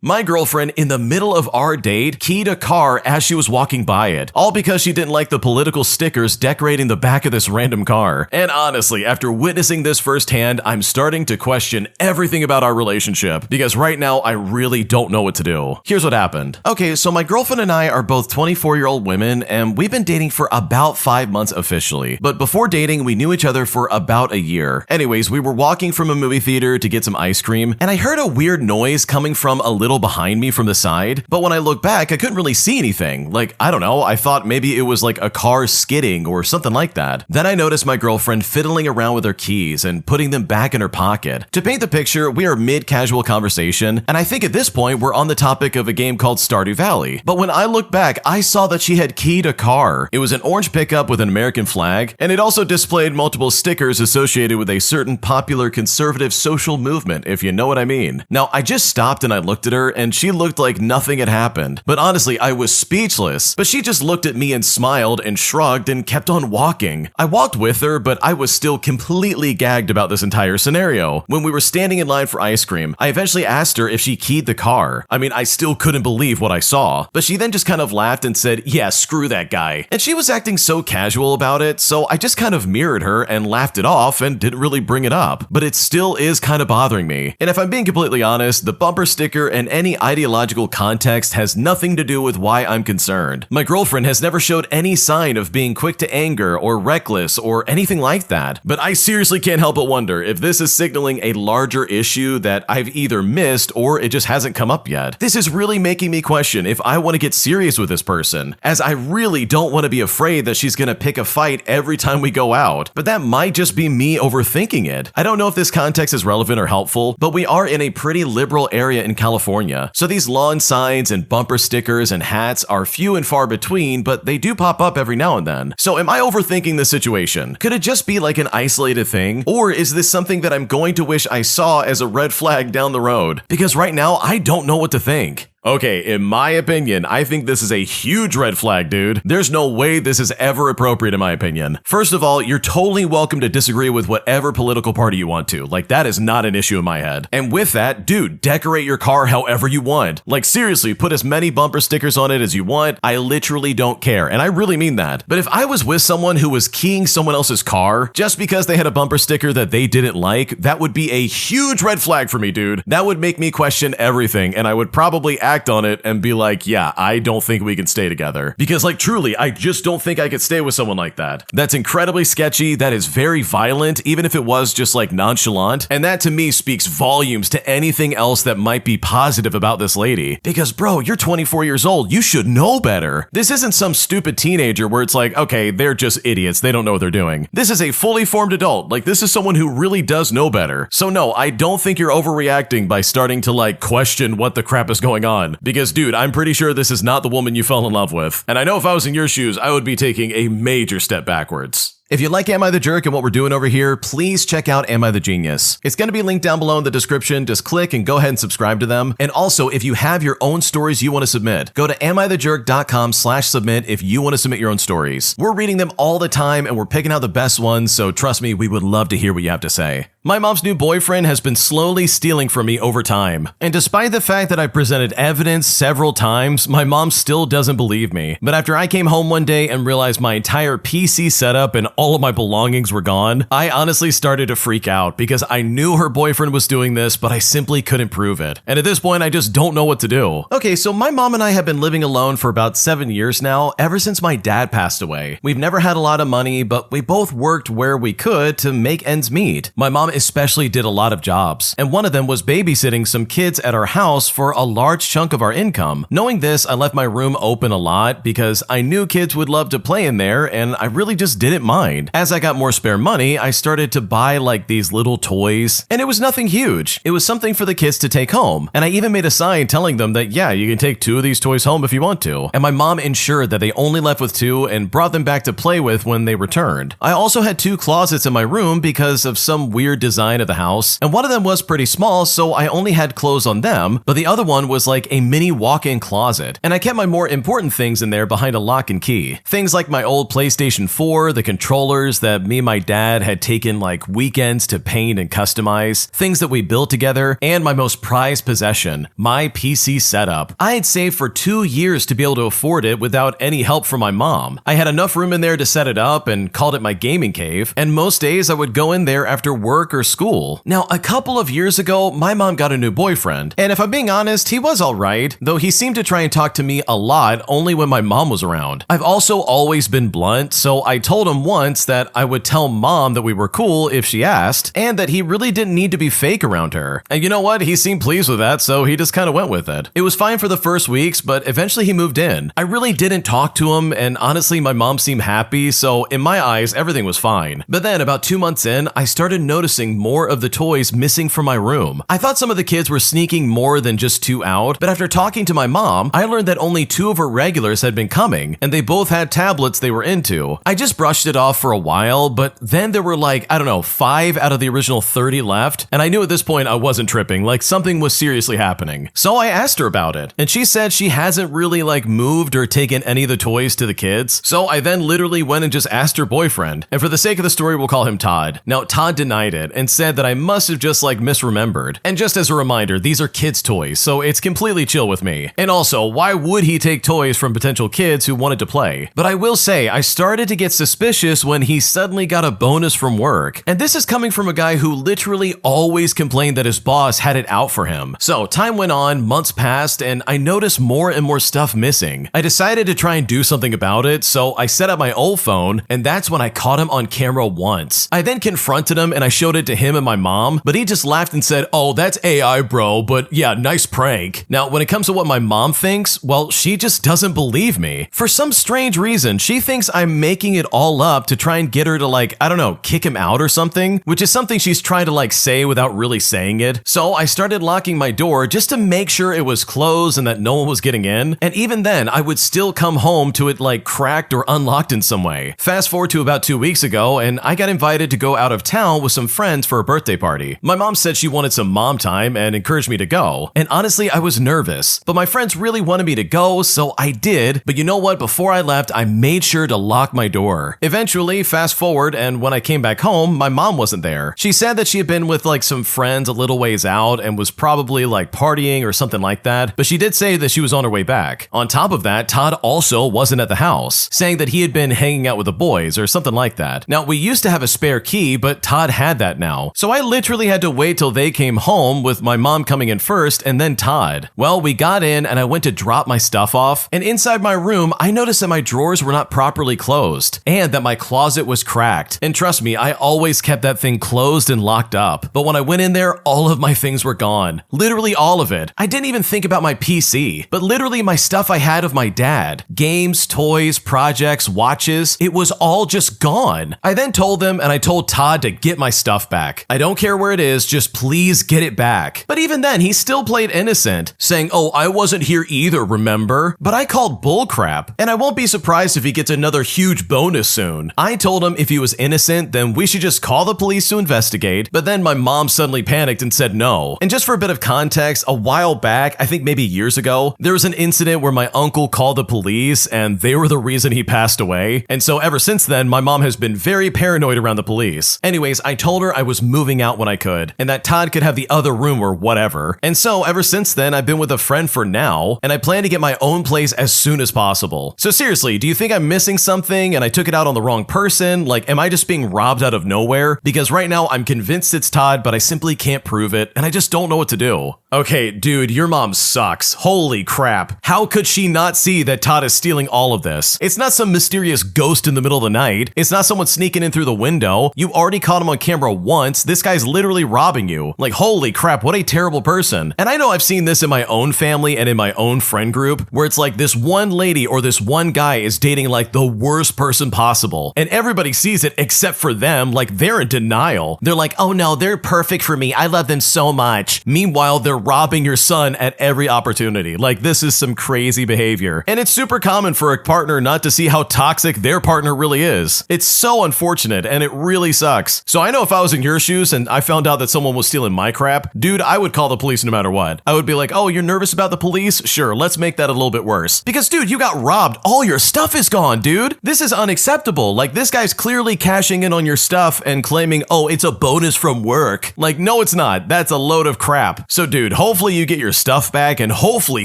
My girlfriend, in the middle of our date, keyed a car as she was walking by it, all because she didn't like the political stickers decorating the back of this random car. And honestly, after witnessing this firsthand, I'm starting to question everything about our relationship, because right now I really don't know what to do. Here's what happened. Okay, so my girlfriend and I are both 24-year-old women, and we've been dating for about 5 months officially. But before dating, we knew each other for about a year. Anyways, we were walking from a movie theater to get some ice cream, and I heard a weird noise coming from a little behind me from the side, but when I looked back, I couldn't really see anything. Like, I don't know, I thought maybe it was like a car skidding or something like that. Then I noticed my girlfriend fiddling around with her keys and putting them back in her pocket. To paint the picture, we are mid-casual conversation, and I think at this point we're on the topic of a game called Stardew Valley. But when I looked back, I saw that she had keyed a car. It was an orange pickup with an American flag, and it also displayed multiple stickers associated with a certain popular conservative social movement, if you know what I mean. Now, I just stopped and I looked at her, and she looked like nothing had happened. But honestly, I was speechless. But she just looked at me and smiled and shrugged and kept on walking. I walked with her, but I was still completely gagged about this entire scenario. When we were standing in line for ice cream, I eventually asked her if she keyed the car. I mean, I still couldn't believe what I saw. But she then just kind of laughed and said, "Yeah, screw that guy." And she was acting so casual about it, so I just kind of mirrored her and laughed it off and didn't really bring it up. But it still is kind of bothering me. And if I'm being completely honest, the bumper sticker and any ideological context has nothing to do with why I'm concerned. My girlfriend has never showed any sign of being quick to anger or reckless or anything like that. But I seriously can't help but wonder if this is signaling a larger issue that I've either missed or it just hasn't come up yet. This is really making me question if I want to get serious with this person, as I really don't want to be afraid that she's going to pick a fight every time we go out. But that might just be me overthinking it. I don't know if this context is relevant or helpful, but we are in a pretty liberal area in California. So these lawn signs and bumper stickers and hats are few and far between, but they do pop up every now and then. So am I overthinking the situation? Could it just be like an isolated thing? Or is this something that I'm going to wish I saw as a red flag down the road? Because right now, I don't know what to think. Okay, in my opinion, I think this is a huge red flag, dude. There's no way this is ever appropriate in my opinion. First of all, you're totally welcome to disagree with whatever political party you want to. Like, that is not an issue in my head. And with that, dude, decorate your car however you want. Like, seriously, put as many bumper stickers on it as you want. I literally don't care, and I really mean that. But if I was with someone who was keying someone else's car just because they had a bumper sticker that they didn't like, that would be a huge red flag for me, dude. That would make me question everything, and I would probably act on it and be like, yeah, I don't think we can stay together. Because like, truly, I just don't think I could stay with someone like that. That's incredibly sketchy. That is very violent, even if it was just like nonchalant. And that to me speaks volumes to anything else that might be positive about this lady. Because bro, you're 24 years old. You should know better. This isn't some stupid teenager where it's like, okay, they're just idiots. They don't know what they're doing. This is a fully formed adult. Like, this is someone who really does know better. So no, I don't think you're overreacting by starting to like question what the crap is going on. Because dude, I'm pretty sure this is not the woman you fell in love with. And I know if I was in your shoes, I would be taking a major step backwards. If you like Am I the Jerk and what we're doing over here, please check out Am I the Genius. It's going to be linked down below in the description. Just click and go ahead and subscribe to them. And also, if you have your own stories you want to submit, go to AmITheJerk.com/submit if you want to submit your own stories. We're reading them all the time and we're picking out the best ones, so trust me, we would love to hear what you have to say. My mom's new boyfriend has been slowly stealing from me over time. And despite the fact that I've presented evidence several times, my mom still doesn't believe me. But after I came home one day and realized my entire PC setup and all of my belongings were gone, I honestly started to freak out because I knew her boyfriend was doing this, but I simply couldn't prove it. And at this point, I just don't know what to do. Okay, so my mom and I have been living alone for about 7 years now, ever since my dad passed away. We've never had a lot of money, but we both worked where we could to make ends meet. My mom especially did a lot of jobs, and one of them was babysitting some kids at our house for a large chunk of our income. Knowing this, I left my room open a lot because I knew kids would love to play in there, and I really just didn't mind. As I got more spare money, I started to buy like these little toys, and it was nothing huge. It was something for the kids to take home, and I even made a sign telling them that yeah, you can take 2 of these toys home if you want to. And my mom ensured that they only left with 2 and brought them back to play with when they returned. I also had 2 closets in my room because of some weird weird design of the house, and one of them was pretty small, so I only had clothes on them, but the other one was like a mini walk-in closet, and I kept my more important things in there behind a lock and key. Things like my old PlayStation 4, the controllers that me and my dad had taken like weekends to paint and customize, things that we built together, and my most prized possession, my PC setup. I had saved for 2 years to be able to afford it without any help from my mom. I had enough room in there to set it up and called it my gaming cave, and most days I would go in there after work or school. Now, a couple of years ago, my mom got a new boyfriend, and if I'm being honest, he was alright, though he seemed to try and talk to me a lot only when my mom was around. I've also always been blunt, so I told him once that I would tell mom that we were cool if she asked, and that he really didn't need to be fake around her. And you know what? He seemed pleased with that, so he just kind of went with it. It was fine for the first weeks, but eventually he moved in. I really didn't talk to him, and honestly, my mom seemed happy, so in my eyes, everything was fine. But then, about 2 months in, I started noticing more of the toys missing from my room. I thought some of the kids were sneaking more than just 2 out, but after talking to my mom, I learned that only 2 of her regulars had been coming, and they both had tablets they were into. I just brushed it off for a while, but then there were like, I don't know, 5 out of the original 30 left, and I knew at this point I wasn't tripping, like something was seriously happening. So I asked her about it, and she said she hasn't really like moved or taken any of the toys to the kids. So I then literally went and just asked her boyfriend, and for the sake of the story, we'll call him Todd. Now, Todd denied it and said that I must have just like misremembered. And just as a reminder, these are kids' toys, so it's completely chill with me. And also, why would he take toys from potential kids who wanted to play? But I will say, I started to get suspicious when he suddenly got a bonus from work. And this is coming from a guy who literally always complained that his boss had it out for him. So time went on, months passed, and I noticed more and more stuff missing. I decided to try and do something about it, so I set up my old phone, and that's when I caught him on camera once. I then confronted him and I showed it to him and my mom, but he just laughed and said, "Oh, that's AI, bro, but yeah, nice prank." Now, when it comes to what my mom thinks, well, she just doesn't believe me. For some strange reason, she thinks I'm making it all up to try and get her to like, I don't know, kick him out or something, which is something she's trying to like say without really saying it. So I started locking my door just to make sure it was closed and that no one was getting in. And even then, I would still come home to it like cracked or unlocked in some way. Fast forward to about 2 weeks ago, and I got invited to go out of town with some friends for a birthday party. My mom said she wanted some mom time and encouraged me to go. And honestly, I was nervous, but my friends really wanted me to go, so I did. But you know what? Before I left, I made sure to lock my door. Eventually, fast forward, and when I came back home, my mom wasn't there. She said that she had been with like some friends a little ways out and was probably like partying or something like that, but she did say that she was on her way back. On top of that, Todd also wasn't at the house, saying that he had been hanging out with the boys or something like that. Now, we used to have a spare key, but Todd had that now. So I literally had to wait till they came home, with my mom coming in first and then Todd. Well, we got in and I went to drop my stuff off, and inside my room, I noticed that my drawers were not properly closed and that my closet was cracked. And trust me, I always kept that thing closed and locked up. But when I went in there, all of my things were gone. Literally all of it. I didn't even think about my PC, but literally my stuff I had of my dad. Games, toys, projects, watches, it was all just gone. I then told them, and I told Todd to get my stuff back. I don't care where it is, just please get it back. But even then, he still played innocent, saying, "Oh, I wasn't here either, remember?" But I called bullcrap, and I won't be surprised if he gets another huge bonus soon. I told him if he was innocent, then we should just call the police to investigate, but then my mom suddenly panicked and said no. And just for a bit of context, a while back, I think maybe years ago, there was an incident where my uncle called the police and they were the reason he passed away. And so ever since then, my mom has been very paranoid around the police. Anyways, I told her I was moving out when I could, and that Todd could have the other room or whatever. And so ever since then, I've been with a friend for now, and I plan to get my own place as soon as possible. So seriously, do you think I'm missing something and I took it out on the wrong person? Like, am I just being robbed out of nowhere? Because right now I'm convinced it's Todd, but I simply can't prove it, and I just don't know what to do. Okay, dude, your mom sucks. Holy crap. How could she not see that Todd is stealing all of this? It's not some mysterious ghost in the middle of the night. It's not someone sneaking in through the window. You already caught him on camera once. This guy's literally robbing you. Like, holy crap, what a terrible person. And I know I've seen this in my own family and in my own friend group, where it's like this one lady or this one guy is dating like the worst person possible, and everybody sees it except for them. Like, they're in denial. They're like, "Oh no, they're perfect for me. I love them so much." Meanwhile, they're robbing your son at every opportunity. Like, this is some crazy behavior. And it's super common for a partner not to see how toxic their partner really is. It's so unfortunate, and it really sucks. So I know if I was was in your shoes and I found out that someone was stealing my crap, dude, I would call the police no matter what. I would be like, oh, you're nervous about the police? Sure, let's make that a little bit worse. Because, dude, you got robbed. All your stuff is gone, dude. This is unacceptable. Like, this guy's clearly cashing in on your stuff and claiming, oh, it's a bonus from work. Like, no, it's not. That's a load of crap. So, dude, hopefully you get your stuff back and hopefully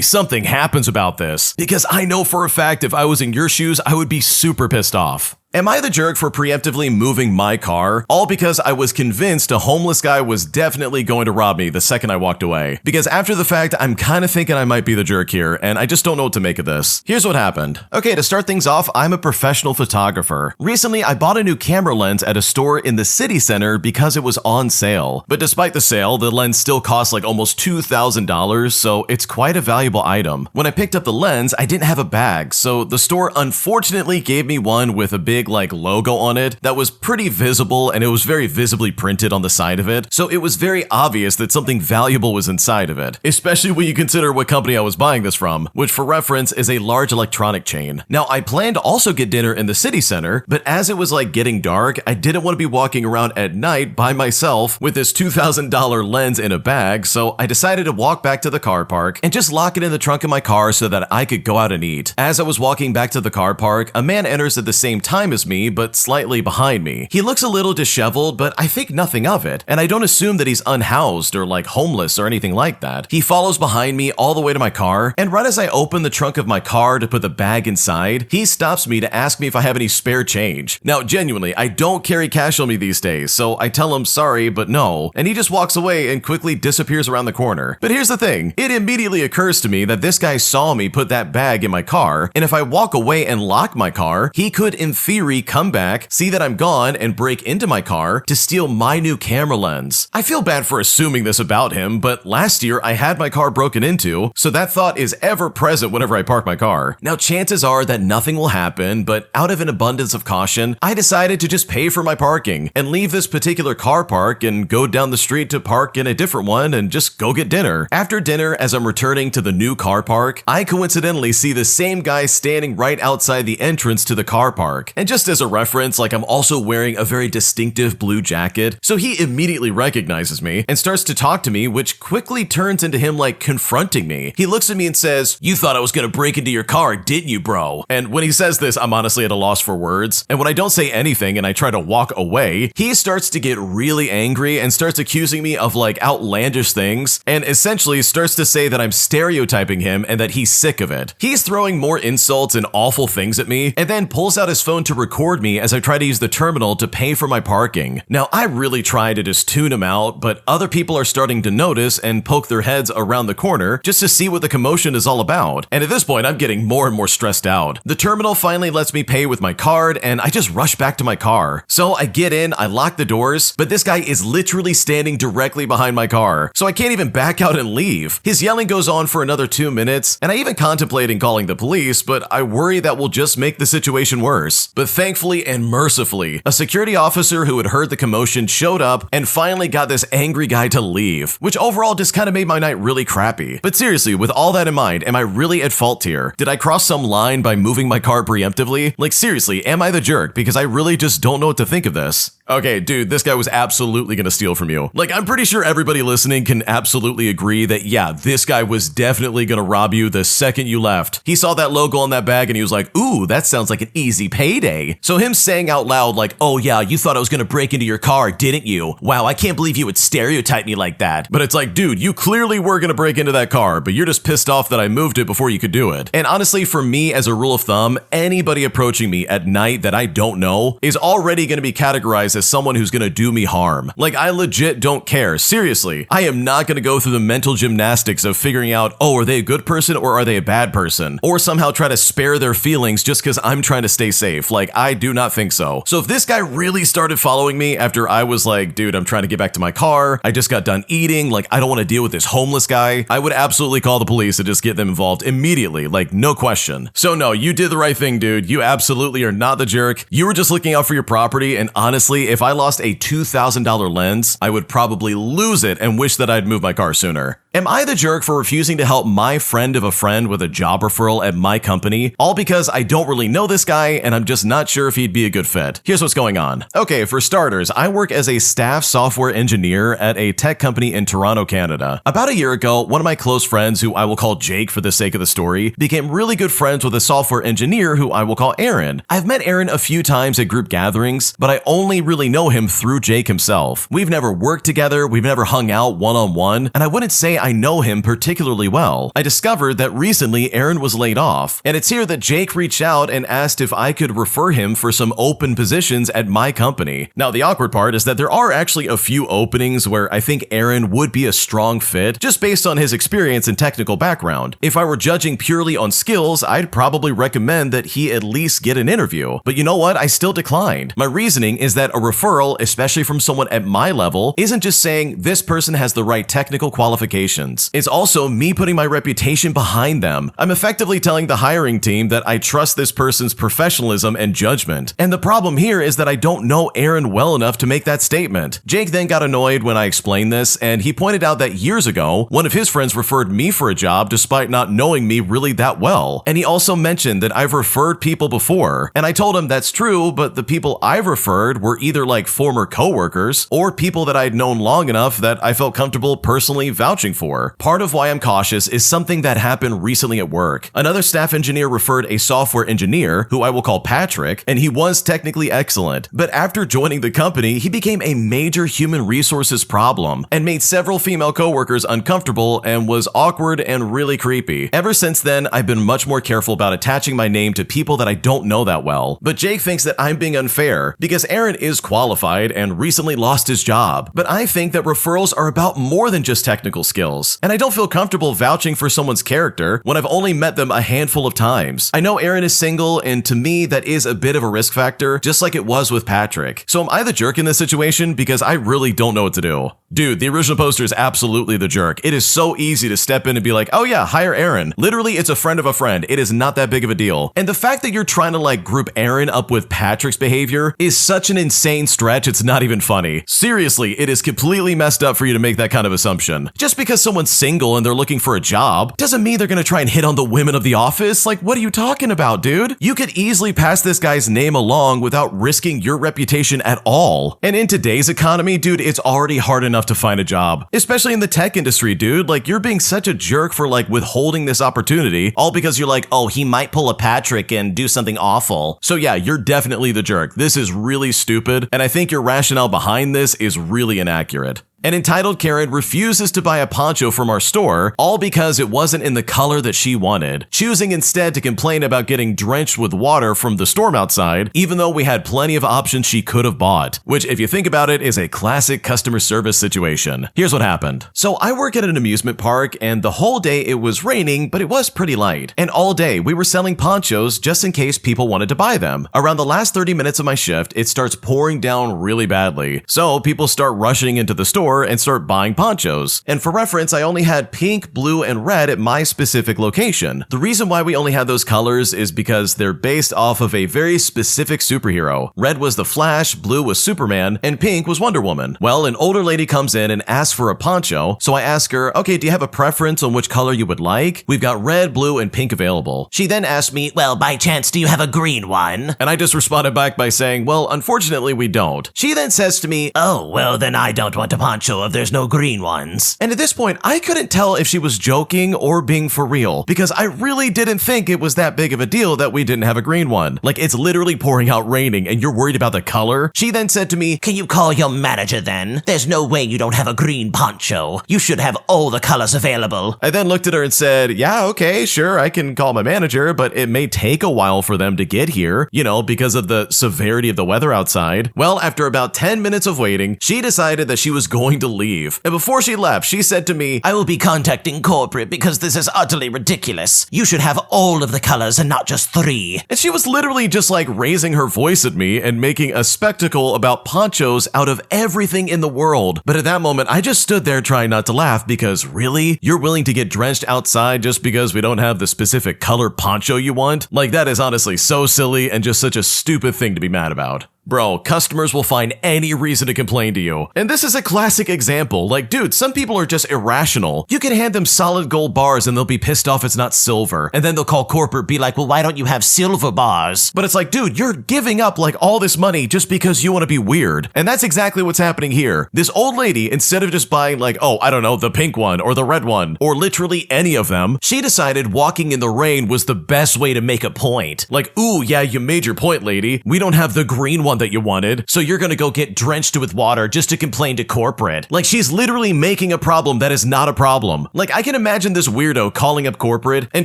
something happens about this. Because I know for a fact if I was in your shoes, I would be super pissed off. Am I the jerk for preemptively moving my car? All because I was convinced a homeless guy was definitely going to rob me the second I walked away. Because after the fact, I'm kind of thinking I might be the jerk here, and I just don't know what to make of this. Here's what happened. Okay, to start things off, I'm a professional photographer. Recently, I bought a new camera lens at a store in the city center because it was on sale. But despite the sale, the lens still costs like almost $2,000, so it's quite a valuable item. When I picked up the lens, I didn't have a bag, so the store unfortunately gave me one with a big like logo on it that was pretty visible, and it was very visibly printed on the side of it, so it was very obvious that something valuable was inside of it, especially when you consider what company I was buying this from, which for reference is a large electronic chain. Now, I planned to also get dinner in the city center, but as it was like getting dark, I didn't want to be walking around at night by myself with this $2,000 lens in a bag, so I decided to walk back to the car park and just lock it in the trunk of my car so that I could go out and eat. As I was walking back to the car park, a man enters at the same time as me, but slightly behind me. He looks a little disheveled, but I think nothing of it, and I don't assume that he's unhoused or like homeless or anything like that. He follows behind me all the way to my car, and right as I open the trunk of my car to put the bag inside, he stops me to ask me if I have any spare change. Now, genuinely, I don't carry cash on me these days, so I tell him sorry, but no, and he just walks away and quickly disappears around the corner. But here's the thing, it immediately occurs to me that this guy saw me put that bag in my car, and if I walk away and lock my car, he could in theory come back, see that I'm gone, and break into my car to steal my new camera lens. I feel bad for assuming this about him, but last year I had my car broken into, so that thought is ever present whenever I park my car. Now, chances are that nothing will happen, but out of an abundance of caution, I decided to just pay for my parking and leave this particular car park and go down the street to park in a different one and just go get dinner. After dinner, as I'm returning to the new car park, I coincidentally see the same guy standing right outside the entrance to the car park. And just as a reference, like I'm also wearing a very distinctive blue jacket, so he immediately recognizes me and starts to talk to me, which quickly turns into him like confronting me. He looks at me and says, "You thought I was gonna break into your car, didn't you, bro?" And when he says this, I'm honestly at a loss for words. And when I don't say anything and I try to walk away, he starts to get really angry and starts accusing me of like outlandish things, and essentially starts to say that I'm stereotyping him and that he's sick of it. He's throwing more insults and awful things at me, and then pulls out his phone to record me as I try to use the terminal to pay for my parking. Now, I really try to just tune him out, but other people are starting to notice and poke their heads around the corner just to see what the commotion is all about. And at this point, I'm getting more and more stressed out. The terminal finally lets me pay with my card, and I just rush back to my car. So I get in, I lock the doors, but this guy is literally standing directly behind my car, so I can't even back out and leave. His yelling goes on for another 2 minutes, and I even contemplating calling the police, but I worry that will just make the situation worse. But thankfully and mercifully, a security officer who had heard the commotion showed up and finally got this angry guy to leave, which overall just kind of made my night really crappy. But seriously, with all that in mind, am I really at fault here? Did I cross some line by moving my car preemptively? Like seriously, am I the jerk? Because I really just don't know what to think of this. Okay, dude, this guy was absolutely gonna steal from you. Like, I'm pretty sure everybody listening can absolutely agree that, yeah, this guy was definitely gonna rob you the second you left. He saw that logo on that bag and he was like, ooh, that sounds like an easy payday. So him saying out loud like, oh yeah, you thought I was gonna break into your car, didn't you? Wow, I can't believe you would stereotype me like that. But it's like, dude, you clearly were gonna break into that car, but you're just pissed off that I moved it before you could do it. And honestly, for me, as a rule of thumb, anybody approaching me at night that I don't know is already gonna be categorized as someone who's gonna do me harm. Like, I legit don't care. Seriously, I am not gonna go through the mental gymnastics of figuring out, oh, are they a good person or are they a bad person? Or somehow try to spare their feelings just because I'm trying to stay safe. Like, I do not think so. So if this guy really started following me after I was like, dude, I'm trying to get back to my car, I just got done eating, like, I don't want to deal with this homeless guy, I would absolutely call the police and just get them involved immediately, like, no question. So no, you did the right thing, dude. You absolutely are not the jerk. You were just looking out for your property, and honestly, if I lost a $2,000 lens, I would probably lose it and wish that I'd moved my car sooner. Am I the jerk for refusing to help my friend of a friend with a job referral at my company, all because I don't really know this guy and I'm just not sure if he'd be a good fit? Here's what's going on. Okay, for starters, I work as a staff software engineer at a tech company in Toronto, Canada. About a year ago, one of my close friends, who I will call Jake for the sake of the story, became really good friends with a software engineer who I will call Aaron. I've met Aaron a few times at group gatherings, but I only really know him through Jake himself. We've never worked together, we've never hung out one-on-one, and I wouldn't say I know him particularly well. I discovered that recently Aaron was laid off, and it's here that Jake reached out and asked if I could refer him for some open positions at my company. Now, the awkward part is that there are actually a few openings where I think Aaron would be a strong fit just based on his experience and technical background. If I were judging purely on skills, I'd probably recommend that he at least get an interview. But you know what? I still declined. My reasoning is that a referral, especially from someone at my level, isn't just saying this person has the right technical qualifications. It's also me putting my reputation behind them. I'm effectively telling the hiring team that I trust this person's professionalism and judgment. And the problem here is that I don't know Aaron well enough to make that statement. Jake then got annoyed when I explained this, and he pointed out that years ago, one of his friends referred me for a job despite not knowing me really that well. And he also mentioned that I've referred people before. And I told him that's true, but the people I've referred were either like former coworkers or people that I'd known long enough that I felt comfortable personally vouching for. Part of why I'm cautious is something that happened recently at work. Another staff engineer referred a software engineer, who I will call Patrick, and he was technically excellent. But after joining the company, he became a major human resources problem and made several female coworkers uncomfortable and was awkward and really creepy. Ever since then, I've been much more careful about attaching my name to people that I don't know that well. But Jake thinks that I'm being unfair because Aaron is qualified and recently lost his job. But I think that referrals are about more than just technical skills. And I don't feel comfortable vouching for someone's character when I've only met them a handful of times. I know Aaron is single, and to me, that is a bit of a risk factor, just like it was with Patrick. So am I the jerk in this situation? Because I really don't know what to do. Dude, the original poster is absolutely the jerk. It is so easy to step in and be like, oh yeah, hire Aaron. Literally, it's a friend of a friend. It is not that big of a deal. And the fact that you're trying to like group Aaron up with Patrick's behavior is such an insane stretch, it's not even funny. Seriously, it is completely messed up for you to make that kind of assumption. Just because someone's single and they're looking for a job doesn't mean they're gonna try and hit on the women of the office. Like, what are you talking about, dude? You could easily pass this guy's name along without risking your reputation at all. And in today's economy, dude, it's already hard enough to find a job, especially in the tech industry, dude. Like, you're being such a jerk for like withholding this opportunity, all because you're like, oh, he might pull a Patrick and do something awful. So yeah, you're definitely the jerk. This is really stupid, and I think your rationale behind this is really inaccurate. An entitled Karen refuses to buy a poncho from our store, all because it wasn't in the color that she wanted, choosing instead to complain about getting drenched with water from the storm outside, even though we had plenty of options she could have bought, which, if you think about it, is a classic customer service situation. Here's what happened. So I work at an amusement park, and the whole day it was raining, but it was pretty light. And all day we were selling ponchos just in case people wanted to buy them. Around the last 30 minutes of my shift, it starts pouring down really badly. So people start rushing into the store and start buying ponchos. And for reference, I only had pink, blue, and red at my specific location. The reason why we only had those colors is because they're based off of a very specific superhero. Red was the Flash, blue was Superman, and pink was Wonder Woman. Well, an older lady comes in and asks for a poncho, so I ask her, okay, do you have a preference on which color you would like? We've got red, blue, and pink available. She then asked me, well, by chance, do you have a green one? And I just responded back by saying, well, unfortunately, we don't. She then says to me, oh, well, then I don't want a poncho if there's no green ones. And at this point, I couldn't tell if she was joking or being for real, because I really didn't think it was that big of a deal that we didn't have a green one. Like, it's literally pouring out raining and you're worried about the color? She then said to me, can you call your manager then? There's no way you don't have a green poncho. You should have all the colors available. I then looked at her and said, yeah, okay, sure, I can call my manager, but it may take a while for them to get here, you know, because of the severity of the weather outside. Well, after about 10 minutes of waiting, she decided that she was going to leave. And before she left, she said to me, I will be contacting corporate because this is utterly ridiculous. You should have all of the colors and not just 3. And she was literally just like raising her voice at me and making a spectacle about ponchos out of everything in the world. But at that moment, I just stood there trying not to laugh because really? You're willing to get drenched outside just because we don't have the specific color poncho you want? Like, that is honestly so silly and just such a stupid thing to be mad about. Bro, customers will find any reason to complain to you. And this is a classic example. Like, dude, some people are just irrational. You can hand them solid gold bars and they'll be pissed off it's not silver. And then they'll call corporate, be like, well, why don't you have silver bars? But it's like, dude, you're giving up like all this money just because you want to be weird. And that's exactly what's happening here. This old lady, instead of just buying like, oh, I don't know, the pink one or the red one, or literally any of them, she decided walking in the rain was the best way to make a point. Like, ooh, yeah, you made your point, lady. We don't have the green one that you wanted, so you're gonna go get drenched with water just to complain to corporate. Like, she's literally making a problem that is not a problem. Like, I can imagine this weirdo calling up corporate and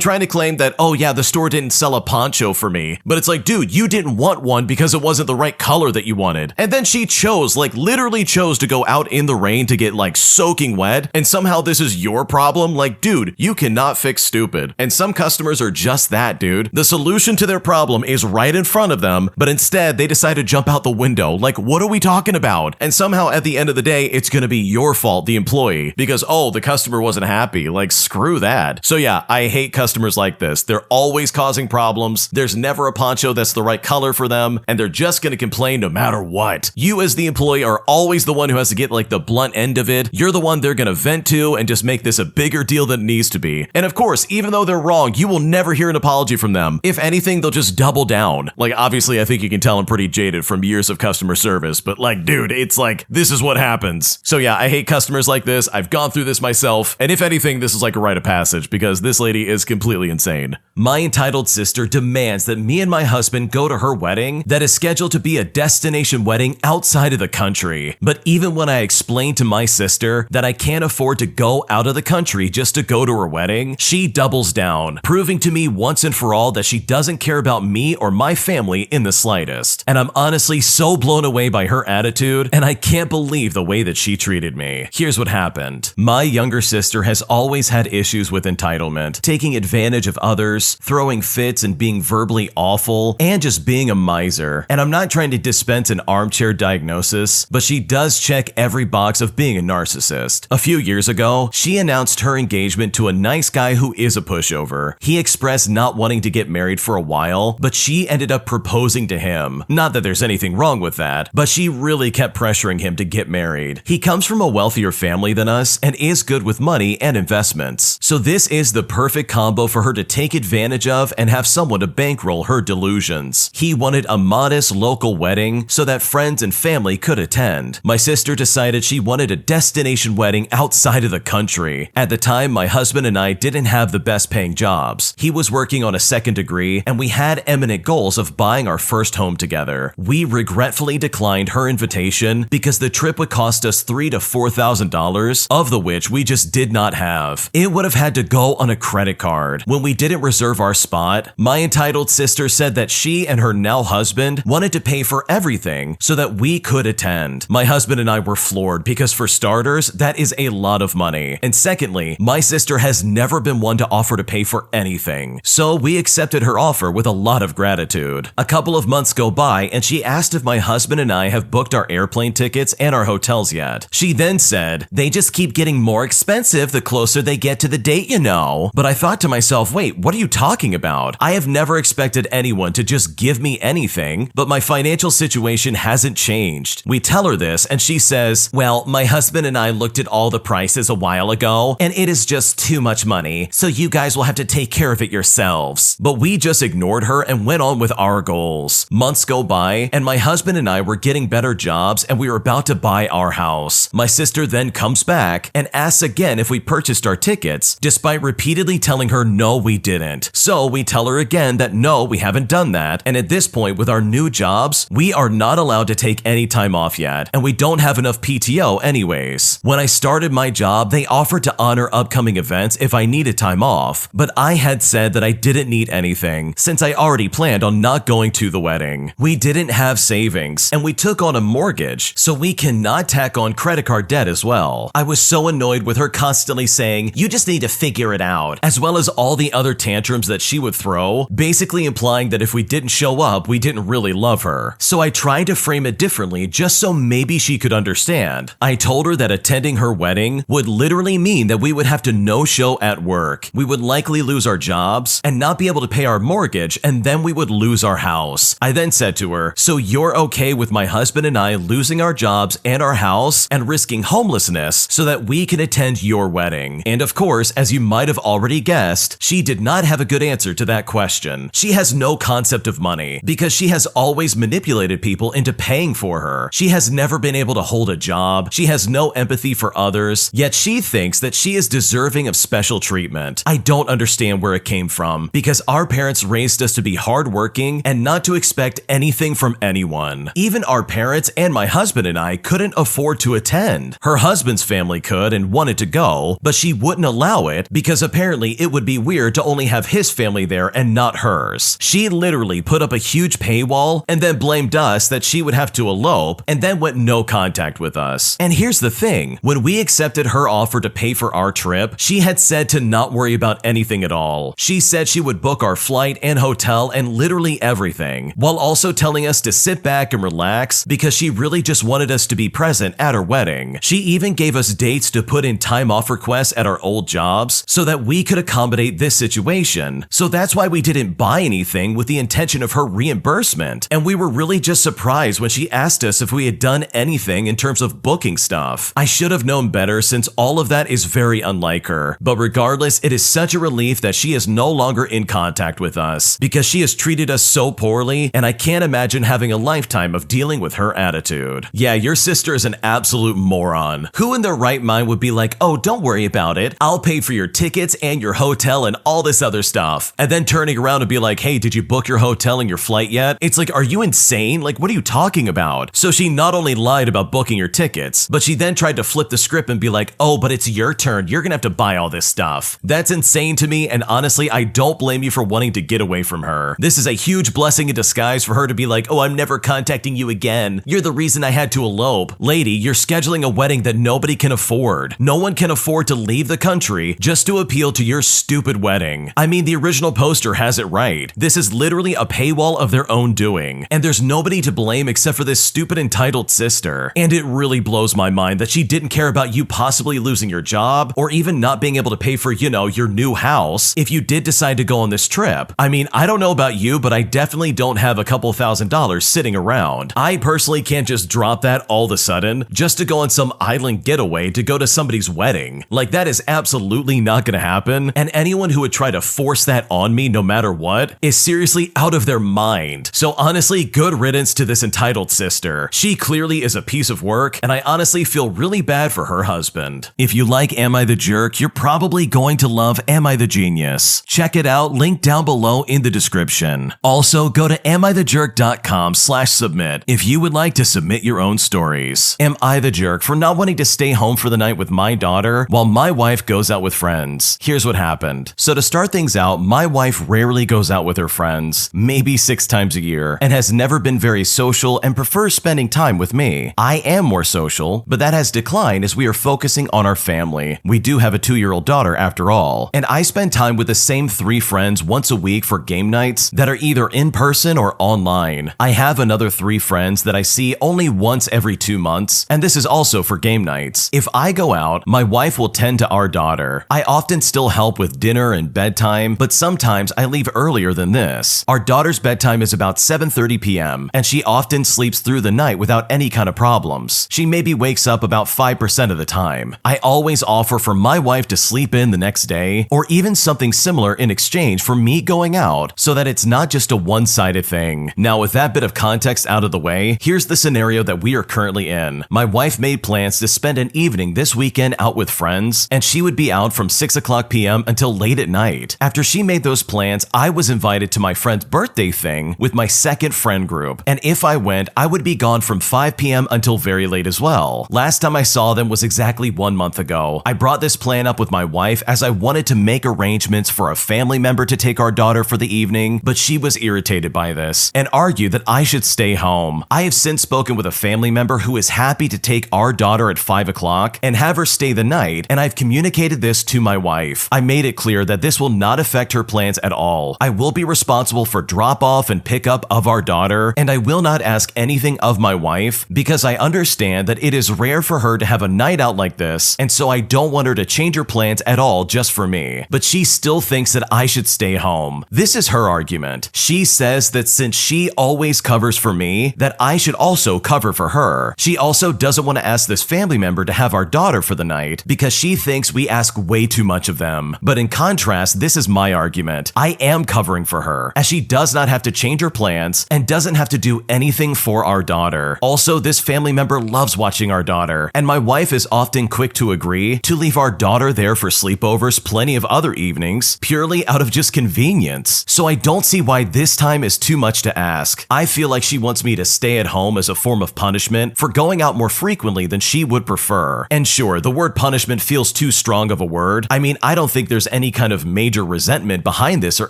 trying to claim that, oh yeah, the store didn't sell a poncho for me. But it's like, dude, you didn't want one because it wasn't the right color that you wanted. And then she chose, like literally chose to go out in the rain to get like soaking wet, and somehow this is your problem? Like, dude, you cannot fix stupid. And some customers are just that, dude. The solution to their problem is right in front of them, but instead they decide to jump out the window. Like, what are we talking about? And somehow at the end of the day, it's gonna be your fault, the employee, because, oh, the customer wasn't happy. Like, screw that. So yeah, I hate customers like this. They're always causing problems. There's never a poncho that's the right color for them, and they're just gonna complain no matter what. You as the employee are always the one who has to get like the blunt end of it. You're the one they're gonna vent to and just make this a bigger deal than it needs to be. And of course, even though they're wrong, you will never hear an apology from them. If anything, they'll just double down. Like, obviously, I think you can tell I'm pretty jaded from years of customer service, but like, dude, it's like, this is what happens. So yeah, I hate customers like this. I've gone through this myself. And if anything, this is like a rite of passage because this lady is completely insane. My entitled sister demands that me and my husband go to her wedding that is scheduled to be a destination wedding outside of the country. But even when I explain to my sister that I can't afford to go out of the country just to go to her wedding, she doubles down, proving to me once and for all that she doesn't care about me or my family in the slightest. And I'm honestly so blown away by her attitude, and I can't believe the way that she treated me. Here's what happened. My younger sister has always had issues with entitlement, taking advantage of others, throwing fits and being verbally awful, and just being a miser. And I'm not trying to dispense an armchair diagnosis, but she does check every box of being a narcissist. A few years ago, she announced her engagement to a nice guy who is a pushover. He expressed not wanting to get married for a while, but she ended up proposing to him. Not that there's anything wrong with that, but she really kept pressuring him to get married. He comes from a wealthier family than us and is good with money and investments. So this is the perfect combo for her to take advantage of and have someone to bankroll her delusions. He wanted a modest local wedding so that friends and family could attend. My sister decided she wanted a destination wedding outside of the country. At the time, my husband and I didn't have the best paying jobs. He was working on a second degree, and we had eminent goals of buying our first home together. We regretfully declined her invitation because the trip would cost us $3,000 to $4,000, of the which we just did not have. It would have had to go on a credit card. When we didn't reserve our spot, my entitled sister said that she and her now husband wanted to pay for everything so that we could attend. My husband and I were floored because, for starters, that is a lot of money. And secondly, my sister has never been one to offer to pay for anything. So we accepted her offer with a lot of gratitude. A couple of months go by and she asked if my husband and I have booked our airplane tickets and our hotels yet. She then said, "They just keep getting more expensive the closer they get to the date, you know." But I thought to myself, wait, what are you talking about? I have never expected anyone to just give me anything, but my financial situation hasn't changed. We tell her this and she says, "Well, my husband and I looked at all the prices a while ago and it is just too much money, so you guys will have to take care of it yourselves." But we just ignored her and went on with our goals. Months go by and my husband and I were getting better jobs and we were about to buy our house. My sister then comes back and asks again if we purchased our tickets, despite repeatedly telling her no, we didn't. So we tell her again that no, we haven't done that, and at this point with our new jobs, we are not allowed to take any time off yet, and we don't have enough PTO anyways. When I started my job, they offered to honor upcoming events if I needed time off, but I had said that I didn't need anything since I already planned on not going to the wedding. We didn't have savings, and we took on a mortgage, so we cannot tack on credit card debt as well. I was so annoyed with her constantly saying, "You just need to figure it out," as well as all the other tantrums that she would throw, basically implying that if we didn't show up, we didn't really love her. So I tried to frame it differently just so maybe she could understand. I told her that attending her wedding would literally mean that we would have to no-show at work. We would likely lose our jobs and not be able to pay our mortgage, and then we would lose our house. I then said to her, "So So you're okay with my husband and I losing our jobs and our house and risking homelessness so that we can attend your wedding? And of course, as you might have already guessed, she did not have a good answer to that question. She has no concept of money because she has always manipulated people into paying for her. She has never been able to hold a job. She has no empathy for others, yet she thinks that she is deserving of special treatment. I don't understand where it came from because our parents raised us to be hardworking and not to expect anything from anyone. Even our parents and my husband and I couldn't afford to attend. Her husband's family could and wanted to go, but she wouldn't allow it because apparently it would be weird to only have his family there and not hers. She literally put up a huge paywall and then blamed us that she would have to elope and then went no contact with us. And here's the thing, when we accepted her offer to pay for our trip, she had said to not worry about anything at all. She said she would book our flight and hotel and literally everything, while also telling us to sit back and relax because she really just wanted us to be present at her wedding. She even gave us dates to put in time off requests at our old jobs so that we could accommodate this situation. So that's why we didn't buy anything with the intention of her reimbursement. And we were really just surprised when she asked us if we had done anything in terms of booking stuff. I should have known better since all of that is very unlike her. But regardless, it is such a relief that she is no longer in contact with us because she has treated us so poorly, and I can't imagine having a lifetime of dealing with her attitude. Yeah, your sister is an absolute moron. Who in their right mind would be like, oh, don't worry about it, I'll pay for your tickets and your hotel and all this other stuff, and then turning around and be like, hey, did you book your hotel and your flight yet? It's like, are you insane? Like, what are you talking about? So she not only lied about booking your tickets, but she then tried to flip the script and be like, oh, but it's your turn, you're gonna have to buy all this stuff. That's insane to me, and honestly, I don't blame you for wanting to get away from her. This is a huge blessing in disguise for her to be like, oh, I'm never contacting you again. You're the reason I had to elope. Lady, you're scheduling a wedding that nobody can afford. No one can afford to leave the country just to appeal to your stupid wedding. I mean, the original poster has it right. This is literally a paywall of their own doing, and there's nobody to blame except for this stupid entitled sister. And it really blows my mind that she didn't care about you possibly losing your job or even not being able to pay for, your new house if you did decide to go on this trip. I mean, I don't know about you, but I definitely don't have a couple $1,000s sitting around. I personally can't just drop that all of a sudden just to go on some island getaway to go to somebody's wedding. Like, that is absolutely not gonna happen, and anyone who would try to force that on me no matter what is seriously out of their mind. So honestly, good riddance to this entitled sister. She clearly is a piece of work, and I honestly feel really bad for her husband. If you like Am I the Jerk, you're probably going to love Am I the Genius. Check it out, link down below in the description. Also, go to amithejerk.com/submit if you would like to submit your own stories. Am I the jerk for not wanting to stay home for the night with my daughter while my wife goes out with friends? Here's what happened. So to start things out, my wife rarely goes out with her friends, maybe 6 times a year, and has never been very social and prefers spending time with me. I am more social, but that has declined as we are focusing on our family. We do have a 2-year-old daughter after all, and I spend time with the same 3 friends once a week for game nights that are either in person or online. I have another 3 friends that I see only once every 2 months, and this is also for game nights. If I go out, my wife will tend to our daughter. I often still help with dinner and bedtime, but sometimes I leave earlier than this. Our daughter's bedtime is about 7:30 p.m., and she often sleeps through the night without any kind of problems. She maybe wakes up about 5% of the time. I always offer for my wife to sleep in the next day, or even something similar in exchange for me going out, so that it's not just a one-sided thing. Now, with that bit of context out of the way, here's the scenario that we are currently in. My wife made plans to spend an evening this weekend out with friends, and she would be out from 6:00 p.m. until late at night. After she made those plans, I was invited to my friend's birthday thing with my second friend group, and if I went, I would be gone from 5 p.m. until very late as well. Last time I saw them was exactly 1 month ago. I brought this plan up with my wife as I wanted to make arrangements for a family member to take our daughter for the evening, but she was irritated by this and argued that I should stay home. I have since spoken with a family member who is happy to take our daughter at 5 o'clock and have her stay the night, and I've communicated this to my wife. I made it clear that this will not affect her plans at all. I will be responsible for drop-off and pick-up of our daughter, and I will not ask anything of my wife because I understand that it is rare for her to have a night out like this, and so I don't want her to change her plans at all just for me. But she still thinks that I should stay home. This is her argument. She says that since she always base covers for me that I should also cover for her. She also doesn't want to ask this family member to have our daughter for the night because she thinks we ask way too much of them. But in contrast, this is my argument. I am covering for her, as she does not have to change her plans and doesn't have to do anything for our daughter. Also, this family member loves watching our daughter, and my wife is often quick to agree to leave our daughter there for sleepovers plenty of other evenings, purely out of just convenience. So I don't see why this time is too much to ask. I feel like she wants me to stay at home as a form of punishment for going out more frequently than she would prefer. And sure, the word punishment feels too strong of a word. I mean, I don't think there's any kind of major resentment behind this or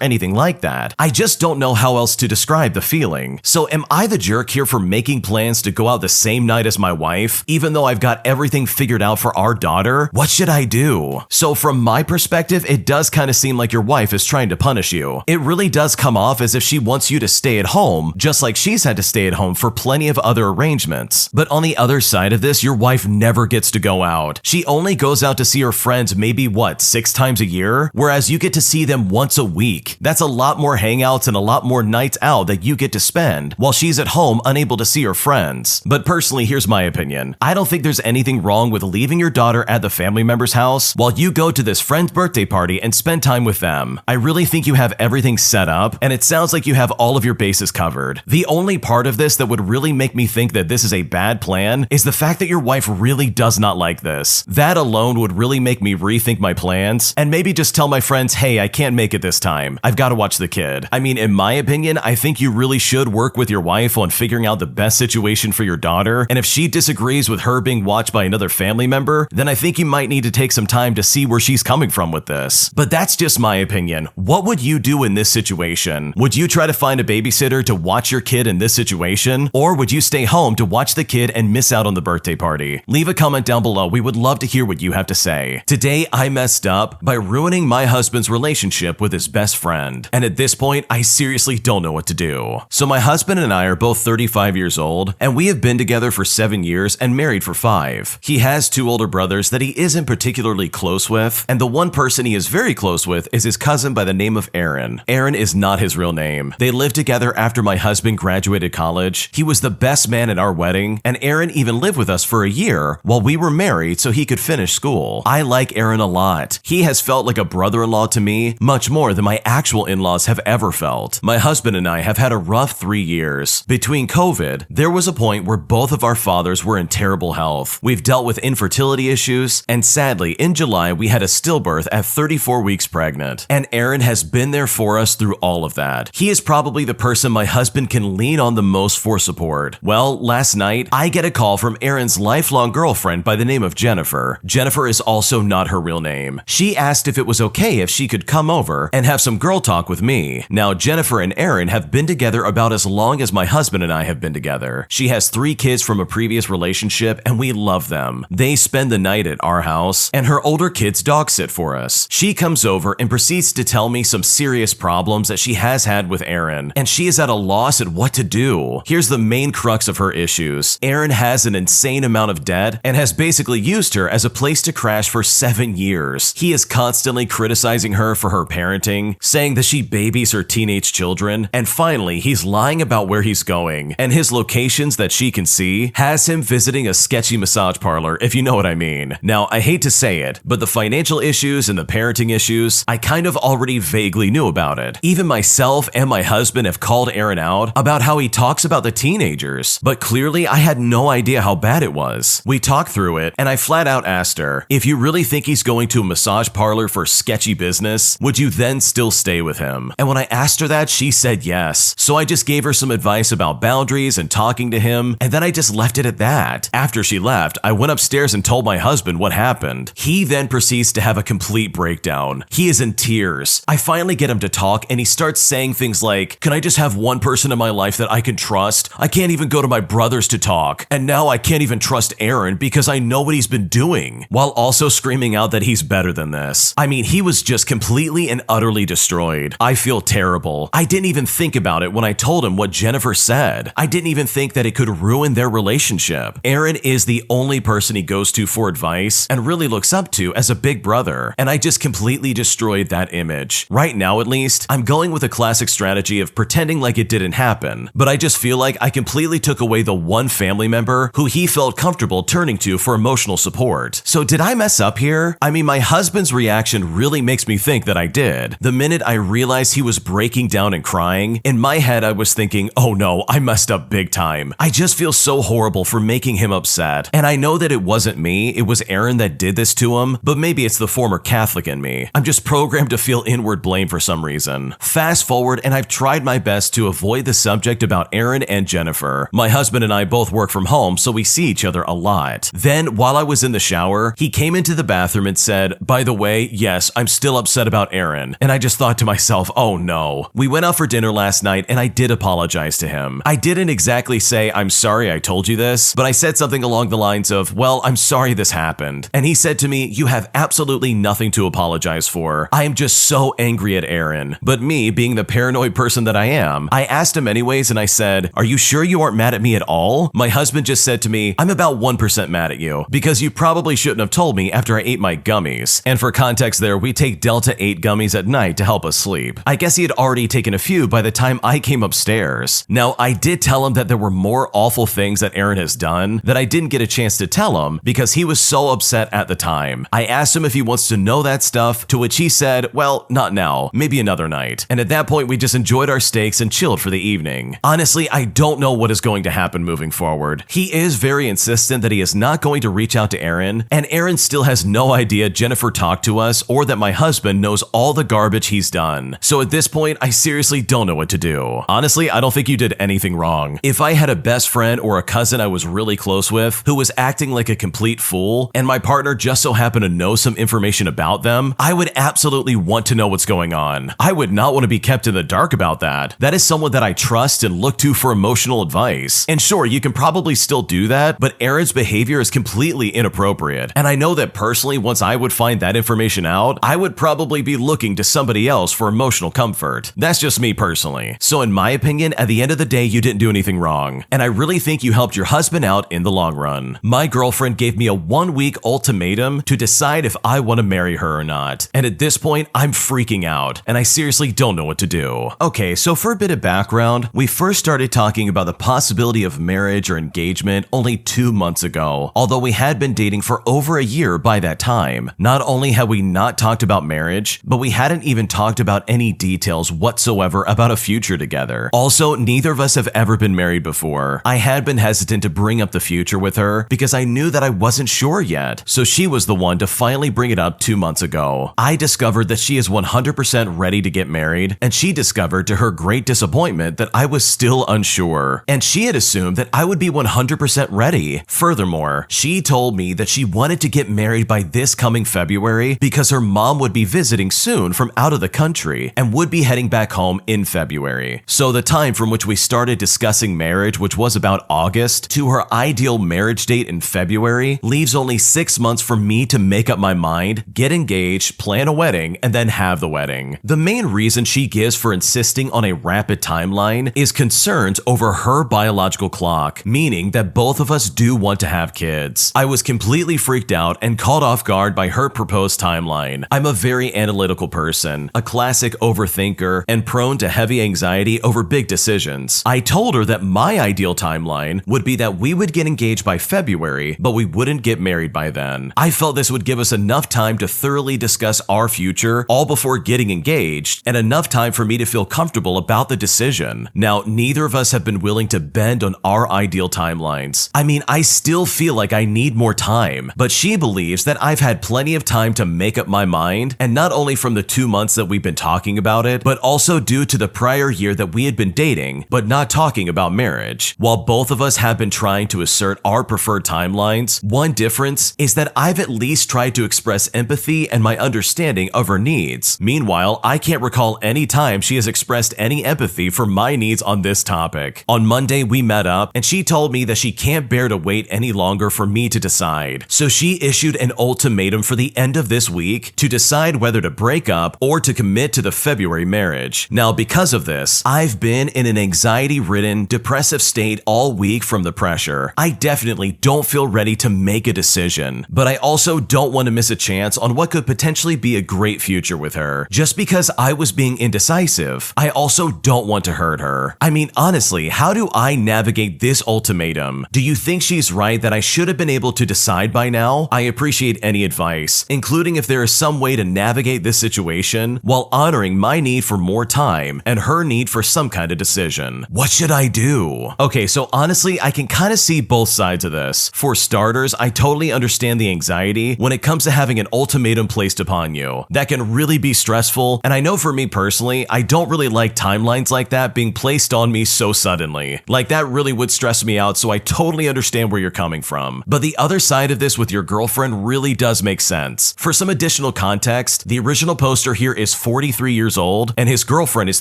anything like that. I just don't know how else to describe the feeling. So am I the jerk here for making plans to go out the same night as my wife, even though I've got everything figured out for our daughter? What should I do? So from my perspective, it does kind of seem like your wife is trying to punish you. It really does come off as if she wants you to stay at home, just like she's had to stay at home for plenty of other arrangements. But on the other side of this, your wife never gets to go out. She only goes out to see her friends maybe 6 times a year? Whereas you get to see them once a week. That's a lot more hangouts and a lot more nights out that you get to spend, while she's at home unable to see her friends. But personally, here's my opinion. I don't think there's anything wrong with leaving your daughter at the family member's house while you go to this friend's birthday party and spend time with them. I really think you have everything set up, and it sounds like you have all of your bases covered. The only part of this that would really make me think that this is a bad plan is the fact that your wife really does not like this. That alone would really make me rethink my plans, and maybe just tell my friends, hey, I can't make it this time. I've got to watch the kid. I mean, in my opinion, I think you really should work with your wife on figuring out the best situation for your daughter, and if she disagrees with her being watched by another family member, then I think you might need to take some time to see where she's coming from with this. But that's just my opinion. What would you do in this situation? Would you try to find a babysitter to watch your kid in this situation? Or would you stay home to watch the kid and miss out on the birthday party? Leave a comment down below. We would love to hear what you have to say. Today, I messed up by ruining my husband's relationship with his best friend. And at this point, I seriously don't know what to do. So my husband and I are both 35 years old, and we have been together for 7 years and married for 5. He has 2 older brothers that he isn't particularly close with, and the one person he is very close with is his cousin by the name of Aaron. Aaron is not his real name. They lived together after my husband graduated college. He was the best man at our wedding, and Aaron even lived with us for a year while we were married so he could finish school. I like Aaron a lot. He has felt like a brother-in-law to me, much more than my actual in-laws have ever felt. My husband and I have had a rough 3 years. Between COVID, there was a point where both of our fathers were in terrible health. We've dealt with infertility issues, and sadly, in July, we had a stillbirth at 34 weeks pregnant. And Aaron has been there for us through all of that. He is probably the person my husband can lean on the most for support. Well, last night, I get a call from Aaron's lifelong girlfriend by the name of Jennifer. Jennifer is also not her real name. She asked if it was okay if she could come over and have some girl talk with me. Now, Jennifer and Aaron have been together about as long as my husband and I have been together. She has 3 kids from a previous relationship, and we love them. They spend the night at our house, and her older kids dog sit for us. She comes over and proceeds to tell me some serious problems that she has had with Aaron, and she is at a loss at what to do. Here's the main crux of her issues. Aaron has an insane amount of debt and has basically used her as a place to crash for 7 years. He is constantly criticizing her for her parenting, saying that she babies her teenage children, and finally, he's lying about where he's going, and his locations that she can see has him visiting a sketchy massage parlor, if you know what I mean. Now, I hate to say it, but the financial issues and the parenting issues, I kind of already vaguely knew about it. Even myself and my husband have called Aaron out about how he talks about the teenagers, but clearly I had no idea how bad it was. We talked through it, and I flat out asked her, if you really think he's going to a massage parlor for sketchy business, would you then still stay with him? And when I asked her that, she said yes. So I just gave her some advice about boundaries and talking to him, and then I just left it at that. After she left, I went upstairs and told my husband what happened. He then proceeds to have a complete breakdown. He is in tears. I finally get him to talk, and he starts saying things like, can I just have one person in my life that I can trust? I can't even go to my brothers to talk, and now I can't even trust Aaron because I know what he's been doing, while also screaming out that he's better than this. I mean, he was just completely and utterly destroyed. I feel terrible. I didn't even think about it when I told him what Jennifer said. I didn't even think that it could ruin their relationship. Aaron is the only person he goes to for advice and really looks up to as a big brother, and I just completely destroyed that image. Right now, at least, I'm going with a classic strategy of pretending like it didn't happen happen, but I just feel like I completely took away the one family member who he felt comfortable turning to for emotional support. So did I mess up here? I mean, my husband's reaction really makes me think that I did. The minute I realized he was breaking down and crying, in my head I was thinking, oh no, I messed up big time. I just feel so horrible for making him upset. And I know that it wasn't me, it was Aaron that did this to him, but maybe it's the former Catholic in me. I'm just programmed to feel inward blame for some reason. Fast forward, and I've tried my best to avoid the subject about Aaron and Jennifer. My husband and I both work from home, so we see each other a lot. Then, while I was in the shower, he came into the bathroom and said, by the way, yes, I'm still upset about Aaron. And I just thought to myself, oh no. We went out for dinner last night and I did apologize to him. I didn't exactly say, I'm sorry I told you this, but I said something along the lines of, well, I'm sorry this happened. And he said to me, you have absolutely nothing to apologize for. I am just so angry at Aaron. But me, being the paranoid person that I am, I asked him anyways and I said, are you sure you aren't mad at me at all? My husband just said to me, I'm about 1% mad at you because you probably shouldn't have told me after I ate my gummies. And for context there, we take Delta 8 gummies at night to help us sleep. I guess he had already taken a few by the time I came upstairs. Now, I did tell him that there were more awful things that Aaron has done that I didn't get a chance to tell him because he was so upset at the time. I asked him if he wants to know that stuff, to which he said, well, not now, maybe another night. And at that point, we just enjoyed our steaks and chilled for the evening. Honestly, I don't know what is going to happen moving forward. He is very insistent that he is not going to reach out to Aaron, and Aaron still has no idea Jennifer talked to us or that my husband knows all the garbage he's done. So at this point, I seriously don't know what to do. Honestly, I don't think you did anything wrong. If I had a best friend or a cousin I was really close with who was acting like a complete fool, and my partner just so happened to know some information about them, I would absolutely want to know what's going on. I would not want to be kept in the dark about that. That is someone that I trust and look to for emotional advice. And sure, you can probably still do that, but Aaron's behavior is completely inappropriate. And I know that personally, once I would find that information out, I would probably be looking to somebody else for emotional comfort. That's just me personally. So in my opinion, at the end of the day, you didn't do anything wrong. And I really think you helped your husband out in the long run. My girlfriend gave me a 1-week ultimatum to decide if I want to marry her or not. And at this point, I'm freaking out, and I seriously don't know what to do. Okay, so for a bit of background, we first started talking about the possibility of marriage or engagement only 2 months ago, although we had been dating for over a year by that time. Not only had we not talked about marriage, but we hadn't even talked about any details whatsoever about a future together. Also, neither of us have ever been married before. I had been hesitant to bring up the future with her because I knew that I wasn't sure yet, so she was the one to finally bring it up 2 months ago. I discovered that she is 100% ready to get married, and she discovered to her great disappointment that I was still unsure, and she had assumed that I would be 100% ready. Furthermore, she told me that she wanted to get married by this coming February because her mom would be visiting soon from out of the country and would be heading back home in February. So the time from which we started discussing marriage, which was about August, to her ideal marriage date in February, leaves only 6 months for me to make up my mind, get engaged, plan a wedding, and then have the wedding. The main reason she gives for insisting on a rapid timeline is concerns over her biological clock, meaning that both of us do want to have kids. I was completely freaked out and caught off guard by her proposed timeline. I'm a very analytical person, a classic overthinker, and prone to heavy anxiety over big decisions. I told her that my ideal timeline would be that we would get engaged by February, but we wouldn't get married by then. I felt this would give us enough time to thoroughly discuss our future all before getting engaged, and enough time for me to feel comfortable about the decision. Now, neither of us have been willing to bend on our ideal timelines. I mean, I still feel like I need more time, but she believes that I've had plenty of time to make up my mind, and not only from the 2 months that we've been talking about it, but also due to the prior year that we had been dating, but not talking about marriage. While both of us have been trying to assert our preferred timelines, one difference is that I've at least tried to express empathy and my understanding of her needs. Meanwhile, I can't recall any time she has expressed any empathy for my needs on this topic. On Monday, we met up, and she told me that she can't bear to wait any longer for me to decide. So she issued an ultimatum for the end of this week to decide whether to break up or to commit to the February marriage. Now, because of this, I've been in an anxiety-ridden, depressive state all week from the pressure. I definitely don't feel ready to make a decision, but I also don't want to miss a chance on what could potentially be a great future with her. Just because I was being indecisive, I also don't want to hurt offered her. I mean, honestly, how do I navigate this ultimatum? Do you think she's right that I should have been able to decide by now? I appreciate any advice, including if there is some way to navigate this situation while honoring my need for more time and her need for some kind of decision. What should I do? Okay, so honestly, I can kind of see both sides of this. For starters, I totally understand the anxiety when it comes to having an ultimatum placed upon you. That can really be stressful, and I know for me personally, I don't really like timelines like that being placed on me so suddenly. Like, that really would stress me out, so I totally understand where you're coming from. But the other side of this with your girlfriend really does make sense. For some additional context, the original poster here is 43 years old, and his girlfriend is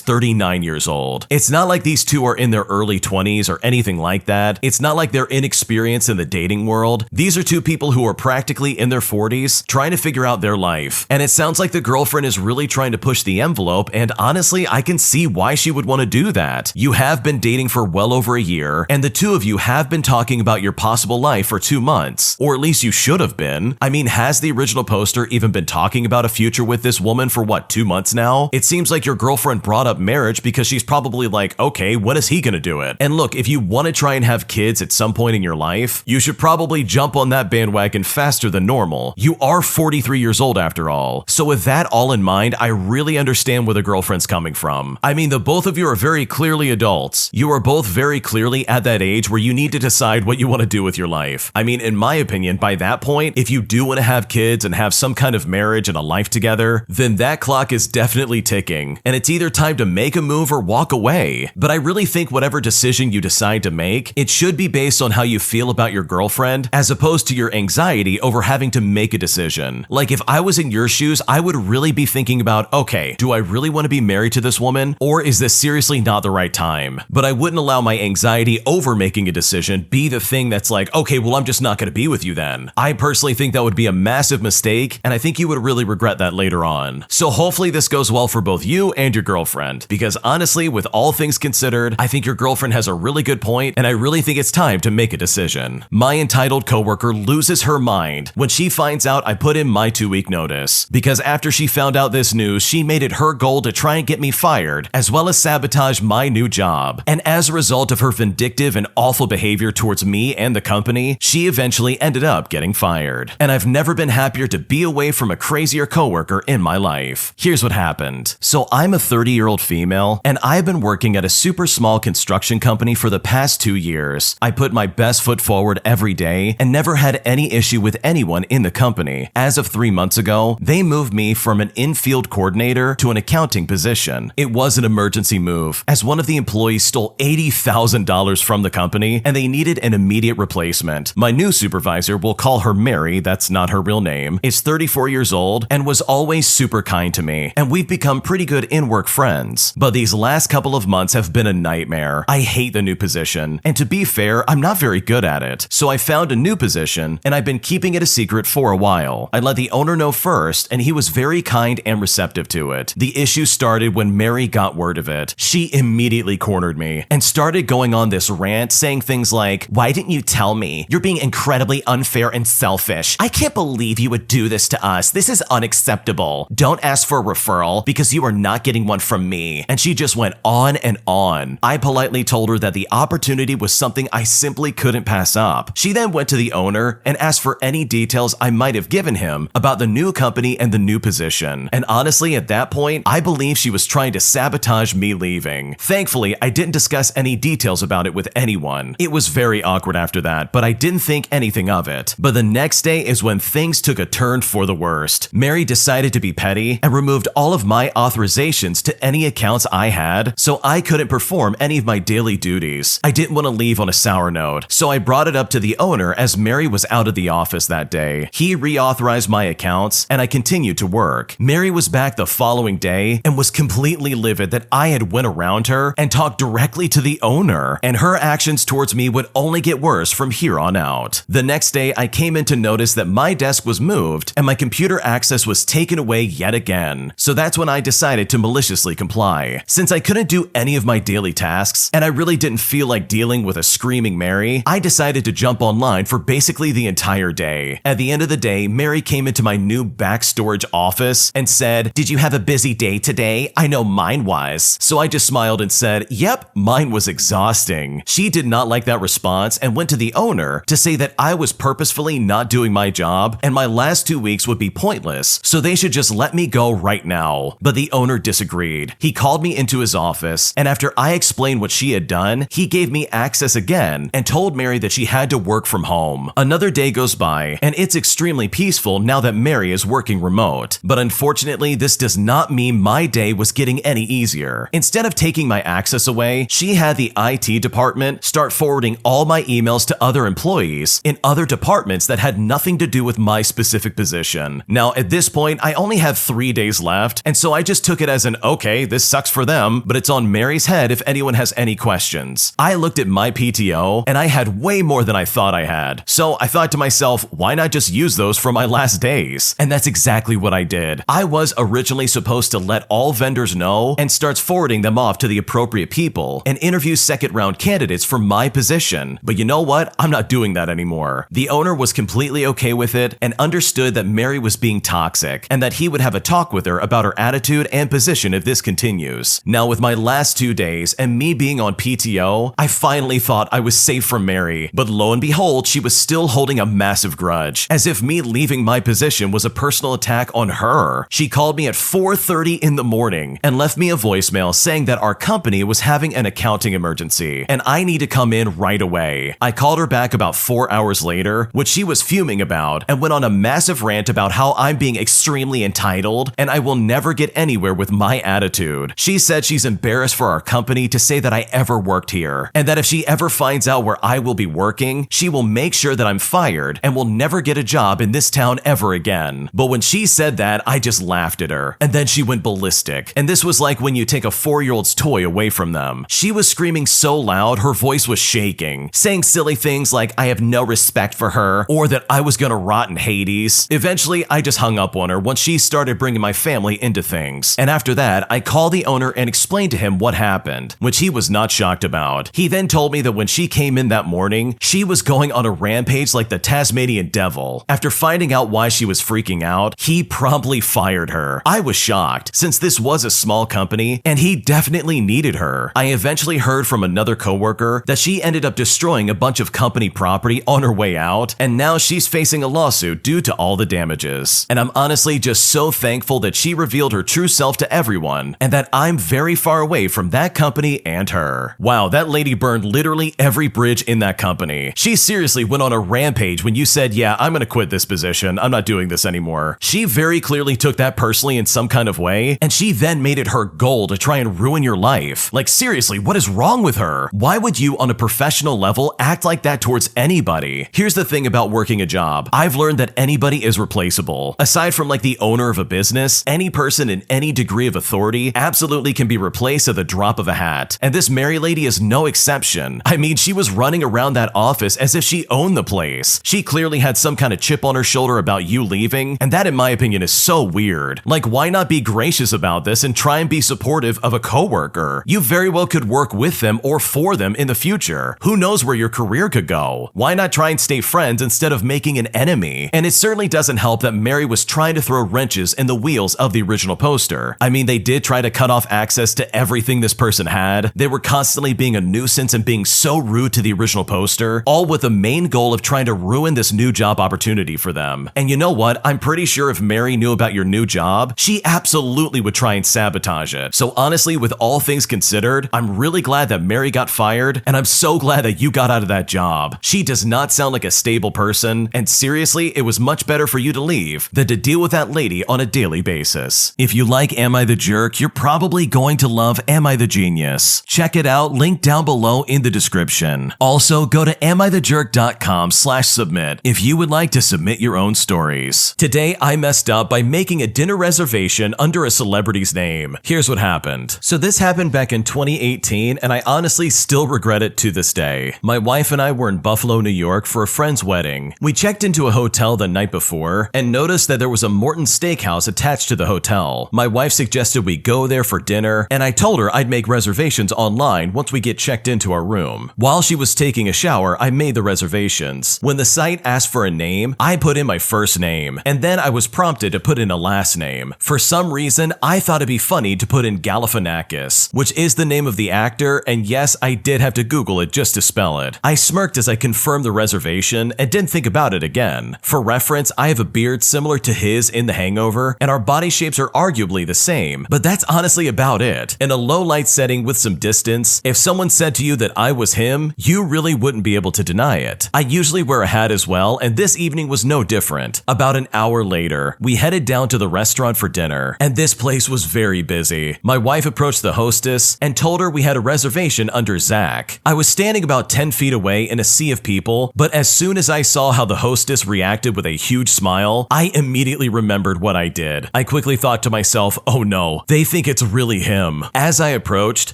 39 years old. It's not like these two are in their early 20s or anything like that. It's not like they're inexperienced in the dating world. These are two people who are practically in their 40s trying to figure out their life. And it sounds like the girlfriend is really trying to push the envelope, and honestly, I can see why she would want to do that. You have been dating for well over a year, and the two of you have been talking about your possible life for 2 months, or at least you should have been. I mean, has the original poster even been talking about a future with this woman for what, 2 months now? It seems like your girlfriend brought up marriage because she's probably like, okay, when is he gonna do it? And look, if you want to try and have kids at some point in your life, you should probably jump on that bandwagon faster than normal. You are 43 years old after all. So with that all in mind, I really understand where the girlfriend's coming from. I mean, the both of you are very clearly adults. You are both very clearly at that age where you need to decide what you want to do with your life. I mean, in my opinion, by that point, if you do want to have kids and have some kind of marriage and a life together, then that clock is definitely ticking, and it's either time to make a move or walk away. But I really think whatever decision you decide to make, it should be based on how you feel about your girlfriend as opposed to your anxiety over having to make a decision. Like, if I was in your shoes, I would really be thinking about, okay, do I really want to be married to this woman, or is this seriously not the right time? But I wouldn't allow my anxiety over making a decision be the thing that's like, okay, well, I'm just not going to be with you then. I personally think that would be a massive mistake, and I think you would really regret that later on. So hopefully this goes well for both you and your girlfriend, because honestly, with all things considered, I think your girlfriend has a really good point, and I really think it's time to make a decision. My entitled coworker loses her mind when she finds out I put in my 2-week notice, because after she found out this news, she made it her goal to try and get me fired, as well as sabotage my new job. And as a result of her vindictive and awful behavior towards me and the company, she eventually ended up getting fired. And I've never been happier to be away from a crazier coworker in my life. Here's what happened. So I'm a 30-year-old female, and I've been working at a super small construction company for the past 2 years. I put my best foot forward every day and never had any issue with anyone in the company. As of 3 months ago, they moved me from an in-field coordinator to an accounting position. It was an emergency move, as one of the employees stole $80,000 from the company, and they needed an immediate replacement. My new supervisor, we'll call her Mary, that's not her real name, is 34 years old and was always super kind to me, and we've become pretty good in-work friends. But these last couple of months have been a nightmare. I hate the new position, and to be fair, I'm not very good at it. So I found a new position, and I've been keeping it a secret for a while. I let the owner know first, and he was very kind and receptive to it. The issue started when Mary got word of it. She immediately cornered me and started going on this rant saying things like, "Why didn't you tell me? You're being incredibly unfair and selfish. I can't believe you would do this to us. This is unacceptable. Don't ask for a referral because you are not getting one from me." And she just went on and on. I politely told her that the opportunity was something I simply couldn't pass up. She then went to the owner and asked for any details I might have given him about the new company and the new position. And honestly, at that point, I believe she was trying to sabotage me leaving. Thankfully, I didn't discuss any details about it with anyone. It was very awkward after that, but I didn't think anything of it. But the next day is when things took a turn for the worst. Mary decided to be petty and removed all of my authorizations to any accounts I had, so I couldn't perform any of my daily duties. I didn't want to leave on a sour note, so I brought it up to the owner as Mary was out of the office that day. He reauthorized my accounts, and I continued to work. Mary was back the following day and was completely livid that I had went around her and talked directly to the owner, and her actions towards me would only get worse from here on out. The next day, I came in to notice that my desk was moved and my computer access was taken away yet again. So that's when I decided to maliciously comply. Since I couldn't do any of my daily tasks, and I really didn't feel like dealing with a screaming Mary, I decided to jump online for basically the entire day. At the end of the day, Mary came into my new back storage office and said, "Did you have a busy day today? I know mine was." So I just smiled smiled and said, "Yep, mine was exhausting." She did not like that response and went to the owner to say that I was purposefully not doing my job and my last 2 weeks would be pointless, so they should just let me go right now. But the owner disagreed. He called me into his office, and after I explained what she had done, he gave me access again and told Mary that she had to work from home. Another day goes by, and it's extremely peaceful now that Mary is working remote. But unfortunately, this does not mean my day was getting any easier. Instead of taking my access away, she had the IT department start forwarding all my emails to other employees in other departments that had nothing to do with my specific position. Now, at this point, I only have 3 days left, and so I just took it as an, okay, this sucks for them, but it's on Mary's head if anyone has any questions. I looked at my PTO, and I had way more than I thought I had. So I thought to myself, why not just use those for my last days? And that's exactly what I did. I was originally supposed to let all vendors know and starts forwarding them off to the appropriate people and interview second-round candidates for my position. But you know what? I'm not doing that anymore. The owner was completely okay with it and understood that Mary was being toxic and that he would have a talk with her about her attitude and position if this continues. Now, with my last 2 days and me being on PTO, I finally thought I was safe from Mary, but lo and behold, she was still holding a massive grudge, as if me leaving my position was a personal attack on her. She called me at 4:30 in the morning and left me a voicemail saying that our company was having an accounting emergency and I need to come in right away. I called her back about 4 hours later, which she was fuming about, and went on a massive rant about how I'm being extremely entitled and I will never get anywhere with my attitude. She said she's embarrassed for our company to say that I ever worked here, and that if she ever finds out where I will be working, she will make sure that I'm fired and will never get a job in this town ever again. But when she said that, I just laughed at her, and then she went ballistic. And this was like when you take a 4-year-old's toy away from them. She was screaming so loud, her voice was shaking, saying silly things like I have no respect for her, or that I was gonna rot in Hades. Eventually, I just hung up on her once she started bringing my family into things. And after that, I called the owner and explained to him what happened, which he was not shocked about. He then told me that when she came in that morning, she was going on a rampage like the Tasmanian devil. After finding out why she was freaking out, he promptly fired her. I was shocked, since this was a small company and he definitely needed her. I eventually heard from another coworker that she ended up destroying a bunch of company property on her way out, and now she's facing a lawsuit due to all the damages. And I'm honestly just so thankful that she revealed her true self to everyone, and that I'm very far away from that company and her. Wow, that lady burned literally every bridge in that company. She seriously went on a rampage when you said, yeah, I'm gonna quit this position, I'm not doing this anymore. She very clearly took that personally in some kind of way, and she then made it her goal to try and ruin your life. Like seriously, what is wrong with her? Why would you on a professional level act like that towards anybody? Here's the thing about working a job. I've learned that anybody is replaceable. Aside from like the owner of a business, any person in any degree of authority absolutely can be replaced at the drop of a hat. And this Mary lady is no exception. I mean, she was running around that office as if she owned the place. She clearly had some kind of chip on her shoulder about you leaving, and that in my opinion is so weird. Like, why not be gracious about this and try and be supportive of a coworker? You very well could work with them or for them in the future. Who knows where your career could go? Why not try and stay friends instead of making an enemy? And it certainly doesn't help that Mary was trying to throw wrenches in the wheels of the original poster. I mean, they did try to cut off access to everything this person had. They were constantly being a nuisance and being so rude to the original poster, all with the main goal of trying to ruin this new job opportunity for them. And you know what? I'm pretty sure if Mary knew about your new job, she absolutely would try and sabotage it. So honestly, with all things considered, I'm really glad that Mary got fired, and I'm so glad that you got out of that job. She does not sound like a stable person, and seriously, it was much better for you to leave than to deal with that lady on a daily basis. If you like Am I the Jerk, you're probably going to love Am I the Genius. Check it out, link down below in the description. Also, go to amithejerk.com/submit if you would like to submit your own stories. Today, I messed up by making a dinner reservation under a celebrity's name. Here's what happened. So this happened back in 2018, and I honestly still regret it to this day. My wife and I were in Buffalo, New York for a friend's wedding. We checked into a hotel the night before and noticed that there was a Morton Steakhouse attached to the hotel. My wife suggested we go there for dinner, and I told her I'd make reservations online once we get checked into our room. While she was taking a shower, I made the reservations. When the site asked for a name, I put in my first name, and then I was prompted to put in a last name. For some reason, I thought it'd be funny to put in Galifianakis. Hostess, which is the name of the actor, and yes, I did have to Google it just to spell it. I smirked as I confirmed the reservation and didn't think about it again. For reference, I have a beard similar to his in The Hangover, and our body shapes are arguably the same, but that's honestly about it. In a low light setting with some distance, if someone said to you that I was him, you really wouldn't be able to deny it. I usually wear a hat as well, and this evening was no different. About an hour later, we headed down to the restaurant for dinner, and this place was very busy. My wife approached the hostess and told her we had a reservation under Zach. I was standing about 10 feet away in a sea of people, but as soon as I saw how the hostess reacted with a huge smile, I immediately remembered what I did. I quickly thought to myself, oh no, they think it's really him. As I approached,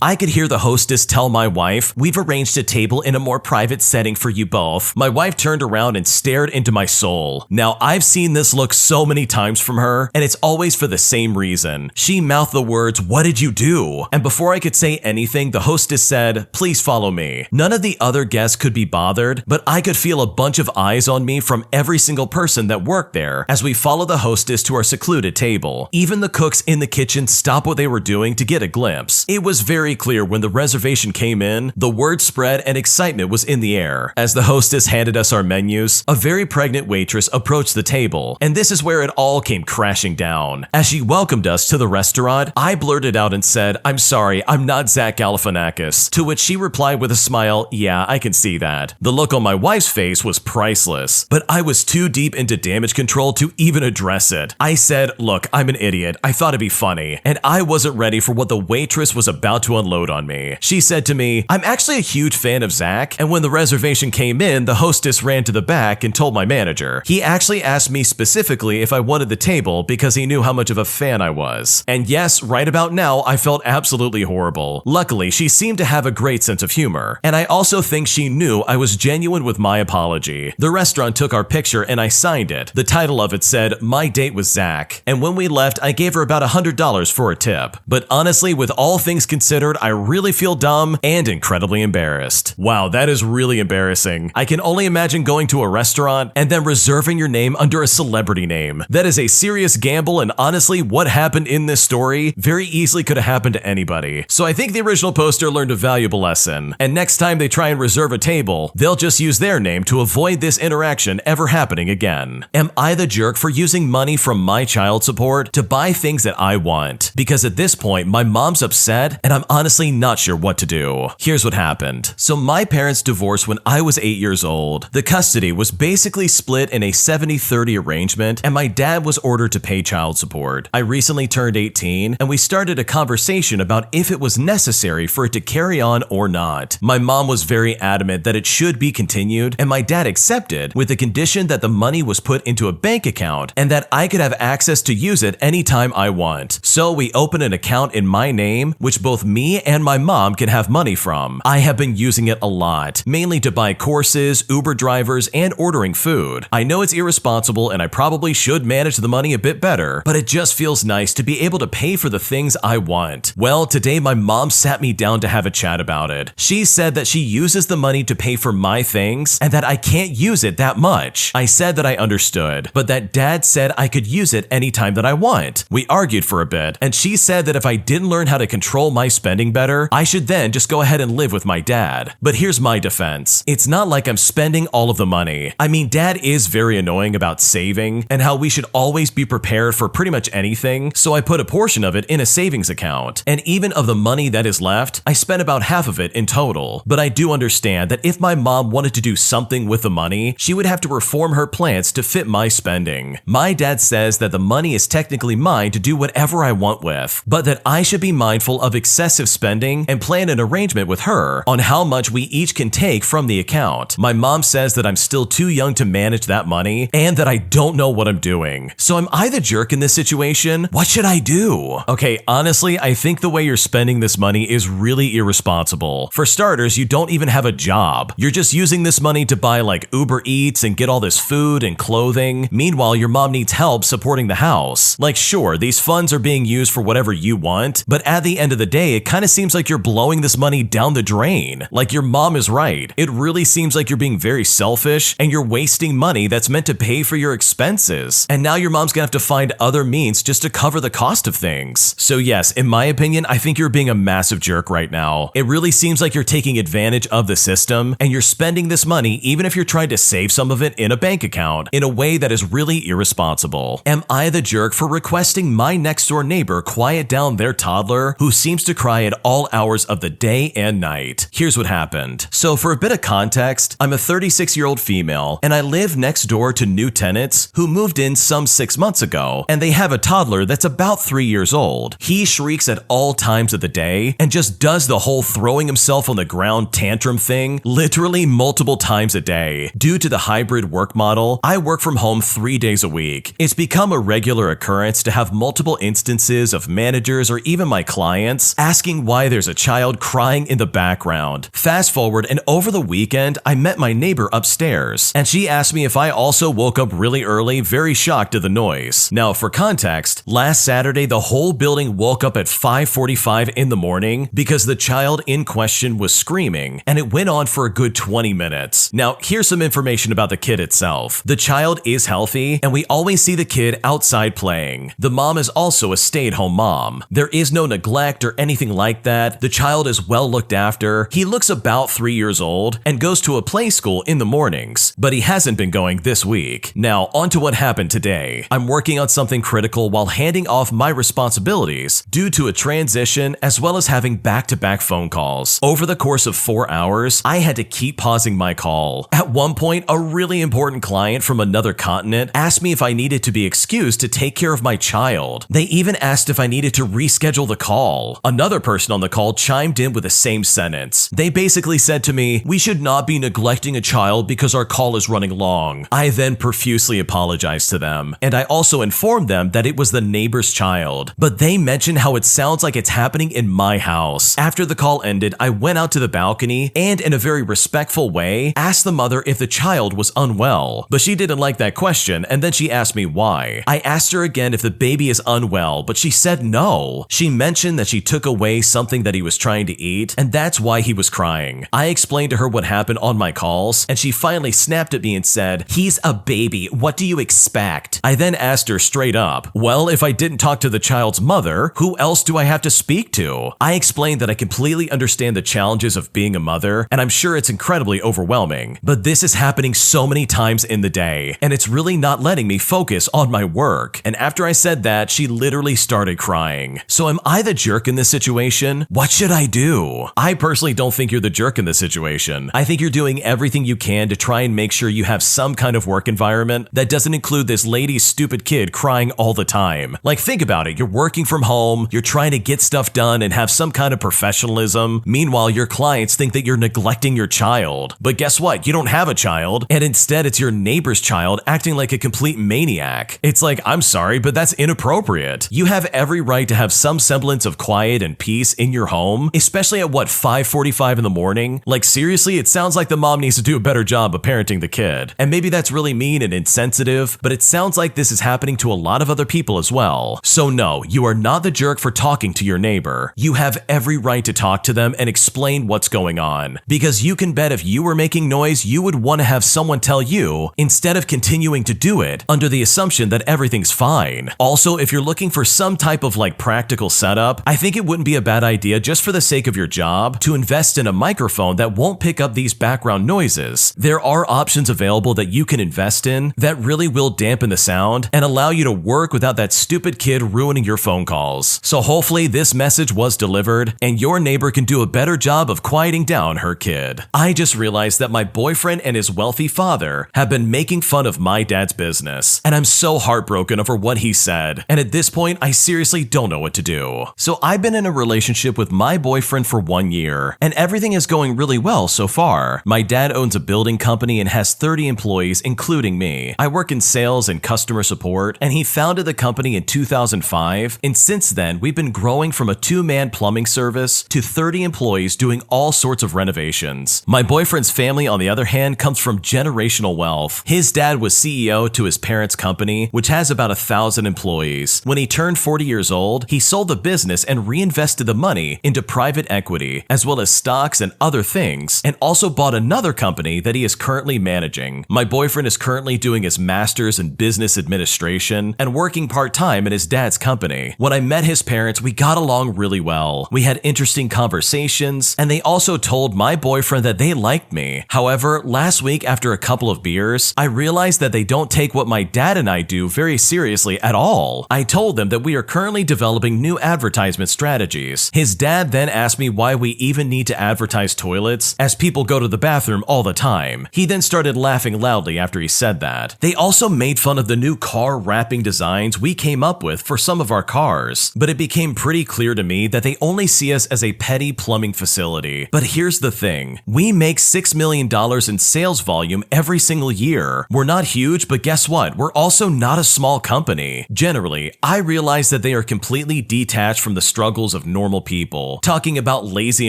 I could hear the hostess tell my wife, we've arranged a table in a more private setting for you both. My wife turned around and stared into my soul. Now, I've seen this look so many times from her, and it's always for the same reason. She mouthed the words, what did you do? And before I could say anything, the hostess said, please follow me. None of the other guests could be bothered, but I could feel a bunch of eyes on me from every single person that worked there as we followed the hostess to our secluded table. Even the cooks in the kitchen stopped what they were doing to get a glimpse. It was very clear when the reservation came in, the word spread and excitement was in the air. As the hostess handed us our menus, a very pregnant waitress approached the table, and this is where it all came crashing down. As she welcomed us to the restaurant, I blurted out and said, I'm sorry, I'm not Zach Galifianakis, to which she replied with a smile, yeah, I can see that. The look on my wife's face was priceless, but I was too deep into damage control to even address it. I said, look, I'm an idiot, I thought it'd be funny, and I wasn't ready for what the waitress was about to unload on me. She said to me, I'm actually a huge fan of Zach, and when the reservation came in, the hostess ran to the back and told my manager. He actually asked me specifically if I wanted the table because he knew how much of a fan I was. And yes, right about now, I felt absolutely horrible. Luckily, she seemed to have a great sense of humor, and I also think she knew I was genuine with my apology. The restaurant took our picture and I signed it. The title of it said, My Date with Zach, and when we left, I gave her about $100 for a tip. But honestly, with all things considered, I really feel dumb and incredibly embarrassed. Wow, that is really embarrassing. I can only imagine going to a restaurant and then reserving your name under a celebrity name. That is a serious gamble, and honestly, what happened in this story very easily could have happened to anybody. So I think the original poster learned a valuable lesson, and next time they try and reserve a table, they'll just use their name to avoid this interaction ever happening again. Am I the jerk for using money from my child support to buy things that I want? Because at this point, my mom's upset, and I'm honestly not sure what to do. Here's what happened. So my parents divorced when I was 8 years old. The custody was basically split in a 70-30 arrangement, and my dad was ordered to pay child support. I recently turned 18, and we started a conversation about if it was necessary for it to carry on or not. My mom was very adamant that it should be continued, and my dad accepted with the condition that the money was put into a bank account and that I could have access to use it anytime I want. So we opened an account in my name, which both me and my mom can have money from. I have been using it a lot, mainly to buy courses, Uber drivers, and ordering food. I know it's irresponsible and I probably should manage the money a bit better, but it just feels nice to be able to pay for the things I want. Well, today my mom sat me down to have a chat about it. She said that she uses the money to pay for my things and that I can't use it that much. I said that I understood, but that dad said I could use it anytime that I want. We argued for a bit, and she said that if I didn't learn how to control my spending better, I should then just go ahead and live with my dad. But here's my defense. It's not like I'm spending all of the money. I mean, dad is very annoying about saving and how we should always be prepared for pretty much anything, so I put a portion of it in a savings account. And even of the money that is left, I spent about half of it in total. But I do understand that if my mom wanted to do something with the money, she would have to reform her plans to fit my spending. My dad says that the money is technically mine to do whatever I want with, but that I should be mindful of excessive spending and plan an arrangement with her on how much we each can take from the account. My mom says that I'm still too young to manage that money and that I don't know what I'm doing. So am I the jerk in this situation? What should I do? Okay, honestly, I think the way you're spending this money is really irresponsible. For starters, you don't even have a job. You're just using this money to buy like Uber Eats and get all this food and clothing. Meanwhile, your mom needs help supporting the house. Like, sure, these funds are being used for whatever you want, but at the end of the day, it kind of seems like you're blowing this money down the drain. Like, your mom is right. It really seems like you're being very selfish and you're wasting money that's meant to pay for your expenses. And now your mom's gonna have to find other means just to cover the cost of things. So yes, in my opinion, I I think you're being a massive jerk right now. It really seems like you're taking advantage of the system and you're spending this money even if you're trying to save some of it in a bank account in a way that is really irresponsible. Am I the jerk for requesting my next door neighbor quiet down their toddler who seems to cry at all hours of the day and night? Here's what happened. So for a bit of context, I'm a 36-year-old female and I live next door to new tenants who moved in some 6 months ago, and they have a toddler that's about 3 years old. He shrieks at all times of the day and just does the whole throwing himself on the ground tantrum thing literally multiple times a day. Due to the hybrid work model, I work from home 3 days a week. It's become a regular occurrence to have multiple instances of managers or even my clients asking why there's a child crying in the background. Fast forward, and over the weekend, I met my neighbor upstairs, and she asked me if I also woke up really early, very shocked at the noise. Now, for context, last Saturday, the whole building woke up at 5:45 in the morning because the child in question was screaming, and it went on for a good 20 minutes. Now, here's some information about the kid itself. The child is healthy, and we always see the kid outside playing. The mom is also a stay-at-home mom. There is no neglect or anything like that. The child is well looked after. He looks about 3 years old and goes to a play school in the mornings, but he hasn't been going this week. Now, on to what happened today. I'm working on something critical while handing off my responsibilities due to a transition as well as having back-to-back phone calls. Over the course of 4 hours, I had to keep pausing my call. At one point, a really important client from another continent asked me if I needed to be excused to take care of my child. They even asked if I needed to reschedule the call. Another person on the call chimed in with the same sentence. They basically said to me, "We should not be neglecting a child because our call is running long." I then profusely apologized to them, and I also informed them that it was the neighbor's child. But they mentioned how it sounds like it's happening in my house. After the call ended, I went out to the balcony and, in a very respectful way, asked the mother if the child was unwell. But she didn't like that question, and then she asked me why. I asked her again if the baby is unwell, but she said no. She mentioned that she took away something that he was trying to eat, and that's why he was crying. I explained to her what happened on my calls, and she finally snapped at me and said, "He's a baby, what do you expect?" I then asked her straight up, "Well, if I didn't talk to the child's mother, who else do I have to speak to?" I explained that I completely understand the challenges of being a mother, and I'm sure it's incredibly overwhelming, but this is happening so many times in the day, and it's really not letting me focus on my work. And after I said that, she literally started crying. So am I the jerk in this situation? What should I do? I personally don't think you're the jerk in this situation. I think you're doing everything you can to try and make sure you have some kind of work environment that doesn't include this lady's stupid kid crying all the time. Like, think about it. You're working from home, you're trying to get stuff done and have some kind of professionalism. Meanwhile, your clients think that you're neglecting your child. But guess what? You don't have a child, and instead it's your neighbor's child acting like a complete maniac. It's like, I'm sorry, but that's inappropriate. You have every right to have some semblance of quiet and peace in your home, especially at 5:45 in the morning? Like, seriously, it sounds like the mom needs to do a better job of parenting the kid. And maybe that's really mean and insensitive, but it sounds like this is happening to a lot of other people as well. So no, you are not the jerk for talking to your neighbor. You have every right to talk to them and explain what's going on. Because you can bet if you were making noise, you would want to have someone tell you instead of continuing to do it under the assumption that everything's fine. Also, if you're looking for some type of practical setup, I think it wouldn't be a bad idea, just for the sake of your job, to invest in a microphone that won't pick up these background noises. There are options available that you can invest in that really will dampen the sound and allow you to work without that stupid kid ruining your phone calls. So hopefully this message was delivered and your neighbor can do a better job of quieting down her kid. I just realized that my boyfriend and his wealthy father have been making fun of my dad's business, and I'm so heartbroken over what he said, and at this point I seriously don't know what to do. So I've been in a relationship with my boyfriend for 1 year, and everything is going really well so far. My dad owns a building company and has 30 employees, including me. I work in sales and customer support, and he founded the company in 2005, and since then we've been growing from a 2-man plumbing service to 30 employees doing all sorts of renovations. My boyfriend's family, on the other hand, comes from generational wealth. His dad was CEO to his parents' company, which has about 1,000 employees. When he turned 40 years old, he sold the business and reinvested the money into private equity, as well as stocks and other things, and also bought another company that he is currently managing. My boyfriend is currently doing his master's in business administration and working part-time in his dad's company. When I met his parents, we got along really well. We had interesting conversations, and they also told my boyfriend that they liked me. However, last week after a couple of beers, I realized that they don't take what my dad and I do very seriously at all. I told them that we are currently developing new advertisement strategies. His dad then asked me why we even need to advertise toilets, as people go to the bathroom all the time. He then started laughing loudly after he said that. They also made fun of the new car wrapping designs we came up with for some of our cars, but it became pretty clear to me that they only see us as a petty plumbing facility. But here's the thing, we make $6 million in sales volume every single year. We're not huge, but guess what? We're also not a small company. Generally, I realize that they are completely detached from the struggles of normal people, talking about lazy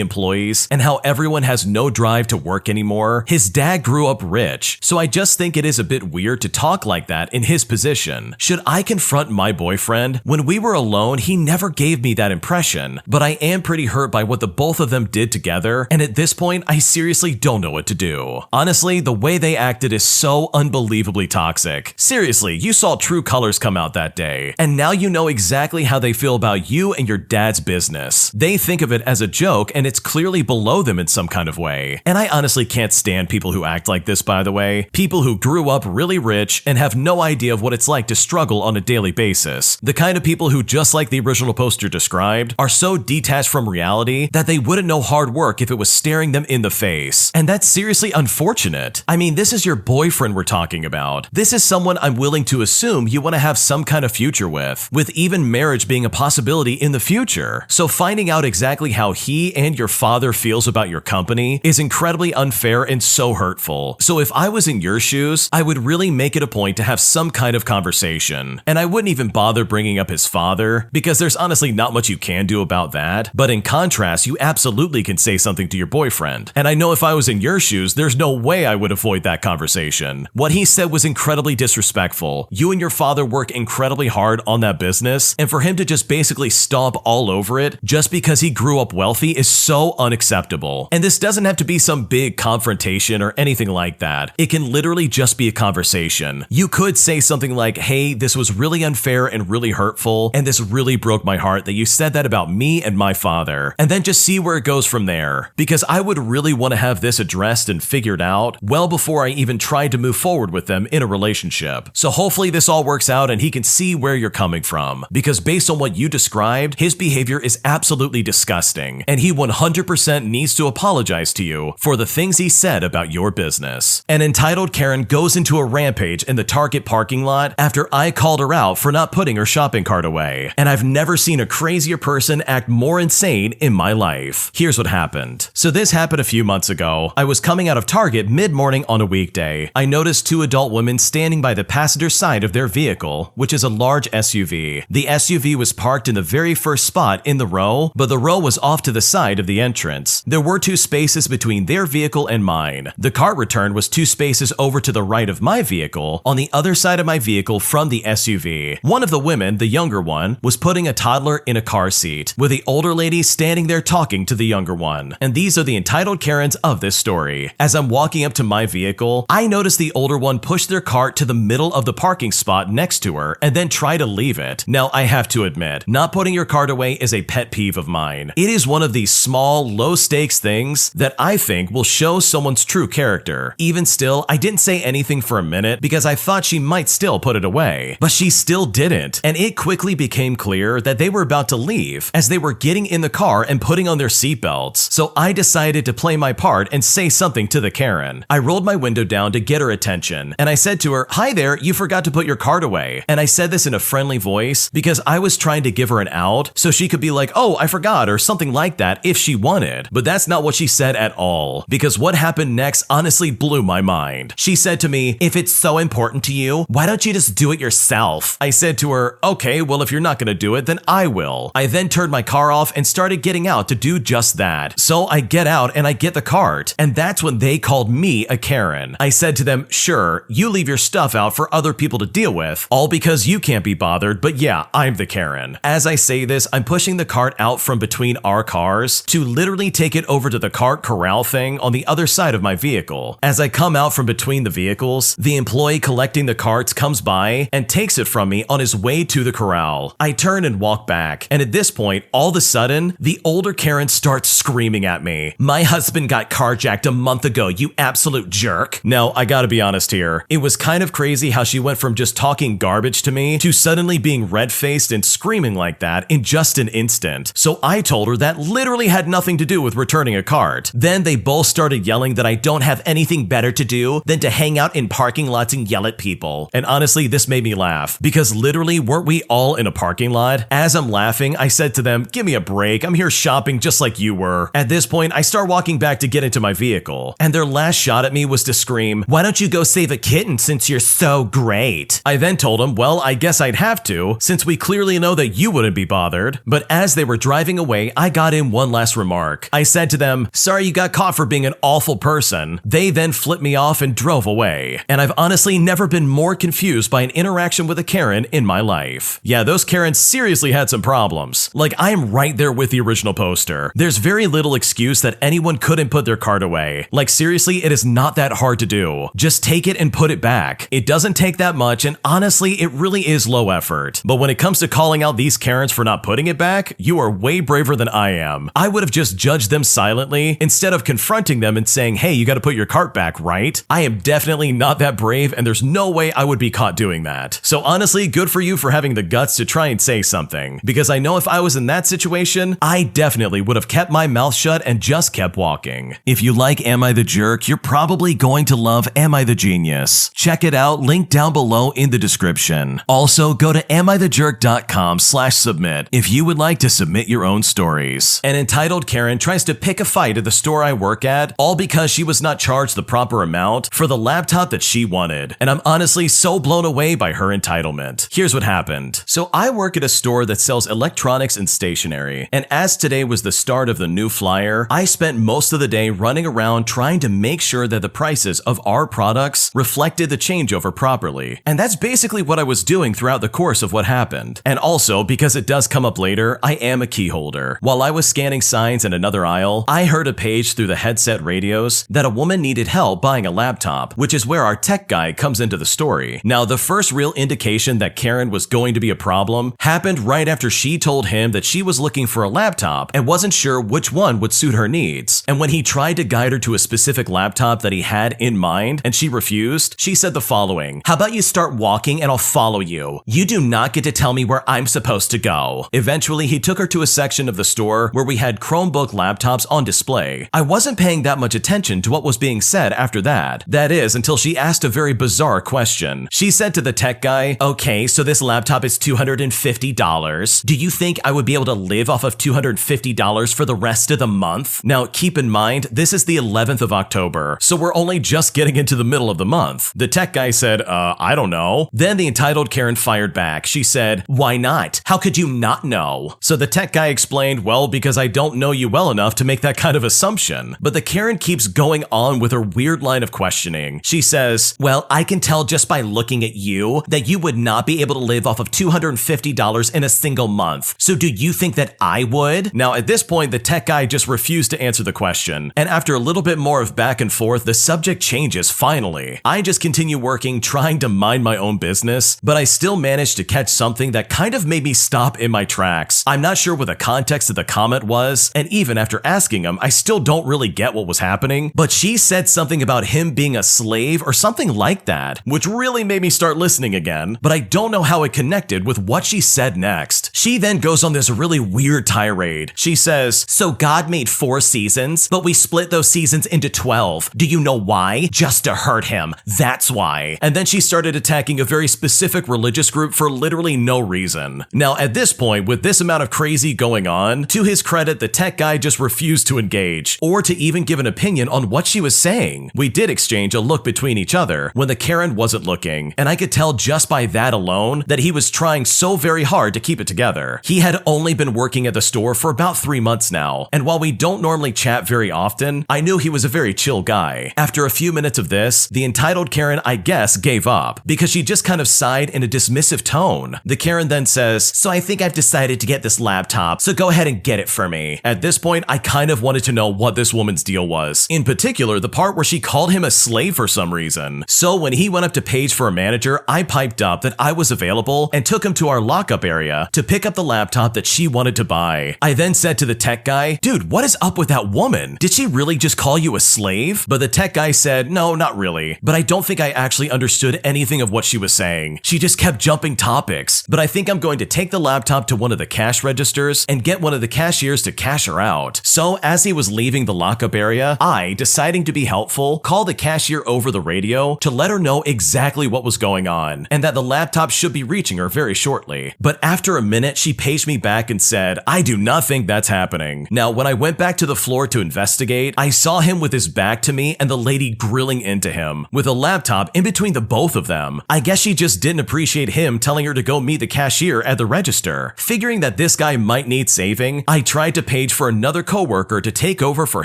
employees and how everyone has no drive to work anymore. His dad grew up rich, so I just think it is a bit weird to talk like that in his position. Should I confront my boyfriend? When we were alone, he never gave me that impression, but I am pretty hurt by what the both of them did together, and at this point, I seriously don't know what to do. Honestly, the way they acted is so unbelievably toxic. Seriously, you saw true colors come out that day, and now you know exactly how they feel about you and your dad's business. They think of it as a joke, and it's clearly below them in some kind of way. And I honestly can't stand people who act like this, by the way. People who grew up really rich and have no idea of what it's like to struggle on a daily basis. The kind of people who, just like the original poster described, are so detached from reality that they wouldn't know hard work if it was staring them in the face. And that's seriously unfortunate. I mean, this is your boyfriend we're talking about. This is someone I'm willing to assume you want to have some kind of future with even marriage being a possibility in the future. So finding out exactly how he and your father feels about your company is incredibly unfair and so hurtful. So if I was in your shoes, I would really make it a point to have some kind of conversation. And I wouldn't even bother bringing up his father, because there's honestly not much you can do about that. But in contrast, you absolutely can say something to your boyfriend. And I know if I was in your shoes, there's no way I would avoid that conversation. What he said was incredibly disrespectful. You and your father work incredibly hard on that business, and for him to just basically stomp all over it just because he grew up wealthy is so unacceptable. And this doesn't have to be some big confrontation or anything like that. It can literally just be a conversation. You could say something like, hey, this was really unfair and really hurtful, and this really broke my heart that you said that about me and my father, and then just see where it goes from there. Because I would really want to have this addressed and figured out well before I even tried to move forward with them in a relationship. So hopefully this all works out and he can see where you're coming from, because based on what you described, his behavior is absolutely disgusting, and he 100% needs to apologize to you for the things he said about your business. An entitled Karen goes into a rampage in the Target parking lot after I called her out for not putting her shopping cart away, and I've never seen a crazier person act more insane in my life. Here's what happened. So this happened a few months ago. I was coming out of Target mid-morning on a weekday. I noticed two adult women standing by the passenger side of their vehicle, which is a large SUV. The SUV was parked in the very first spot in the row, but the row was off to the side of the entrance. There were 2 spaces between their vehicle and mine. The cart return was 2 spaces over to the right of my vehicle, on the other side of my vehicle from the SUV. One of the women, the younger one, was putting a toddler in a car seat, with the older lady standing there talking to the younger one. And these are the entitled Karens of this story. As I'm walking up to my vehicle, I notice the older one push their cart to the middle of the parking spot next to her and then try to leave it. Now, I have to admit, not putting your cart away is a pet peeve of mine. It is one of these small, low-stakes things that I think will show someone's true character. Even still, I didn't say anything for a minute because I thought she might still put it away, but she still didn't, and it quickly became clear that they were about to leave as they were getting in the car and putting on their seatbelts. So I decided to play my part and say something to the Karen. I rolled my window down to get her attention, and I said to her, "Hi there, you forgot to put your cart away." And I said this in a friendly voice because I was trying to give her an out so she could be like, "Oh, I forgot," or something like that if she wanted. But that's not what she said at all, because what happened next honestly blew my mind. She said to me, "If it's so important to you, why don't you just do it yourself?" I said to her, "Okay, well, if you're not gonna do it, then I will." I then turned my car off and started getting out to do just that. So I get out and I get the cart, and that's when they called me a Karen. I said to them, "Sure, you leave your stuff out for other people to deal with, all because you can't be bothered, but yeah, I'm the Karen." As I say this, I'm pushing the cart out from between our cars to literally take it over to the cart corral thing on the other side of my vehicle. As I come out from between the vehicles, the employee collecting the carts comes by and takes it from me on his way to the corral. I turn and walk back, and And at this point, all of a sudden, the older Karen starts screaming at me. "My husband got carjacked a month ago, you absolute jerk." Now, I gotta be honest here. It was kind of crazy how she went from just talking garbage to me to suddenly being red-faced and screaming like that in just an instant. So I told her that literally had nothing to do with returning a cart. Then they both started yelling that I don't have anything better to do than to hang out in parking lots and yell at people. And honestly, this made me laugh because literally, weren't we all in a parking lot? As I'm laughing, I said to them, "Give me a break. I'm here shopping just like you were." At this point, I start walking back to get into my vehicle, and their last shot at me was to scream, "Why don't you go save a kitten since you're so great?" I then told them, well, I guess I'd have to, since we clearly know that you wouldn't be bothered. But as they were driving away, I got in one last remark. I said to them, "Sorry you got caught for being an awful person." They then flipped me off and drove away. And I've honestly never been more confused by an interaction with a Karen in my life. Yeah, those Karens seriously had some problems. Like, I am right there with the original poster. There's very little excuse that anyone couldn't put their cart away. Like, seriously, it is not that hard to do. Just take it and put it back. It doesn't take that much, and honestly, it really is low effort. But when it comes to calling out these Karens for not putting it back, you are way braver than I am. I would have just judged them silently instead of confronting them and saying, "Hey, you gotta put your cart back, right?" I am definitely not that brave, and there's no way I would be caught doing that. So honestly, good for you for having the guts to try and say something, because I know if I was in that situation, I definitely would have kept my mouth shut and just kept walking. If you like Am I the Jerk, you're probably going to love Am I the Genius. Check it out, link down below in the description. Also, go to amithejerk.com/submit if you would like to submit your own stories. An entitled Karen tries to pick a fight at the store I work at, all because she was not charged the proper amount for the laptop that she wanted. And I'm honestly so blown away by her entitlement. Here's what happened. So I work at a store that sells electronics and stationery, and as today was the start of the new flyer, I spent most of the day running around trying to make sure that the prices of our products reflected the changeover properly. And that's basically what I was doing throughout the course of what happened. And also, because it does come up later, I am a key holder. While I was scanning signs in another aisle, I heard a page through the headset radios that a woman needed help buying a laptop, which is where our tech guy comes into the story. Now, the first real indication that Karen was going to be a problem happened right after she told him that she was looking for a laptop and wasn't sure which one would suit her needs. And when he tried to guide her to a specific laptop that he had in mind and she refused, she said the following: "How about you start walking and I'll follow you? You do not get to tell me where I'm supposed to go." Eventually, he took her to a section of the store where we had Chromebook laptops on display. I wasn't paying that much attention to what was being said after that. That is, until she asked a very bizarre question. She said to the tech guy, "Okay, so this laptop is $250. Do you think I would be able to live off of $250 for the rest of the month?" Now, keep in mind, this is the 11th of October, so we're only just getting into the middle of the month. The tech guy said, I don't know. Then the entitled Karen fired back. She said, "Why not? How could you not know?" So the tech guy explained, "Well, because I don't know you well enough to make that kind of assumption." But the Karen keeps going on with her weird line of questioning. She says, "Well, I can tell just by looking at you that you would not be able to live off of $250 in a single month. So do you think that I would?" Now, at this point, the tech guy just refused to answer the question. And after a little bit more of back and forth, the subject changes finally. I just continue working, trying to mind my own business, but I still managed to catch something that kind of made me stop in my tracks. I'm not sure what the context of the comment was, and even after asking him, I still don't really get what was happening, but she said something about him being a slave or something like that, which really made me start listening again, but I don't know how it connected with what she said next. She then goes on this really weird tirade. She says, "So God made 4 seasons, but we split those seasons into 12. Do you know why? Just to hurt him. That's why." And then she started attacking a very specific religious group for literally no reason. Now, at this point, with this amount of crazy going on, to his credit, the tech guy just refused to engage or to even give an opinion on what she was saying. We did exchange a look between each other when the Karen wasn't looking, and I could tell just by that alone that he was trying so very hard to keep it together. He had only been working at the store for about 3 months now, and while we don't normally chat very often, I knew he was a very chill guy. After a few minutes of this, the entitled Karen, I guess, gave up because she just kind of sighed in a dismissive tone. The Karen then says, "So I think I've decided to get this laptop, so go ahead and get it for me." At this point, I kind of wanted to know what this woman's deal was. In particular, the part where she called him a slave for some reason. So when he went up to page for a manager, I piped up that I was available and took him to our lockup area to pick up the laptop that she wanted to buy. I then said to the tech guy, "Dude, what is up with that woman? Did she really just call you a slave?" But the tech guy said, "No, not really. But I don't think I actually understood anything of what she was saying. She just kept jumping topics. But I think I'm going to take the laptop to one of the cash registers and get one of the cashiers to cash her out." So as he was leaving the lockup area, I, deciding to be helpful, called the cashier over the radio to let her know exactly what was going on and that the laptop should be reaching her very shortly. But after a minute, she paged me back and said, "I do not think that's happening." Now, when I went back to the floor to investigate, I saw him with his back to me and the lady grilling into him with a laptop in between the both of them. I guess she just didn't appreciate him telling her to go meet the cashier at the register. Figuring that this guy might need saving, I tried to page for another coworker to take over for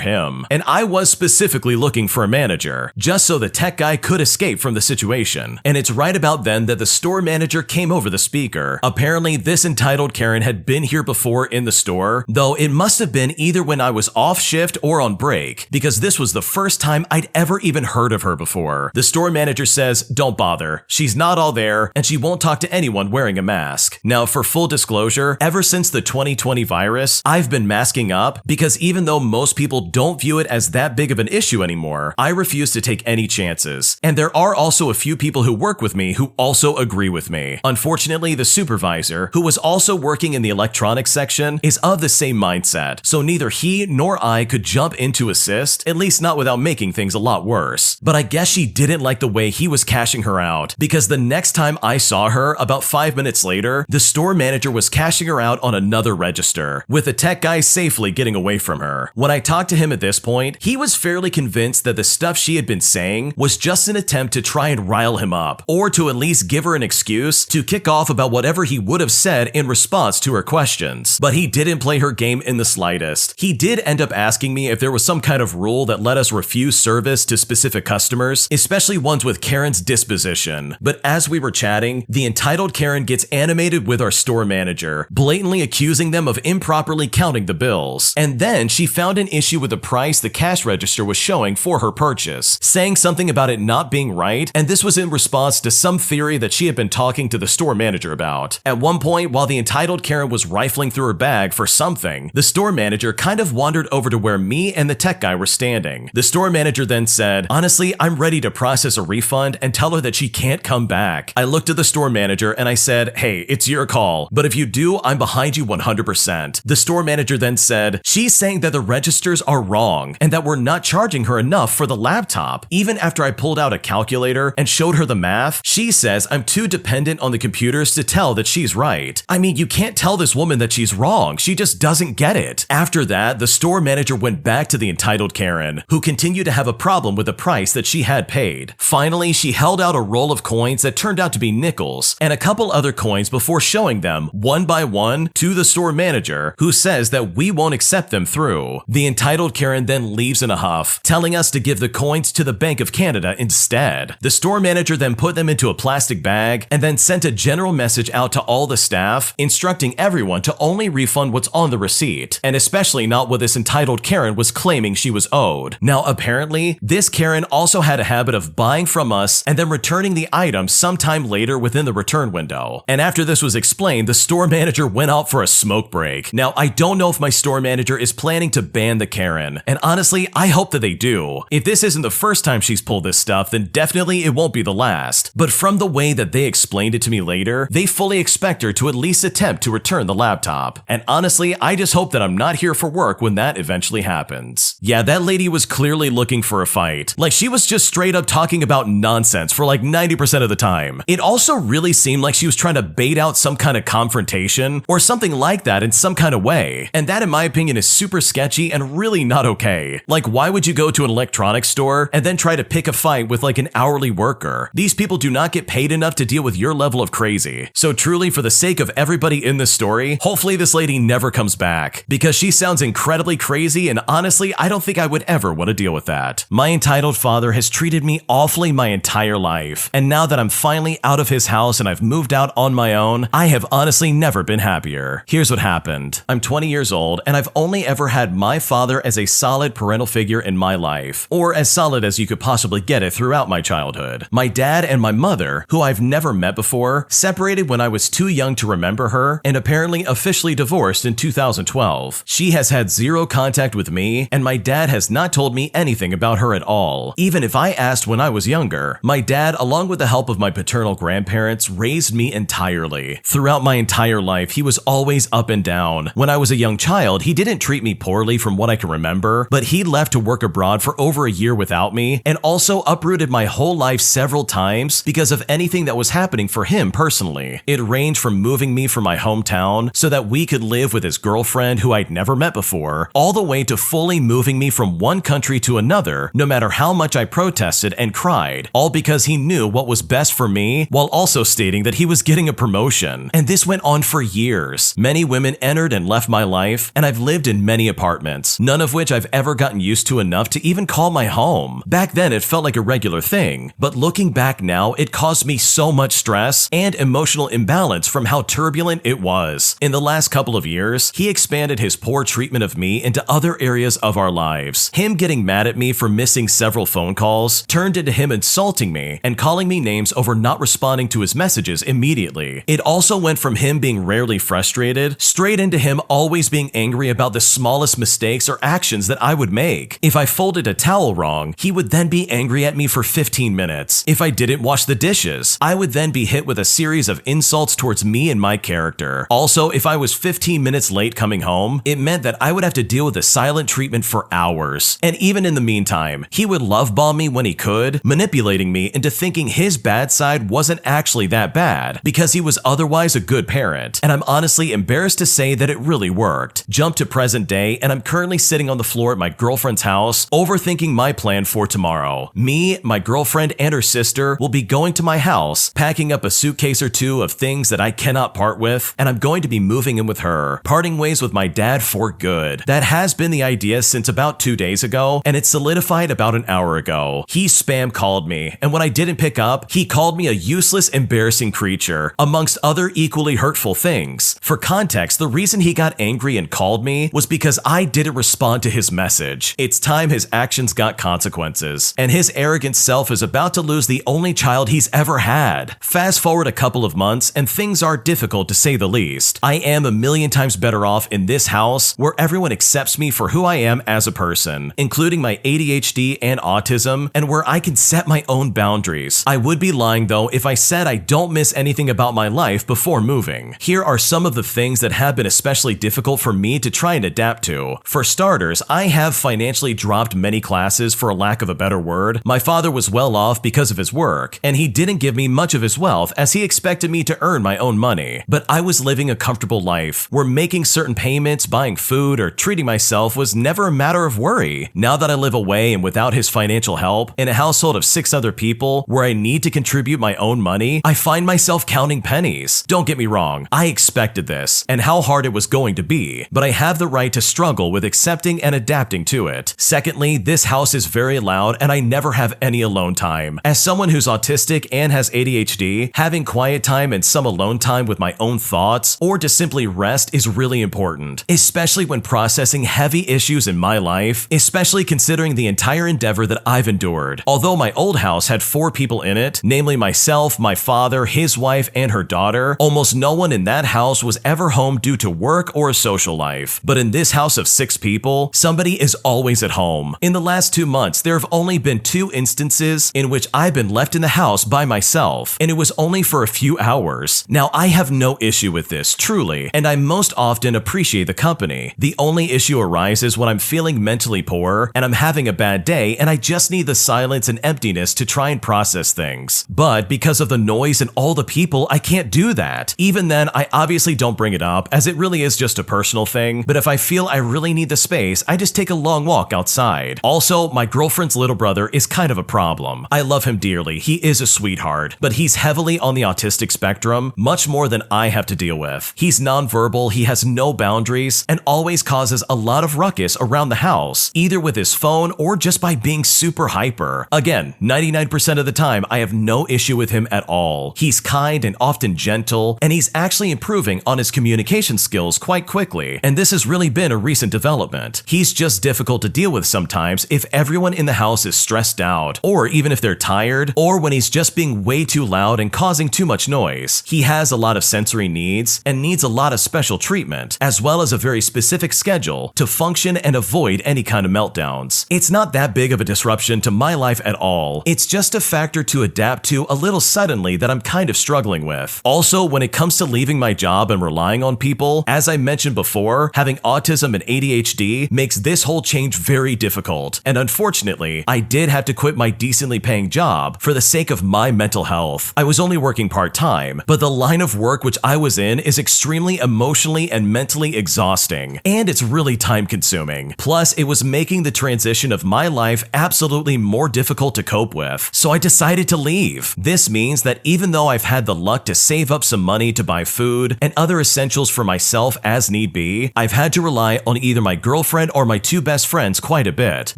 him. And I was specifically looking for a manager, just so the tech guy could escape from the situation. And it's right about then that the store manager came over the speaker. Apparently, this entitled Karen had been here before in the store, though it must have been either when I was off shift or on break, because this was the first time I'd ever even heard of her before. The store manager says, "Don't bother. She's not all there, and she won't talk to anyone wearing a mask." Now, for full disclosure, ever since the 2020 virus, I've been masking up because even though most people don't view it as that big of an issue anymore, I refuse to take any chances. And there are also a few people who work with me who also agree with me. Unfortunately, the supervisor, who was also working in the electronics section, is of the same mindset, so neither he nor I could jump in to assist, at least not without making things a lot worse. But I guess she didn't like the way he was cashing her out, because the next time I saw her, about 5 minutes later, the store manager was cashing her out on another register, with the tech guy safely getting away from her. When I talked to him at this point, he was fairly convinced that the stuff she had been saying was just an attempt to try and rile him up, or to at least give her an excuse to kick off about whatever he would have said in response to her questions. But he didn't play her game in the slightest. He did end up asking me if there was some kind of rule that let us refuse service to specific customers, especially ones with Karen's disposition. But as we were chatting, the entitled Karen gets animated with our store manager, blatantly accusing them of improperly counting the bills. And then she found an issue with the price the cash register was showing for her purchase, saying something about it not being right, and this was in response to some theory that she had been talking to the store manager about. At one point, while the entitled Karen was rifling through her bag for something, the store manager kind of wandered over to where me and the tech guy were standing. The store manager then said, "Honestly, I'm ready to process a refund and tell her that she can't come back." I looked at the store manager and I said, "Hey, it's your call, but if you do, I'm behind you 100%. The store manager then said, "She's saying that the registers are wrong and that we're not charging her enough for the laptop. Even after I pulled out a calculator and showed her the math, she says I'm too dependent on the computers to tell that she's right. I mean, you can't tell this woman that she's wrong. She just doesn't get it." After that, the store manager went back to the entitled Karen, who continued to have a problem with the price that she had paid. Finally, she held out a roll of coins that turned out to be nickels and a couple other coins before showing them one by one to the store manager, who says that we won't accept them through. The entitled Karen then leaves in a huff, telling us to give the coins to the Bank of Canada instead. The store manager then put them into a plastic bag and then sent a general message out to all the staff, instructing everyone to only refund what's on the receipt, and especially not what this entitled Karen was claiming she was owed. Now, apparently, this Karen also had a habit of buying from us and then returning the item sometime later within the return window. And after this was explained, the store manager went out for a smoke break. Now, I don't know if my store manager is planning to ban the Karen, and honestly, I hope that they do. If this isn't the first time she's pulled this stuff, then definitely it won't be the last. But from the way that they explained it to me later, they fully expect her to at least attempt to return the laptop. And honestly, I just hope that I'm not here for work when that eventually happens. Yeah, that lady was clearly looking for a fight. Like, she was just straight up talking about nonsense for like 90% of the time. It also really seemed like she was trying to bait out some kind of confrontation or something like that in some kind of way. And that, in my opinion, is super sketchy and really not okay. Like, why would you go to an electronics store and then try to pick a fight with like an hourly worker? These people do not get paid enough to deal with your level of crazy. So truly, for the sake of everybody in this story, hopefully this lady never comes back, because she sounds incredibly crazy, and honestly, I don't think I would ever want to deal with that. My entitled father has treated me awfully my entire life, and now that I'm finally out of his house and I've moved out on my own, I have honestly never been happier. Here's what happened. I'm 20 years old, and I've only ever had my father as a solid parental figure in my life, or as solid as you could possibly get it throughout my childhood. My dad and my mother, who I've never met before, separated when I was too young to remember remember her, and apparently officially divorced in 2012. She has had zero contact with me, and my dad has not told me anything about her at all. Even if I asked when I was younger, my dad, along with the help of my paternal grandparents, raised me entirely. Throughout my entire life, he was always up and down. When I was a young child, he didn't treat me poorly from what I can remember, but he left to work abroad for over a year without me, and also uprooted my whole life several times because of anything that was happening for him personally. It ranged from moving me from my hometown so that we could live with his girlfriend who I'd never met before, all the way to fully moving me from one country to another, no matter how much I protested and cried, all because he knew what was best for me, while also stating that he was getting a promotion. And this went on for years. Many women entered and left my life, and I've lived in many apartments, none of which I've ever gotten used to enough to even call my home. Back then it felt like a regular thing, but looking back now, it caused me so much stress and emotional imbalance from how turbulent it was. In the last couple of years, he expanded his poor treatment of me into other areas of our lives. Him getting mad at me for missing several phone calls turned into him insulting me and calling me names over not responding to his messages immediately. It also went from him being rarely frustrated straight into him always being angry about the smallest mistakes or actions that I would make. If I folded a towel wrong, he would then be angry at me for 15 minutes. If I didn't wash the dishes, I would then be hit with a series of insults towards me and my character. Also, if I was 15 minutes late coming home, it meant that I would have to deal with a silent treatment for hours. And even in the meantime, he would love bomb me when he could, manipulating me into thinking his bad side wasn't actually that bad because he was otherwise a good parent. And I'm honestly embarrassed to say that it really worked. Jump to present day, and I'm currently sitting on the floor at my girlfriend's house, overthinking my plan for tomorrow. Me, my girlfriend, and her sister will be going to my house, packing up a suitcase or two of things that I cannot part with, and I'm going to be moving in with her, parting ways with my dad for good. That has been the idea since about 2 days ago, and it solidified about an hour ago. He spam called me, and when I didn't pick up, he called me a useless, embarrassing creature, amongst other equally hurtful things. For context, the reason he got angry and called me was because I didn't respond to his message. It's time his actions got consequences, and his arrogant self is about to lose the only child he's ever had. Fast forward a couple of months, and things are difficult to say the least. I am a million times better off in this house where everyone accepts me for who I am as a person, including my ADHD and autism, and where I can set my own boundaries. I would be lying though if I said I don't miss anything about my life before moving. Here are some of the things that have been especially difficult for me to try and adapt to. For starters, I have financially dropped many classes for a lack of a better word. My father was well off because of his work, and he didn't give me much of his wealth as he expected me to earn my own money. But I was living a comfortable life where making certain payments, buying food, or treating myself was never a matter of worry. Now that I live away and without his financial help, in a household of 6 other people where I need to contribute my own money, I find myself counting pennies. Don't get me wrong, I expected this and how hard it was going to be, but I have the right to struggle with accepting and adapting to it. Secondly, this house is very loud and I never have any alone time. As someone who's autistic and has ADHD, having quiet time and some alone time with my own thoughts or to simply rest is really important, especially when processing heavy issues in my life, especially considering the entire endeavor that I've endured. Although my old house had 4 people in it, namely myself, my father, his wife, and her daughter, almost no one in that house was ever home due to work or a social life. But in this house of 6 people, somebody is always at home. In the last 2 months, there have only been 2 instances in which I've been left in the house by myself, and it was only for a few hours. Now, I have no issue with this, truly, and I most often appreciate the company. The only issue arises when I'm feeling mentally poor and I'm having a bad day and I just need the silence and emptiness to try and process things. But because of the noise and all the people, I can't do that. Even then, I obviously don't bring it up as it really is just a personal thing, but if I feel I really need the space, I just take a long walk outside. Also, my girlfriend's little brother is kind of a problem. I love him dearly, he is a sweetheart, but he's heavily on the autistic spectrum, much more than I have to deal with. He's nonverbal, he has no boundaries, and always causes a lot of ruckus around the house, either with his phone or just by being super hyper. Again, 99% of the time, I have no issue with him at all. He's kind and often gentle, and he's actually improving on his communication skills quite quickly, and this has really been a recent development. He's just difficult to deal with sometimes if everyone in the house is stressed out, or even if they're tired, or when he's just being way too loud and causing too much noise. He has a lot of sense sensory needs and needs a lot of special treatment, as well as a very specific schedule to function and avoid any kind of meltdowns. It's not that big of a disruption to my life at all. It's just a factor to adapt to a little suddenly that I'm kind of struggling with. Also, when it comes to leaving my job and relying on people, as I mentioned before, having autism and ADHD makes this whole change very difficult. And unfortunately, I did have to quit my decently paying job for the sake of my mental health. I was only working part-time, but the line of work which I was in is extremely emotionally and mentally exhausting, and it's really time-consuming. Plus, it was making the transition of my life absolutely more difficult to cope with, so I decided to leave. This means that even though I've had the luck to save up some money to buy food and other essentials for myself as need be, I've had to rely on either my girlfriend or my two best friends quite a bit.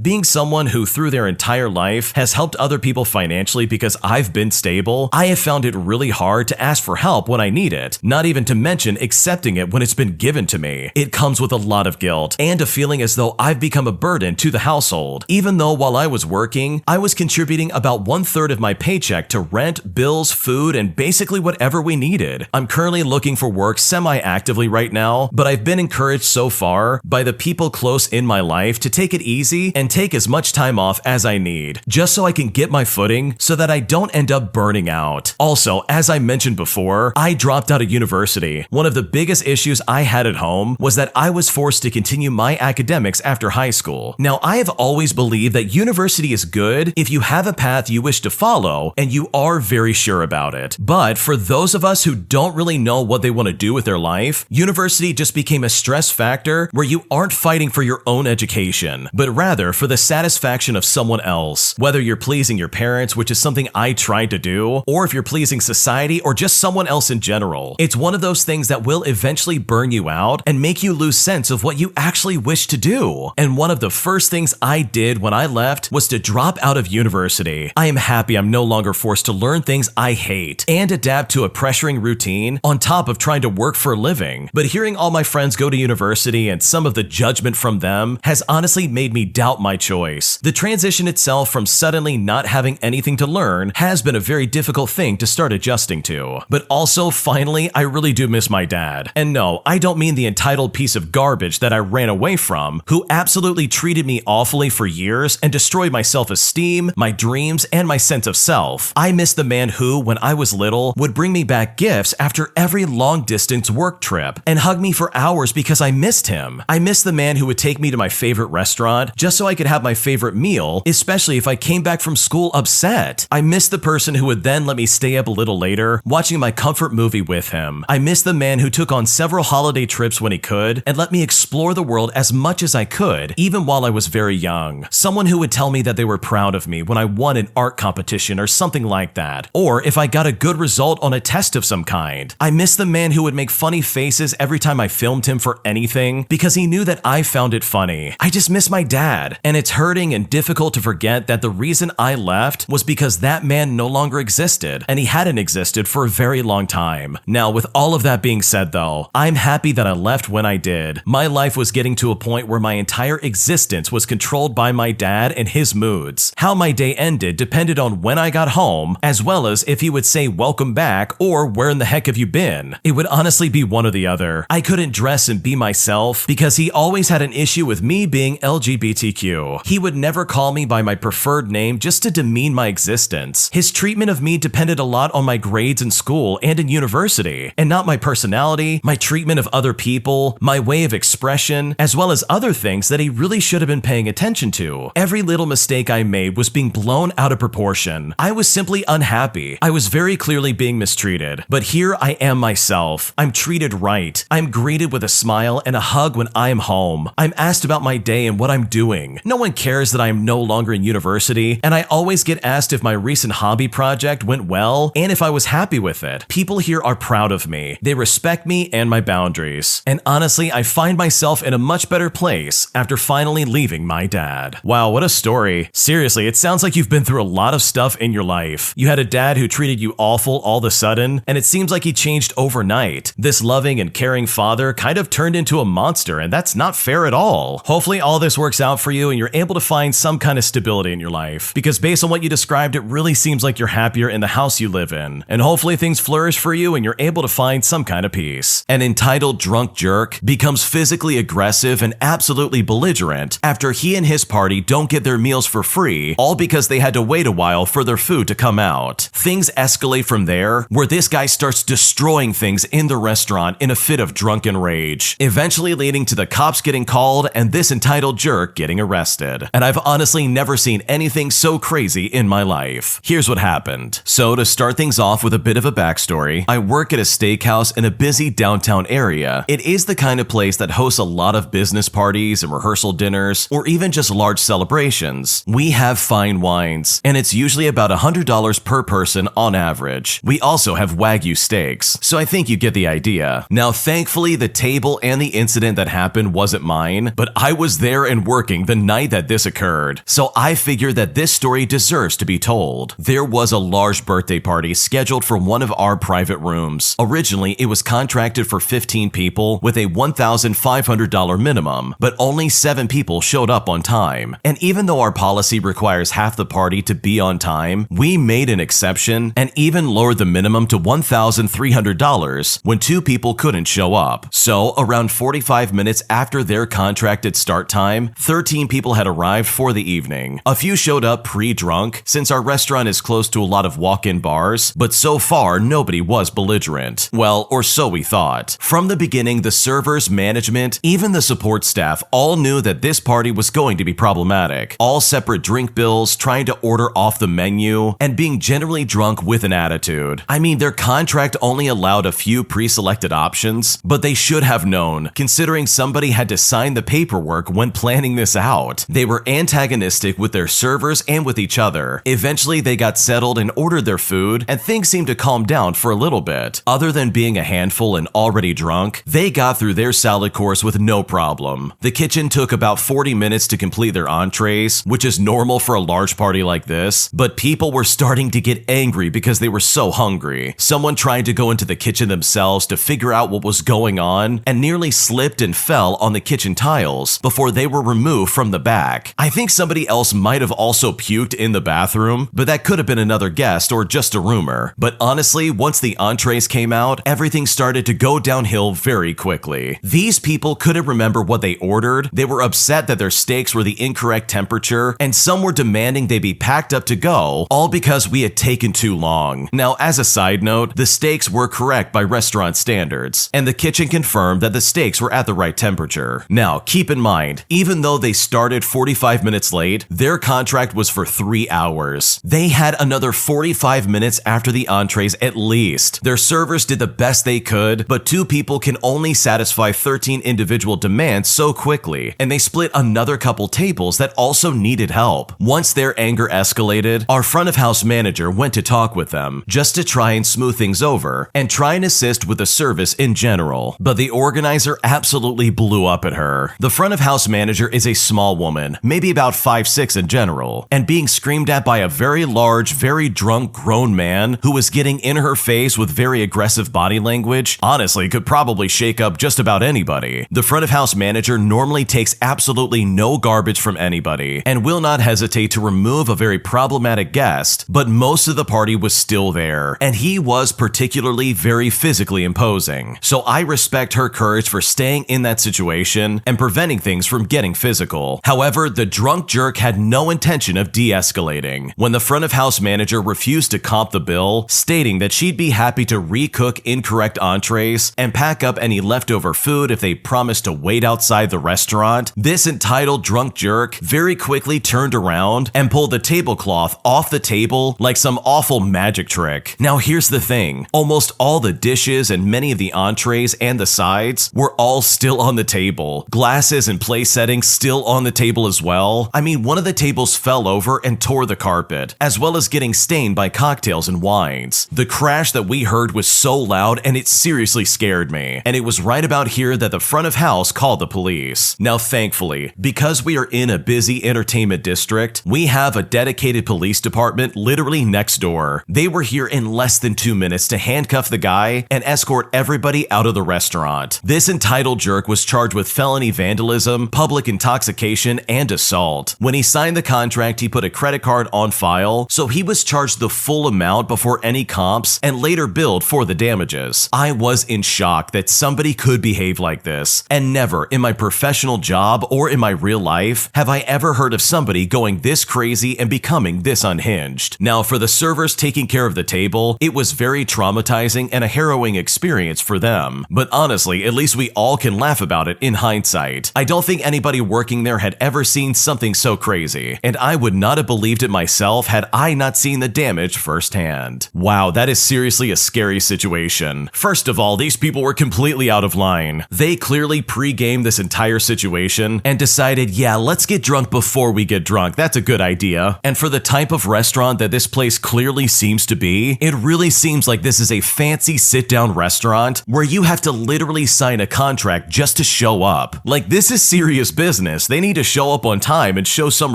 Being someone who through their entire life has helped other people financially because I've been stable, I have found it really hard to ask for help when I need it, not even to mention accepting it when it's been given to me. It comes with a lot of guilt and a feeling as though I've become a burden to the household, even though while I was working, I was contributing about 1/3 of my paycheck to rent, bills, food, and basically whatever we needed. I'm currently looking for work semi-actively right now, but I've been encouraged so far by the people close in my life to take it easy and take as much time off as I need, just so I can get my footing so that I don't end up burning out. Also, as I mentioned before, I dropped out of university. One of the biggest issues I had at home was that I was forced to continue my academics after high school. Now, I have always believed that university is good if you have a path you wish to follow and you are very sure about it. But for those of us who don't really know what they want to do with their life, university just became a stress factor where you aren't fighting for your own education, but rather for the satisfaction of someone else. Whether you're pleasing your parents, which is something I tried to do, or if you're pleasing society or just someone else in general. It's one of those things that will eventually burn you out and make you lose sense of what you actually wish to do. And one of the first things I did when I left was to drop out of university. I am happy I'm no longer forced to learn things I hate and adapt to a pressuring routine on top of trying to work for a living. But hearing all my friends go to university and some of the judgment from them has honestly made me doubt my choice. The transition itself from suddenly not having anything to learn has been a very difficult thing to start adjusting to. But also, finally, I really do miss my dad. And no, I don't mean the entitled piece of garbage that I ran away from, who absolutely treated me awfully for years and destroyed my self-esteem, my dreams, and my sense of self. I miss the man who, when I was little, would bring me back gifts after every long-distance work trip and hug me for hours because I missed him. I miss the man who would take me to my favorite restaurant just so I could have my favorite meal, especially if I came back from school upset. I miss the person who would then let me stay up a little later watching my comfort movie with him. I miss the man who took on several holiday trips when he could and let me explore the world as much as I could, even while I was very young. Someone who would tell me that they were proud of me when I won an art competition or something like that, or if I got a good result on a test of some kind. I miss the man who would make funny faces every time I filmed him for anything because he knew that I found it funny. I just miss my dad, and it's hurting and difficult to forget that the reason I left was because that man no longer existed, and he hadn't existed for a very long time. Now, with all of that being said though, I'm happy that I left when I did. My life was getting to a point where my entire existence was controlled by my dad and his moods. How my day ended depended on when I got home, as well as if he would say welcome back or where in the heck have you been? It would honestly be one or the other. I couldn't dress and be myself because he always had an issue with me being LGBTQ. He would never call me by my preferred name just to demean my existence. His treatment of me depended a lot on my grades in school and in university, and not my personality, my treatment of other people, my way of expression, as well as other things that he really should have been paying attention to. Every little mistake I made was being blown out of proportion. I was simply unhappy. I was very clearly being mistreated, but here I am myself. I'm treated right. I'm greeted with a smile and a hug when I am home. I'm asked about my day and what I'm doing. No one cares that I am no longer in university, and I always get asked if my recent hobby project went well and if I was happy with it. People here are proud of me. They respect me and my boundaries. And honestly, I find myself in a much better place after finally leaving my dad. Wow, what a story. Seriously, it sounds like you've been through a lot of stuff in your life. You had a dad who treated you awful all of a sudden, and it seems like he changed overnight. This loving and caring father kind of turned into a monster, and that's not fair at all. Hopefully all this works out for you and you're able to find some kind of stability in your life, because based on what you described, it really seems like you're happier in the house you live in. And hopefully things flourish for you and you're they're able to find some kind of peace. An entitled drunk jerk becomes physically aggressive and absolutely belligerent after he and his party don't get their meals for free, all because they had to wait a while for their food to come out. Things escalate from there, where this guy starts destroying things in the restaurant in a fit of drunken rage, eventually leading to the cops getting called and this entitled jerk getting arrested. And I've honestly never seen anything so crazy in my life. Here's what happened. So to start things off with a bit of a backstory, I work at a steakhouse in a busy downtown area. It is the kind of place that hosts a lot of business parties and rehearsal dinners, or even just large celebrations. We have fine wines, and it's usually about $100 per person on average. We also have Wagyu steaks, so I think you get the idea. Now, thankfully, the table and the incident that happened wasn't mine, but I was there and working the night that this occurred, so I figured that this story deserves to be told. There was a large birthday party scheduled for one of our private rooms. Originally, it was contracted for 15 people with a $1,500 minimum, but only 7 people showed up on time. And even though our policy requires half the party to be on time, we made an exception and even lowered the minimum to $1,300 when 2 people couldn't show up. So, around 45 minutes after their contracted start time, 13 people had arrived for the evening. A few showed up pre-drunk, since our restaurant is close to a lot of walk-in bars, but so far nobody was belligerent. Well, or so we thought. From the beginning, the servers, management, even the support staff all knew that this party was going to be problematic. All separate drink bills, trying to order off the menu, and being generally drunk with an attitude. I mean, their contract only allowed a few pre-selected options, but they should have known, considering somebody had to sign the paperwork when planning this out. They were antagonistic with their servers and with each other. Eventually, they got settled and ordered their food, and things seemed to calm down for a little bit. Other than being a handful and already drunk, they got through their salad course with no problem. The kitchen took about 40 minutes to complete their entrees, which is normal for a large party like this, but people were starting to get angry because they were so hungry. Someone tried to go into the kitchen themselves to figure out what was going on and nearly slipped and fell on the kitchen tiles before they were removed from the back. I think somebody else might have also puked in the bathroom, but that could have been another guest or just a rumor. But honestly, once the entrees came out, everything started to go downhill very quickly. These people couldn't remember what they ordered, they were upset that their steaks were the incorrect temperature, and some were demanding they be packed up to go, all because we had taken too long. Now, as a side note, the steaks were correct by restaurant standards, and the kitchen confirmed that the steaks were at the right temperature. Now, keep in mind, even though they started 45 minutes late, their contract was for 3 hours. They had another 45 minutes after the entrees at least. Their servers did the best they could, but 2 people can only satisfy 13 individual demands so quickly, and they split another couple tables that also needed help. Once their anger escalated, our front of house manager went to talk with them, just to try and smooth things over, and try and assist with the service in general. But the organizer absolutely blew up at her. The front of house manager is a small woman, maybe about 5'6" in general, and being screamed at by a very large, very drunk grown man who was getting in her face with very aggressive body language, honestly could probably shake up just about anybody. The front of house manager normally takes absolutely no garbage from anybody and will not hesitate to remove a very problematic guest, but most of the party was still there, and he was particularly very physically imposing. So I respect her courage for staying in that situation and preventing things from getting physical. However, the drunk jerk had no intention of de-escalating. When the front of house manager refused to comp the bill, stating that she'd be happy to recook incorrect entrees and pack up any leftover food if they promised to wait outside the restaurant, this entitled drunk jerk very quickly turned around and pulled the tablecloth off the table like some awful magic trick. Now here's the thing, almost all the dishes and many of the entrees and the sides were all still on the table. Glasses and place settings still on the table as well. I mean, one of the tables fell over and tore the carpet, as well as getting stained by cocktails and wines. The crash that we heard was so loud and it seriously scared me, and it was right about here that the front of house called the police. Now thankfully, because we are in a busy entertainment district, we have a dedicated police department literally next door. They were here in less than 2 minutes to handcuff the guy and escort everybody out of the restaurant. This entitled jerk was charged with felony vandalism, public intoxication, and assault. When he signed the contract, he put a credit card on file, so he was charged the full amount before any comps and later billed for the damages. I was in shock that somebody could behave like this, and never in my professional job or in my real life have I ever heard of somebody going this crazy and becoming this unhinged. Now, for the servers taking care of the table, it was very traumatizing and a harrowing experience for them. But honestly, at least we all can laugh about it in hindsight. I don't think anybody working there had ever seen something so crazy, and I would not have believed it myself had I not seen the damage firsthand. Wow, that is seriously a scary situation. First of all, these people were completely out of line. They clearly pre-gamed this entire situation and decided, yeah, let's get drunk before we get drunk. That's a good idea. And for the type of restaurant that this place clearly seems to be, it really seems like this is a fancy sit-down restaurant where you have to literally sign a contract just to show up. Like, this is serious business. They need to show up on time and show some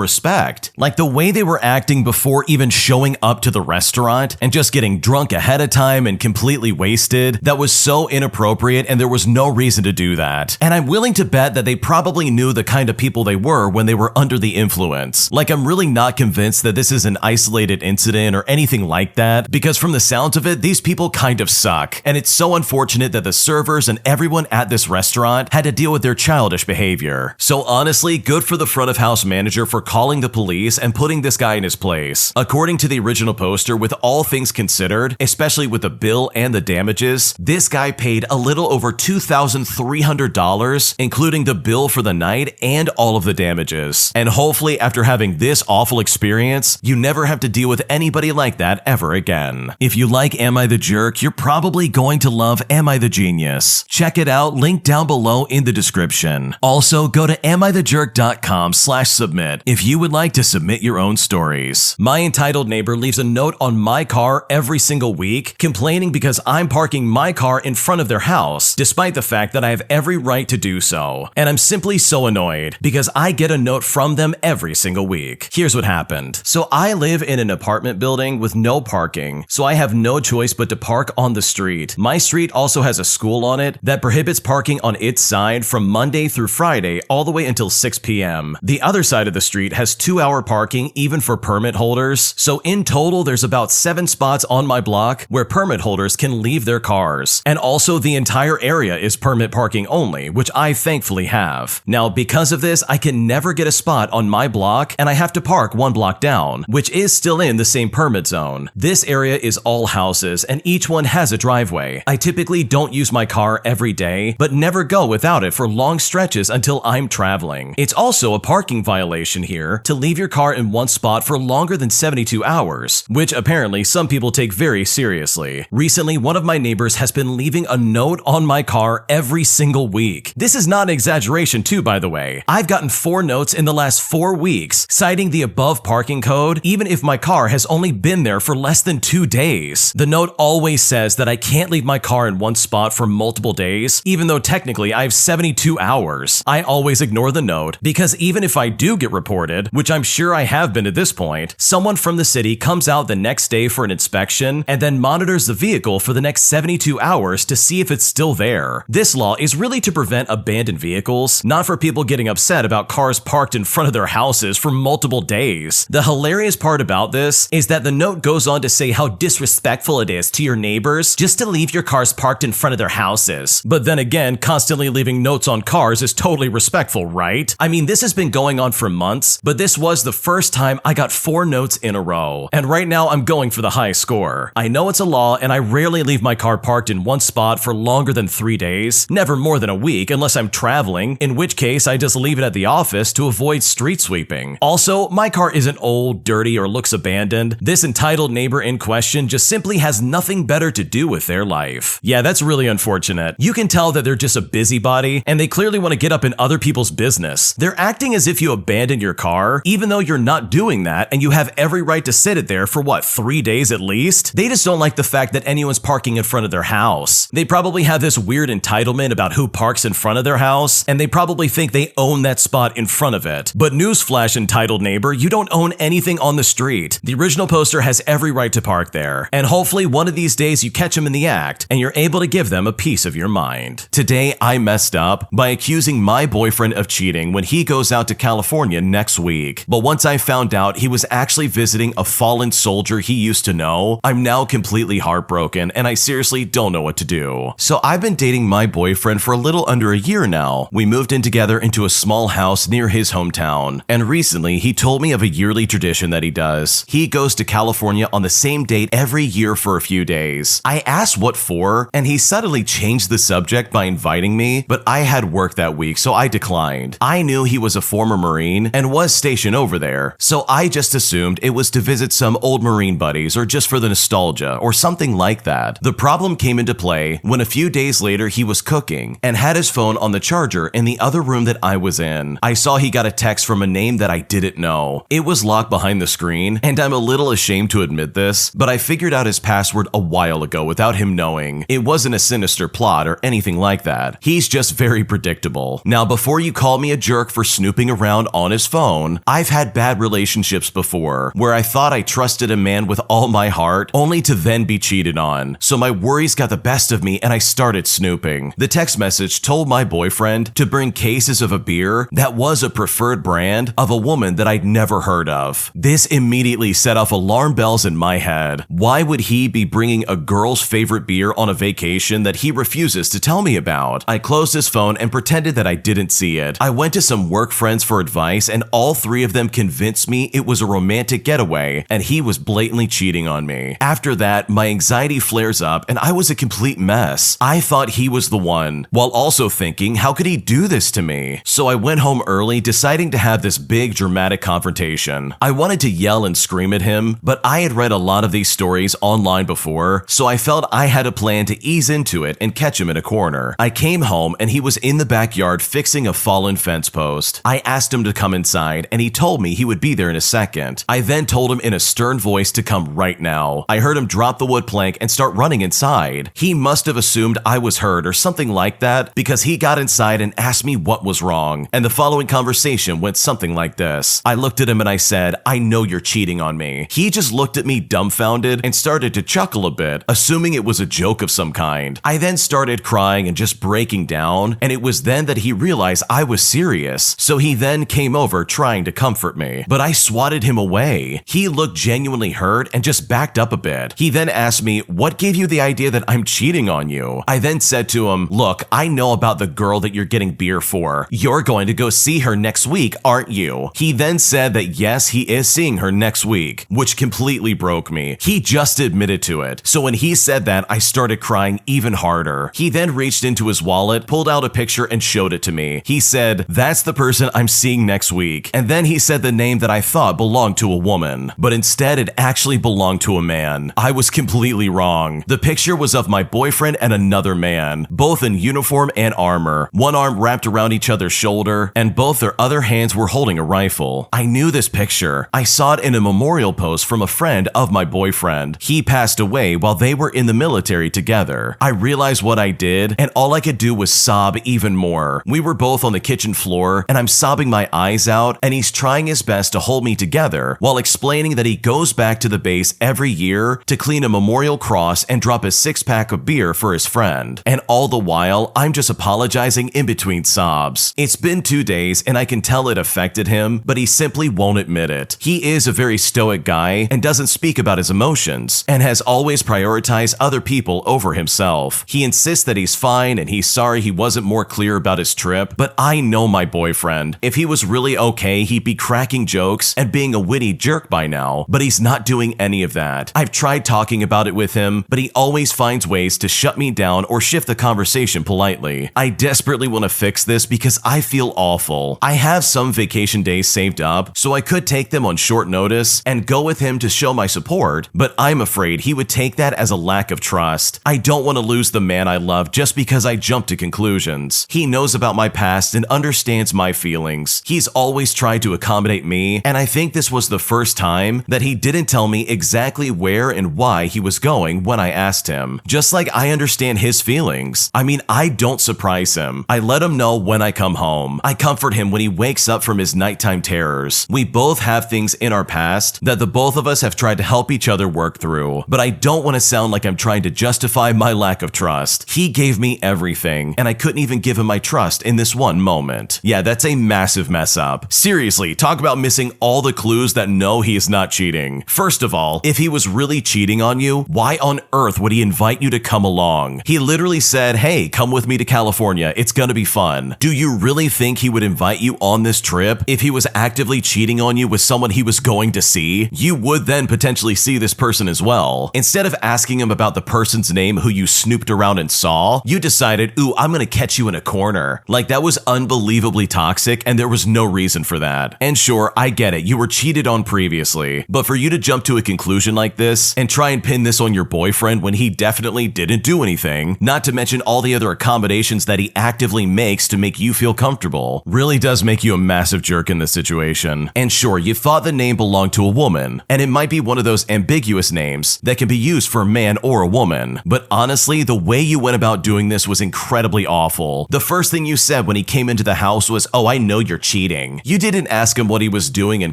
respect. Like, the way they were acting before even showing up to the restaurant and just getting drunk ahead of time and completely wasted, that was so inappropriate, and there was no reason to do that. And I'm willing to bet that they probably knew the kind of people they were when they were under the influence. Like, I'm really not convinced that this is an isolated incident or anything like that, because from the sounds of it, these people kind of suck. And it's so unfortunate that the servers and everyone at this restaurant had to deal with their childish behavior. So honestly, good for the front of house manager for calling the police and putting this guy in his place. According to the original poster, with all things considered, especially with the bill and the damages, this guy paid a little over $2,300, including the bill for the night and all of the damages. And hopefully, after having this awful experience, you never have to deal with anybody like that ever again. If you like Am I the Jerk, you're probably going to love Am I the Genius. Check it out, link down below in the description. Also, go to amithejerk.com/submit if you would like to submit your own stories. My entitled neighbor leaves a note on my car every single week, complaining because I'm parking my car in front of their house, despite the fact that I have every right to do so. And I'm simply so annoyed because I get a note from them every single week. Here's what happened. So I live in an apartment building with no parking, so I have no choice but to park on the street. My street also has a school on it that prohibits parking on its side from Monday through Friday all the way until 6 p.m. The other side of the street has 2-hour parking even for permit holders, so in total there's about 7 spots on my block where permit holders can leave their cars. And also the entire area is permit parking only, which I thankfully have. Now, because of this, I can never get a spot on my block, and I have to park 1 block down, which is still in the same permit zone. This area is all houses, and each one has a driveway. I typically don't use my car every day, but never go without it for long stretches until I'm traveling. It's also a parking violation here to leave your car in one spot for longer than 72 hours, which apparently some people take very seriously. Recently, one of my neighbors has been leaving a note on my car every single week. This is not an exaggeration too, by the way. I've gotten 4 notes in the last 4 weeks citing the above parking code, even if my car has only been there for less than 2 days. The note always says that I can't leave my car in one spot for multiple days, even though technically I have 72 hours. I always ignore the note because even if I do get reported, which I'm sure I have been at this point, someone from the city comes out the next day for an inspection and then monitors the vehicle for the next 72 hours to see if it's still there. This law is really to prevent abandoned vehicles, not for people getting upset about cars parked in front of their houses for multiple days. The hilarious part about this is that the note goes on to say how disrespectful it is to your neighbors just to leave your cars parked in front of their houses. But then again, constantly leaving notes on cars is totally respectful, right? I mean, this has been going on for months, but this was the first time I got 4 notes in a row. And right now I'm going for the high score. I know it's a law, and I rarely leave my car parked in one spot for longer than 3 days, never more than a week unless I'm traveling, in which case I just leave it at the office to avoid street sweeping. Also, my car isn't old, dirty, or looks abandoned. This entitled neighbor in question just simply has nothing better to do with their life. Yeah, that's really unfortunate. You can tell that they're just a busybody, and they clearly want to get up in other people's business. They're acting as if you abandoned your car, even though you're not doing that, and you have every right to sit it there for what, 3 days at least? They just don't like the fact that anyone's parking in front of their house. They probably have this weird entitlement about who parks in front of their house, and they probably think they own that spot in front of it. But newsflash, entitled neighbor, you don't own anything on the street. The original poster has every right to park there, and hopefully one of these days you catch them in the act, and you're able to give them a piece of your mind. Today, I messed up by accusing my boyfriend of cheating when he goes out to California next week. But once I found out he was actually visiting a fallen soldier he used to know, I'm now completely heartbroken. heartbroken and I seriously don't know what to do. So I've been dating my boyfriend for a little under a year now. We moved in together into a small house near his hometown, and recently he told me of a yearly tradition that he does. He goes to California on the same date every year for a few days. I asked what for, and he suddenly changed the subject by inviting me, but I had work that week, so I declined. I knew he was a former Marine and was stationed over there, so I just assumed it was to visit some old Marine buddies or just for the nostalgia or something like that. The problem came into play when a few days later he was cooking and had his phone on the charger in the other room that I was in. I saw he got a text from a name that I didn't know. It was locked behind the screen, and I'm a little ashamed to admit this, but I figured out his password a while ago without him knowing. It wasn't a sinister plot or anything like that. He's just very predictable. Now, before you call me a jerk for snooping around on his phone, I've had bad relationships before where I thought I trusted a man with all my heart only to then be cheated on. So my worries got the best of me and I started snooping. The text message told my boyfriend to bring cases of a beer that was a preferred brand of a woman that I'd never heard of. This immediately set off alarm bells in my head. Why would he be bringing a girl's favorite beer on a vacation that he refuses to tell me about? I closed his phone and pretended that I didn't see it. I went to some work friends for advice and all three of them convinced me it was a romantic getaway and he was blatantly cheating on me. After that, my anxiety flares up and I was a complete mess. I thought he was the one, while also thinking, how could he do this to me? So I went home early, deciding to have this big dramatic confrontation. I wanted to yell and scream at him, but I had read a lot of these stories online before, so I felt I had a plan to ease into it and catch him in a corner. I came home and he was in the backyard fixing a fallen fence post. I asked him to come inside and he told me he would be there in a second. I then told him in a stern voice to come right now. I heard him drop the wood plank and start running inside. He must have assumed I was hurt or something like that because he got inside and asked me what was wrong. And the following conversation went something like this. I looked at him and I said, I know you're cheating on me. He just looked at me dumbfounded and started to chuckle a bit, assuming it was a joke of some kind. I then started crying and just breaking down, and it was then that he realized I was serious. So he then came over trying to comfort me, but I swatted him away. He looked genuinely hurt and just backed up a bit. He then asked me, what gave you the idea that I'm cheating on you? I then said to him, look, I know about the girl that you're getting beer for. You're going to go see her next week, aren't you? He then said that yes, he is seeing her next week, which completely broke me. He just admitted to it. So when he said that, I started crying even harder. He then reached into his wallet, pulled out a picture and showed it to me. He said, that's the person I'm seeing next week. And then he said the name that I thought belonged to a woman, but instead it actually belonged to a man. I was completely wrong. The picture was of my boyfriend and another man, both in uniform and armor, one arm wrapped around each other's shoulder, and both their other hands were holding a rifle. I knew this picture. I saw it in a memorial post from a friend of my boyfriend. He passed away while they were in the military together. I realized what I did, and all I could do was sob even more. We were both on the kitchen floor, and I'm sobbing my eyes out, and he's trying his best to hold me together while explaining that he goes back to the base every year to clean a memorial cross and drop a six-pack of beer for his friend. And all the while, I'm just apologizing in between sobs. It's been 2 days, and I can tell it affected him, but he simply won't admit it. He is a very stoic guy and doesn't speak about his emotions, and has always prioritized other people over himself. He insists that he's fine and he's sorry he wasn't more clear about his trip, but I know my boyfriend. If he was really okay, he'd be cracking jokes and being a witty jerk by now, but he's not doing any of that. I've tried talking about it with him, but he always finds ways to shut me down or shift the conversation politely. I desperately want to fix this because I feel awful. I have some vacation days saved up, so I could take them on short notice and go with him to show my support, but I'm afraid he would take that as a lack of trust. I don't want to lose the man I love just because I jump to conclusions. He knows about my past and understands my feelings. He's always tried to accommodate me, and I think this was the first time that he didn't tell me exactly where and why he was going when I asked him. Just like I understand his feelings. I mean, I don't surprise him. I let him know when I come home. I comfort him when he wakes up from his nighttime terrors. We both have things in our past that the both of us have tried to help each other work through, but I don't want to sound like I'm trying to justify my lack of trust. He gave me everything, and I couldn't even give him my trust in this one moment. Yeah, that's a massive mess up. Seriously, talk about missing all the clues that no, he is not cheating. First of all, if he was really cheating on you, why why on earth would he invite you to come along? He literally said, hey, come with me to California. It's gonna be fun. Do you really think he would invite you on this trip if he was actively cheating on you with someone he was going to see? You would then potentially see this person as well. Instead of asking him about the person's name who you snooped around and saw, you decided, ooh, I'm gonna catch you in a corner. Like, that was unbelievably toxic, and there was no reason for that. And sure, I get it, you were cheated on previously, but for you to jump to a conclusion like this and try and pin this on your boyfriend when he definitely didn't do anything, not to mention all the other accommodations that he actively makes to make you feel comfortable, really does make you a massive jerk in this situation. And sure, you thought the name belonged to a woman, and it might be one of those ambiguous names that can be used for a man or a woman, but honestly, the way you went about doing this was incredibly awful. The first thing you said when he came into the house was, oh, I know you're cheating. You didn't ask him what he was doing in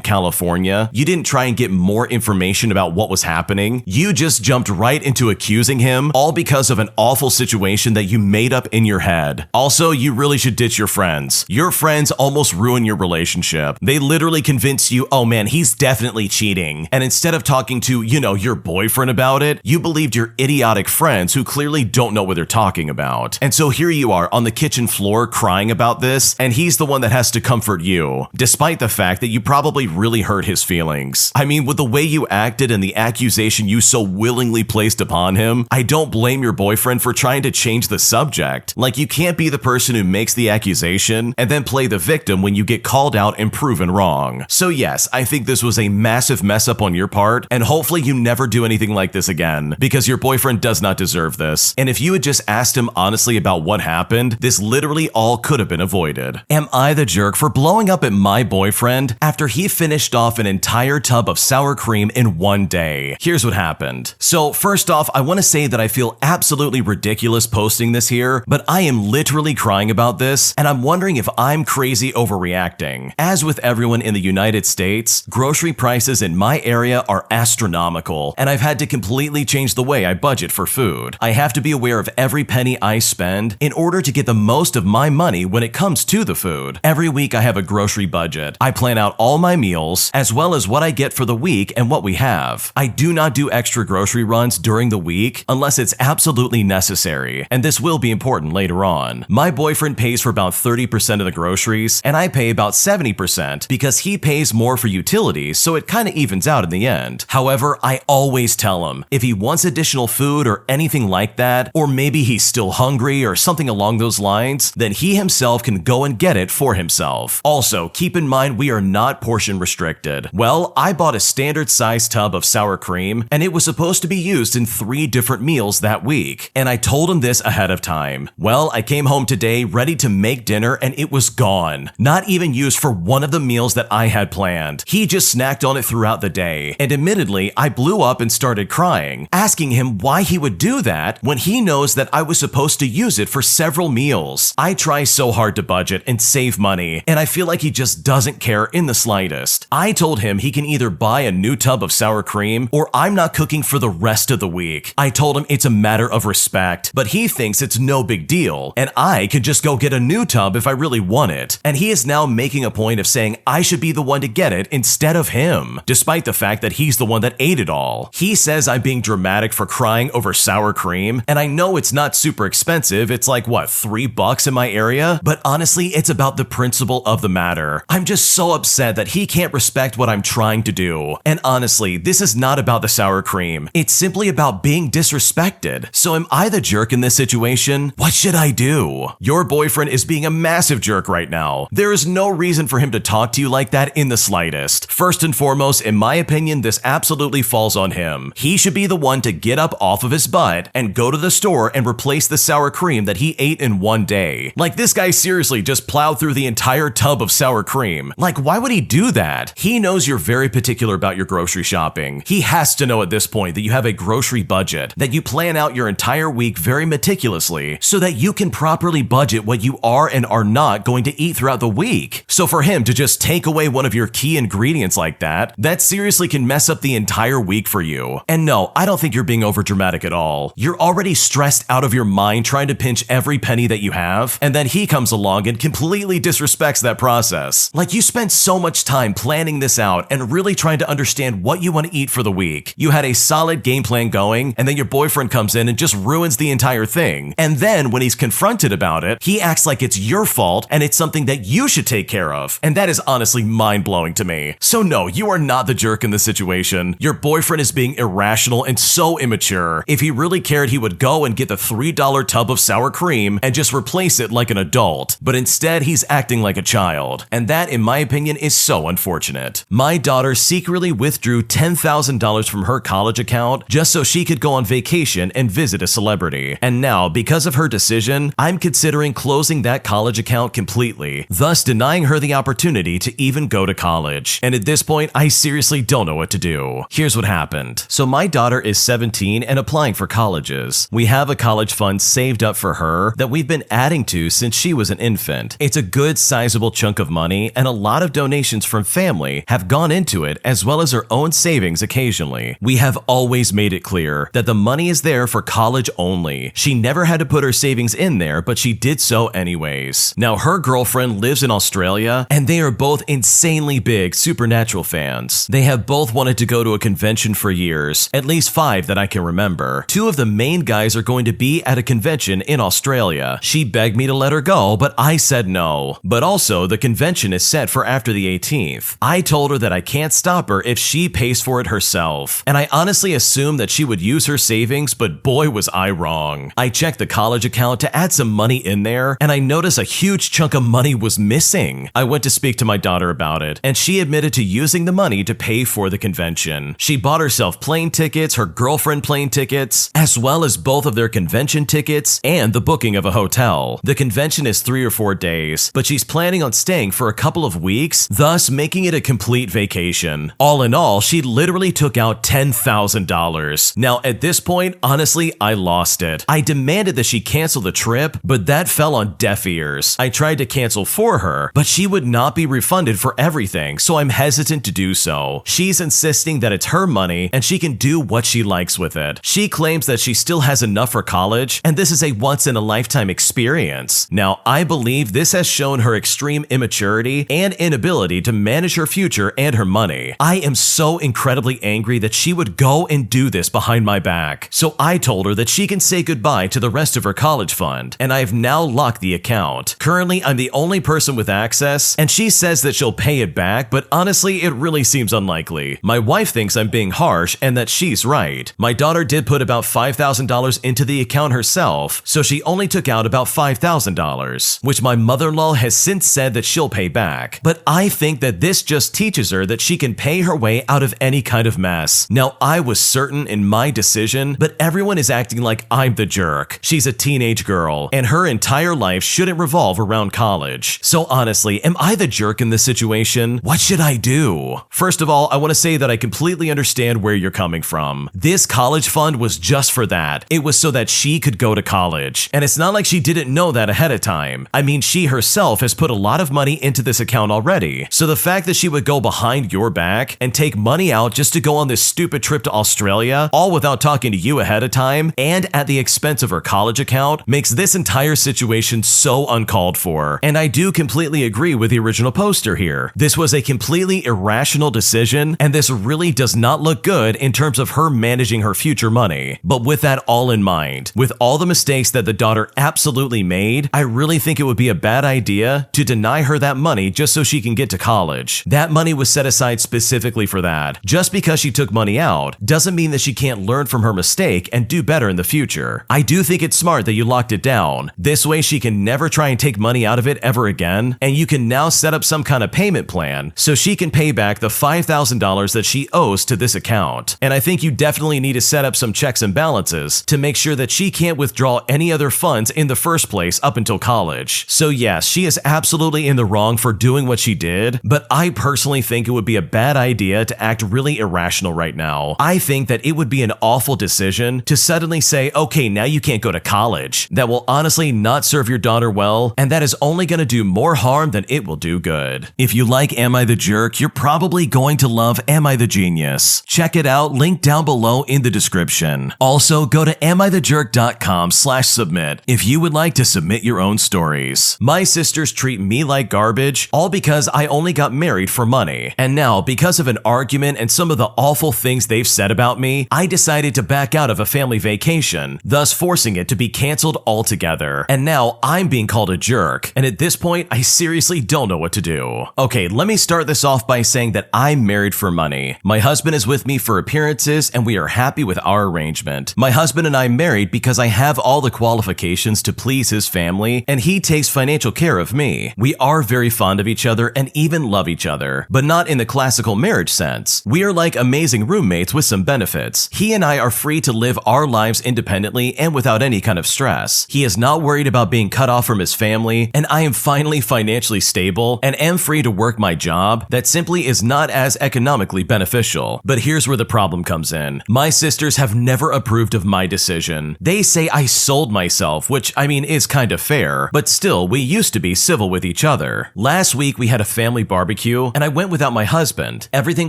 California. You didn't try and get more information about what was happening. You just jumped right into accusing him, all because of an awful situation that you made up in your head. Also, you really should ditch your friends. Your friends almost ruin your relationship. They literally convince you, oh man, he's definitely cheating. And instead of talking to, your boyfriend about it, you believed your idiotic friends who clearly don't know what they're talking about. And so here you are on the kitchen floor crying about this, and he's the one that has to comfort you, despite the fact that you probably really hurt his feelings. I mean, with the way you acted and the accusation you so willingly placed upon him, I don't blame your boyfriend for trying to change the subject. Like, you can't be the person who makes the accusation and then play the victim when you get called out and proven wrong. So yes, I think this was a massive mess up on your part, and hopefully you never do anything like this again, because your boyfriend does not deserve this. And if you had just asked him honestly about what happened, this literally all could have been avoided. Am I the jerk for blowing up at my boyfriend after he finished off an entire tub of sour cream in one day? Here's what happened. So first off, I want to say that I feel absolutely ridiculous posting this here, but I am literally crying about this, and I'm wondering if I'm crazy overreacting. As with everyone in the United States, grocery prices in my area are astronomical, and I've had to completely change the way I budget for food. I have to be aware of every penny I spend in order to get the most of my money when it comes to the food. Every week I have a grocery budget. I plan out all my meals, as well as what I get for the week and what we have. I do not do extra grocery runs during the week unless it's absolutely necessary, and this will be important later on. My boyfriend pays for about 30% of the groceries, and I pay about 70% because he pays more for utilities, so it kind of evens out in the end. However, I always tell him if he wants additional food or anything like that, or maybe he's still hungry or something along those lines, then he himself can go and get it for himself. Also, keep in mind we are not portion restricted. Well, I bought a standard size tub of sour cream, and it was supposed to be used in 3 different meals that week, and I told him this ahead of time. Well, I came home today ready to make dinner, and it was gone. Not even used for one of the meals that I had planned. He just snacked on it throughout the day, and admittedly, I blew up and started crying, asking him why he would do that when he knows that I was supposed to use it for several meals. I try so hard to budget and save money, and I feel like he just doesn't care in the slightest. I told him he can either buy a new tub of sour cream or I'm not cooking for the rest of the week. I told him it's a matter of respect, but he thinks it's no big deal, and I can just go get a new tub if I really want it. And he is now making a point of saying I should be the one to get it instead of him, despite the fact that he's the one that ate it all. He says I'm being dramatic for crying over sour cream, and I know it's not super expensive. It's like, what, $3 in my area? But honestly, it's about the principle of the matter. I'm just so upset that he can't respect what I'm trying to do. And honestly, this is not about the sour cream. It's simply about being disrespected. So am I the jerk in this situation? What should I do? Your boyfriend is being a massive jerk right now. There is no reason for him to talk to you like that in the slightest. First and foremost, in my opinion, this absolutely falls on him. He should be the one to get up off of his butt and go to the store and replace the sour cream that he ate in one day. Like, this guy seriously just plowed through the entire tub of sour cream. Like, why would he do that? He knows you're very particular about your grocery shopping. He has to know at this point that you have a grocery budget, that you plan out your entire week very meticulously so that you can properly budget what you are and are not going to eat throughout the week. So for him to just take away one of your key ingredients like that seriously can mess up the entire week for you. And no, I don't think you're being overdramatic at all. You're already stressed out of your mind trying to pinch every penny that you have, and then he comes along and completely disrespects that process. Like, you spent so much time planning this out and really trying to understand what you want to eat for the week. You had a solid game game plan going, and then your boyfriend comes in and just ruins the entire thing. And then when he's confronted about it, he acts like it's your fault and it's something that you should take care of. And that is honestly mind-blowing to me. So no, you are not the jerk in this situation. Your boyfriend is being irrational and so immature. If he really cared, he would go and get the $3 tub of sour cream and just replace it like an adult. But instead, he's acting like a child. And that, in my opinion, is so unfortunate. My daughter secretly withdrew $10,000 from her college account just so she could go on vacation and visit a celebrity. And now, because of her decision, I'm considering closing that college account completely, thus denying her the opportunity to even go to college. And at this point, I seriously don't know what to do. Here's what happened. So my daughter is 17 and applying for colleges. We have a college fund saved up for her that we've been adding to since she was an infant. It's a good sizable chunk of money, and a lot of donations from family have gone into it, as well as her own savings occasionally. We have always made it clear that the money is there for college only. She never had to put her savings in there, but she did so anyways. Now, her girlfriend lives in Australia, and they are both insanely big Supernatural fans. They have both wanted to go to a convention for years, at least 5 that I can remember. 2 of the main guys are going to be at a convention in Australia. She begged me to let her go, but I said no. But also, the convention is set for after the 18th. I told her that I can't stop her if she pays for it herself. And I honestly assumed that she would use her savings, but boy was I wrong. I checked the college account to add some money in there, and I noticed a huge chunk of money was missing. I went to speak to my daughter about it, and she admitted to using the money to pay for the convention. She bought herself plane tickets, her girlfriend plane tickets, as well as both of their convention tickets and the booking of a hotel. The convention is 3 or 4 days, but she's planning on staying for a couple of weeks, thus making it a complete vacation. All in all, she literally took out $10,000. Now, at this point, honestly, I lost it. I demanded that she cancel the trip, but that fell on deaf ears. I tried to cancel for her, but she would not be refunded for everything, so I'm hesitant to do so. She's insisting that it's her money and she can do what she likes with it. She claims that she still has enough for college, and this is a once-in-a-lifetime experience. Now, I believe this has shown her extreme immaturity and inability to manage her future and her money. I am so incredibly angry that she would go and do this behind my back. So I told her that she can say goodbye to the rest of her college fund, and I have now locked the account. Currently, I'm the only person with access, and she says that she'll pay it back, but honestly, it really seems unlikely. My wife thinks I'm being harsh and that she's right. My daughter did put about $5,000 into the account herself, so she only took out about $5,000, which my mother-in-law has since said that she'll pay back. But I think that this just teaches her that she can pay her way out of any kind of mess. Now, I was certain in my decision, but everyone is acting like I'm the jerk. She's a teenage girl, and her entire life shouldn't revolve around college. So honestly, am I the jerk in this situation? What should I do? First of all, I want to say that I completely understand where you're coming from. This college fund was just for that. It was so that she could go to college. And it's not like she didn't know that ahead of time. I mean, she herself has put a lot of money into this account already. So the fact that she would go behind your back and take money out just to go on this stupid trip to Australia, all without talking to you ahead of time and at the expense of her college account, makes this entire situation so uncalled for. And I do completely agree with the original poster here. This was a completely irrational decision, and this really does not look good in terms of her managing her future money. But with that all in mind, with all the mistakes that the daughter absolutely made, I really think it would be a bad idea to deny her that money just so she can get to college. That money was set aside specifically for that. Just because she took money out doesn't mean that she can't learn from her mistake and do better in the future. I do think it's smart that you locked it down. This way she can never try and take money out of it ever again, and you can now set up some kind of payment plan so she can pay back the $5,000 that she owes to this account. And I think you definitely need to set up some checks and balances to make sure that she can't withdraw any other funds in the first place up until college. So yes, she is absolutely in the wrong for doing what she did, but I personally think it would be a bad idea to act really irrational right now. I think that it would be an awful decision to suddenly say, okay, now you can't go to college. That will honestly not serve your daughter well, and that is only going to do more harm than it will do good. If you like Am I the Jerk, you're probably going to love Am I the Genius. Check it out, link down below in the description. Also, go to amithejerk.com/submit if you would like to submit your own stories. My sisters treat me like garbage, all because I only got married for money. And now, because of an argument and some of the awful things they've said about me, me, I decided to back out of a family vacation, thus forcing it to be canceled altogether. And now I'm being called a jerk, and at this point, I seriously don't know what to do. Okay, let me start this off by saying that I'm married for money. My husband is with me for appearances, and we are happy with our arrangement. My husband and I married because I have all the qualifications to please his family, and he takes financial care of me. We are very fond of each other and even love each other, but not in the classical marriage sense. We are like amazing roommates with some benefits. He and I are free to live our lives independently and without any kind of stress. He is not worried about being cut off from his family, and I am finally financially stable and am free to work my job that simply is not as economically beneficial. But here's where the problem comes in. My sisters have never approved of my decision. They say I sold myself, which I mean is kind of fair, but still we used to be civil with each other. Last week we had a family barbecue and I went without my husband. Everything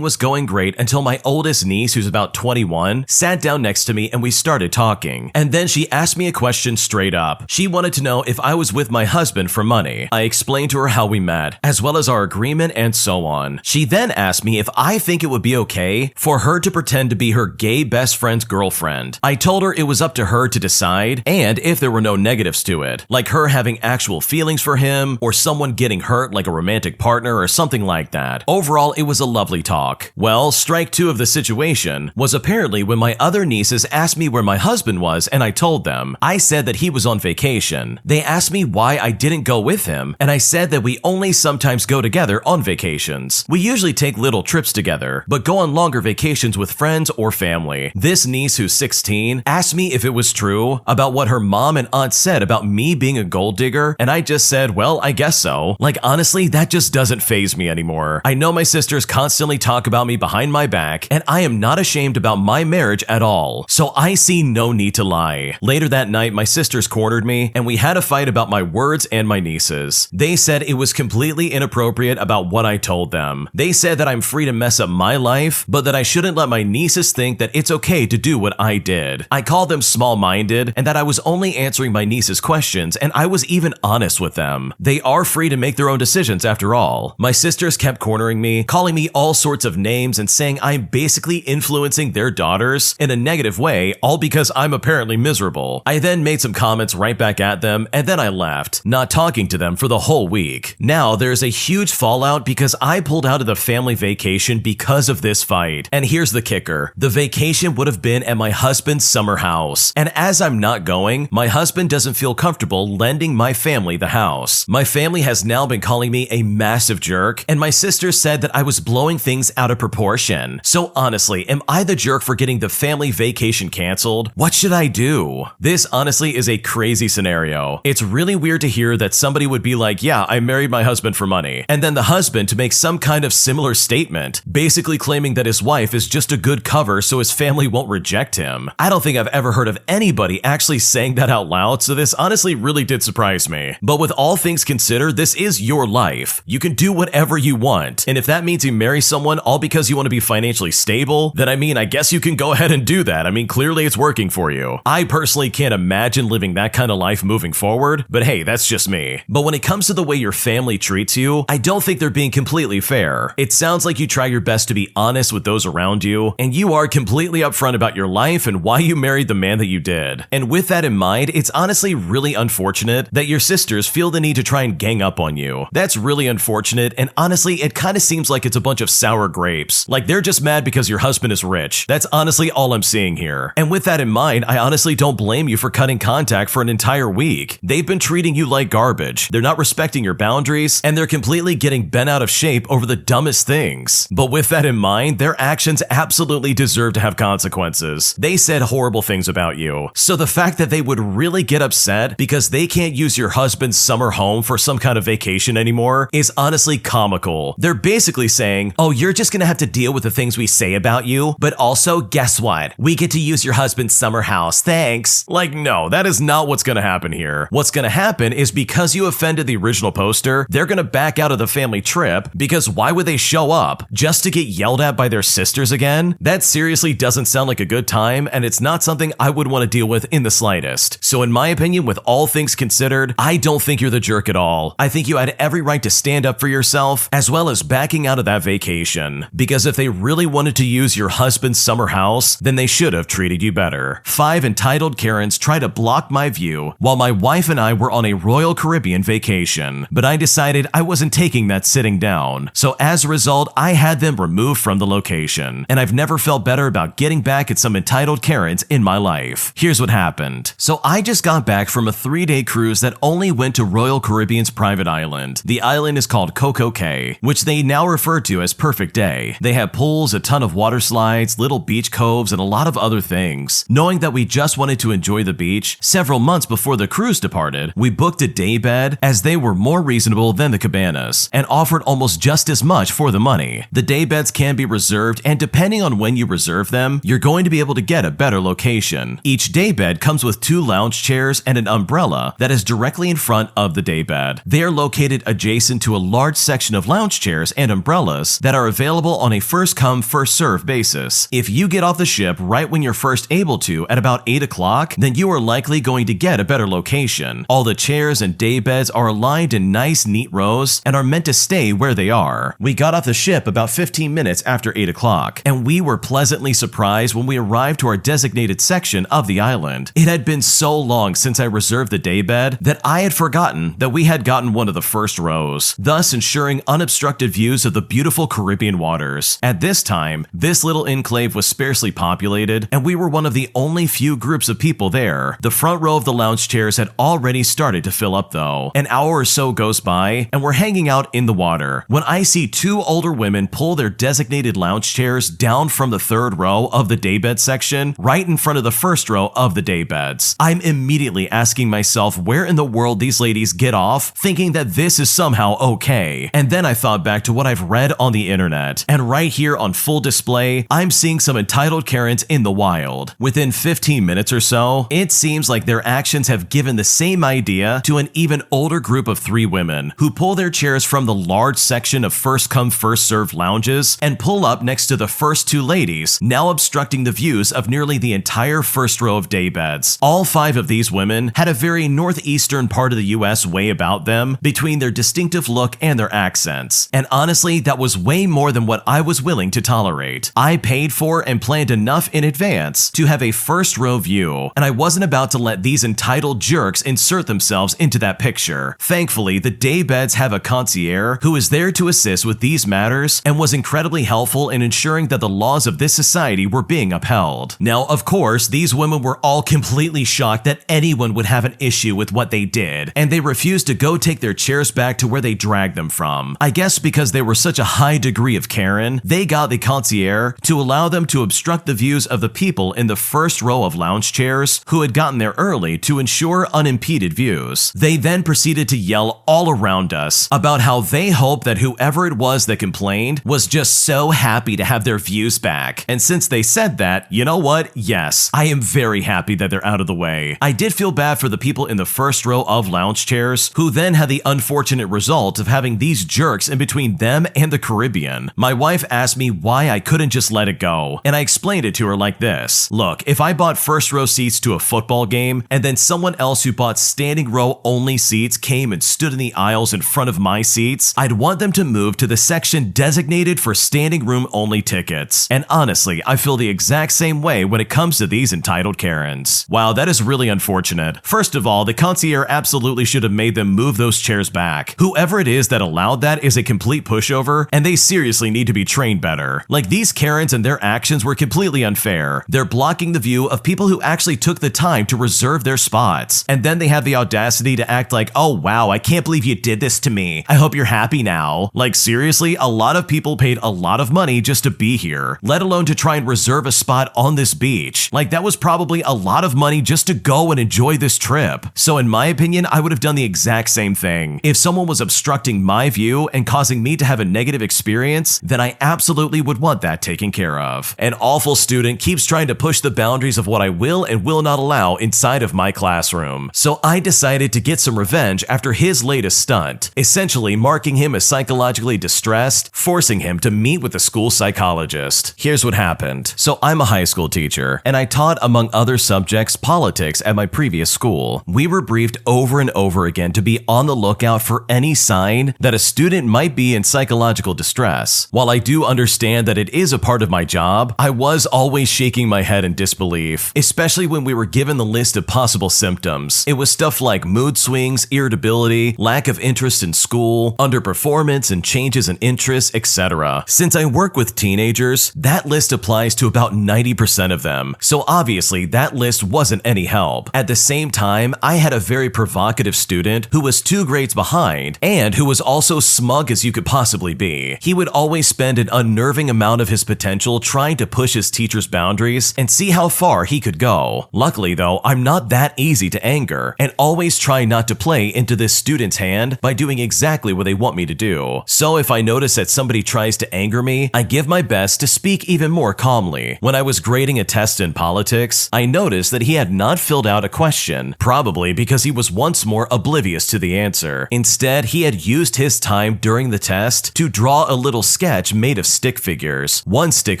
was going great until my oldest niece, who's about 21, sat down next to me and we started talking. And then she asked me a question straight up. She wanted to know if I was with my husband for money. I explained to her how we met, as well as our agreement and so on. She then asked me if I think it would be okay for her to pretend to be her gay best friend's girlfriend. I told her it was up to her to decide, and if there were no negatives to it, like her having actual feelings for him, or someone getting hurt like a romantic partner or something like that. Overall, it was a lovely talk. Well, strike two of the situation was apparently when my other nieces asked me where my husband was, and I told them. I said that he was on vacation. They asked me why I didn't go with him, and I said that we only sometimes go together on vacations. We usually take little trips together, but go on longer vacations with friends or family. This niece, who's 16, asked me if it was true about what her mom and aunt said about me being a gold digger, and I just said, well, I guess so. Like, honestly, that just doesn't faze me anymore. I know my sisters constantly talk about me behind my back, and I am not ashamed about my marriage at all, so I see no need to lie. Later that night, my sisters cornered me, and we had a fight about my words and my nieces. They said it was completely inappropriate about what I told them. They said that I'm free to mess up my life, but that I shouldn't let my nieces think that it's okay to do what I did. I called them small-minded, and that I was only answering my nieces' questions, and I was even honest with them. They are free to make their own decisions after all. My sisters kept cornering me, calling me all sorts of names and saying I'm basically influencing their daughters in a negative way, all because I'm apparently miserable. I then made some comments right back at them, and then I left, not talking to them for the whole week. Now there's a huge fallout because I pulled out of the family vacation because of this fight. And here's the kicker. The vacation would have been at my husband's summer house. And as I'm not going, my husband doesn't feel comfortable lending my family the house. My family has now been calling me a massive jerk, and my sister said that I was blowing things out of proportion. So honestly, am I the jerk for getting the family vacation canceled? What should I do? This honestly is a crazy scenario. It's really weird to hear that somebody would be like, yeah, I married my husband for money, and then the husband to make some kind of similar statement, basically claiming that his wife is just a good cover so his family won't reject him. I don't think I've ever heard of anybody actually saying that out loud, so this honestly really did surprise me. But with all things considered, this is your life. You can do whatever you want, and if that means you marry someone all because you want to be financially stable, then I mean, I guess you can go ahead and do that. I mean, clearly it's working for you. I personally can't imagine living that kind of life moving forward, but hey, that's just me. But when it comes to the way your family treats you, I don't think they're being completely fair. It sounds like you try your best to be honest with those around you, and you are completely upfront about your life and why you married the man that you did. And with that in mind, it's honestly really unfortunate that your sisters feel the need to try and gang up on you. That's really unfortunate, and honestly, it kind of seems like it's a bunch of sour grapes. Like they're just mad because your husband is rich. That's honestly all I'm seeing here. And with that in mind, I honestly don't blame you for cutting contact for an entire week. They've been treating you like garbage. They're not respecting your boundaries, and they're completely getting bent out of shape over the dumbest things. But with that in mind, their actions absolutely deserve to have consequences. They said horrible things about you. So the fact that they would really get upset because they can't use your husband's summer home for some kind of vacation anymore is honestly comical. They're basically saying, oh, you're just gonna have to deal with the things we say about you, but also guess what? We get to use your husband's summer house, thanks. Like, no, that is not what's gonna happen here. What's gonna happen is because you offended the original poster, they're gonna back out of the family trip because why would they show up? Just to get yelled at by their sisters again? That seriously doesn't sound like a good time, and it's not something I would want to deal with in the slightest. So in my opinion, with all things considered, I don't think you're the jerk at all. I think you had every right to stand up for yourself, as well as backing out of that vacation. Because if they really wanted to use your husband's summer summer house, then they should have treated you better. 5 entitled Karens tried to block my view while my wife and I were on a Royal Caribbean vacation, but I decided I wasn't taking that sitting down. So as a result, I had them removed from the location, and I've never felt better about getting back at some entitled Karens in my life. Here's what happened. So I just got back from a 3-day cruise that only went to Royal Caribbean's private island. The island is called Coco Cay, which they now refer to as Perfect Day. They have pools, a ton of water slides, little beach coves, and a lot of other things. Knowing that we just wanted to enjoy the beach, several months before the cruise departed, we booked a day bed as they were more reasonable than the cabanas and offered almost just as much for the money. The day beds can be reserved, and depending on when you reserve them, you're going to be able to get a better location. Each day bed comes with 2 lounge chairs and an umbrella that is directly in front of the day bed. They are located adjacent to a large section of lounge chairs and umbrellas that are available on a first-come, first-served basis. If you get off the ship right when you're first able to at about 8 o'clock, then you are likely going to get a better location. All the chairs and day beds are aligned in nice, neat rows and are meant to stay where they are. We got off the ship about 15 minutes after 8 o'clock, and we were pleasantly surprised when we arrived to our designated section of the island. It had been so long since I reserved the day bed that I had forgotten that we had gotten one of the first rows, thus ensuring unobstructed views of the beautiful Caribbean waters. At this time, this little enclave was sparsely populated, and we were one of the only few groups of people there. The front row of the lounge chairs had already started to fill up though. An hour or so goes by, and we're hanging out in the water when I see 2 older women pull their designated lounge chairs down from the 3rd row of the daybed section right in front of the 1st row of the daybeds. I'm immediately asking myself where in the world these ladies get off thinking that this is somehow okay. And then I thought back to what I've read on the internet, and right here on full display, I'm seeing some entitled Karens in the wild. Within 15 minutes or so, it seems like their actions have given the same idea to an even older group of 3 women who pull their chairs from the large section of first-come, first-served lounges and pull up next to the first 2 ladies, now obstructing the views of nearly the entire first row of daybeds. All 5 of these women had a very northeastern part of the US way about them between their distinctive look and their accents, and honestly, that was way more than what I was willing to tolerate. I paid for and planned enough in advance to have a first row view, and I wasn't about to let these entitled jerks insert themselves into that picture. Thankfully, the daybeds have a concierge who is there to assist with these matters and was incredibly helpful in ensuring that the laws of this society were being upheld. Now, of course, these women were all completely shocked that anyone would have an issue with what they did, and they refused to go take their chairs back to where they dragged them from. I guess because they were such a high degree of Karen, they got the concierge to allow them to obstruct the views of the people in the first row of lounge chairs who had gotten there early to ensure unimpeded views. They then proceeded to yell all around us about how they hoped that whoever it was that complained was just so happy to have their views back. And since they said that, you know what? Yes, I am very happy that they're out of the way. I did feel bad for the people in the first row of lounge chairs who then had the unfortunate result of having these jerks in between them and the Caribbean. My wife asked me why I couldn't just let it go, and I explained it to her like this. Look, if I bought first row seats to a football game and then someone else who bought standing row only seats came and stood in the aisles in front of my seats, I'd want them to move to the section designated for standing room only tickets. And honestly, I feel the exact same way when it comes to these entitled Karens. Wow, that is really unfortunate. First of all, the concierge absolutely should have made them move those chairs back. Whoever it is that allowed that is a complete pushover, and they seriously need to be trained better. Like, these Karens and their actions were completely unfair. They're blocking the view of people who actually took the time to reserve their spots. And then they have the audacity to act like, oh wow, I can't believe you did this to me. I hope you're happy now. Like, seriously, a lot of people paid a lot of money just to be here, let alone to try and reserve a spot on this beach. Like, that was probably a lot of money just to go and enjoy this trip. So in my opinion, I would have done the exact same thing. If someone was obstructing my view and causing me to have a negative experience, then I absolutely would want that taken care of. An awful student keeps trying to push the boundaries of what I will and will not allow inside of my classroom. So I decided to get some revenge after his latest stunt, essentially marking him as psychologically distressed, forcing him to meet with a school psychologist. Here's what happened. So I'm a high school teacher, and I taught, among other subjects, politics at my previous school. We were briefed over and over again to be on the lookout for any sign that a student might be in psychological distress. While I do understand that it is a part of my job job, I was always shaking my head in disbelief, especially when we were given the list of possible symptoms. It was stuff like mood swings, irritability, lack of interest in school, underperformance and changes in interests, etc. Since I work with teenagers, that list applies to about 90% of them, so obviously that list wasn't any help. At the same time, I had a very provocative student who was 2 grades behind and who was also smug as you could possibly be. He would always spend an unnerving amount of his potential trying to push his teacher's boundaries and see how far he could go. Luckily though, I'm not that easy to anger and always try not to play into this student's hand by doing exactly what they want me to do. So if I notice that somebody tries to anger me, I give my best to speak even more calmly. When I was grading a test in politics, I noticed that he had not filled out a question, probably because he was once more oblivious to the answer. Instead, he had used his time during the test to draw a little sketch made of stick figures. One stick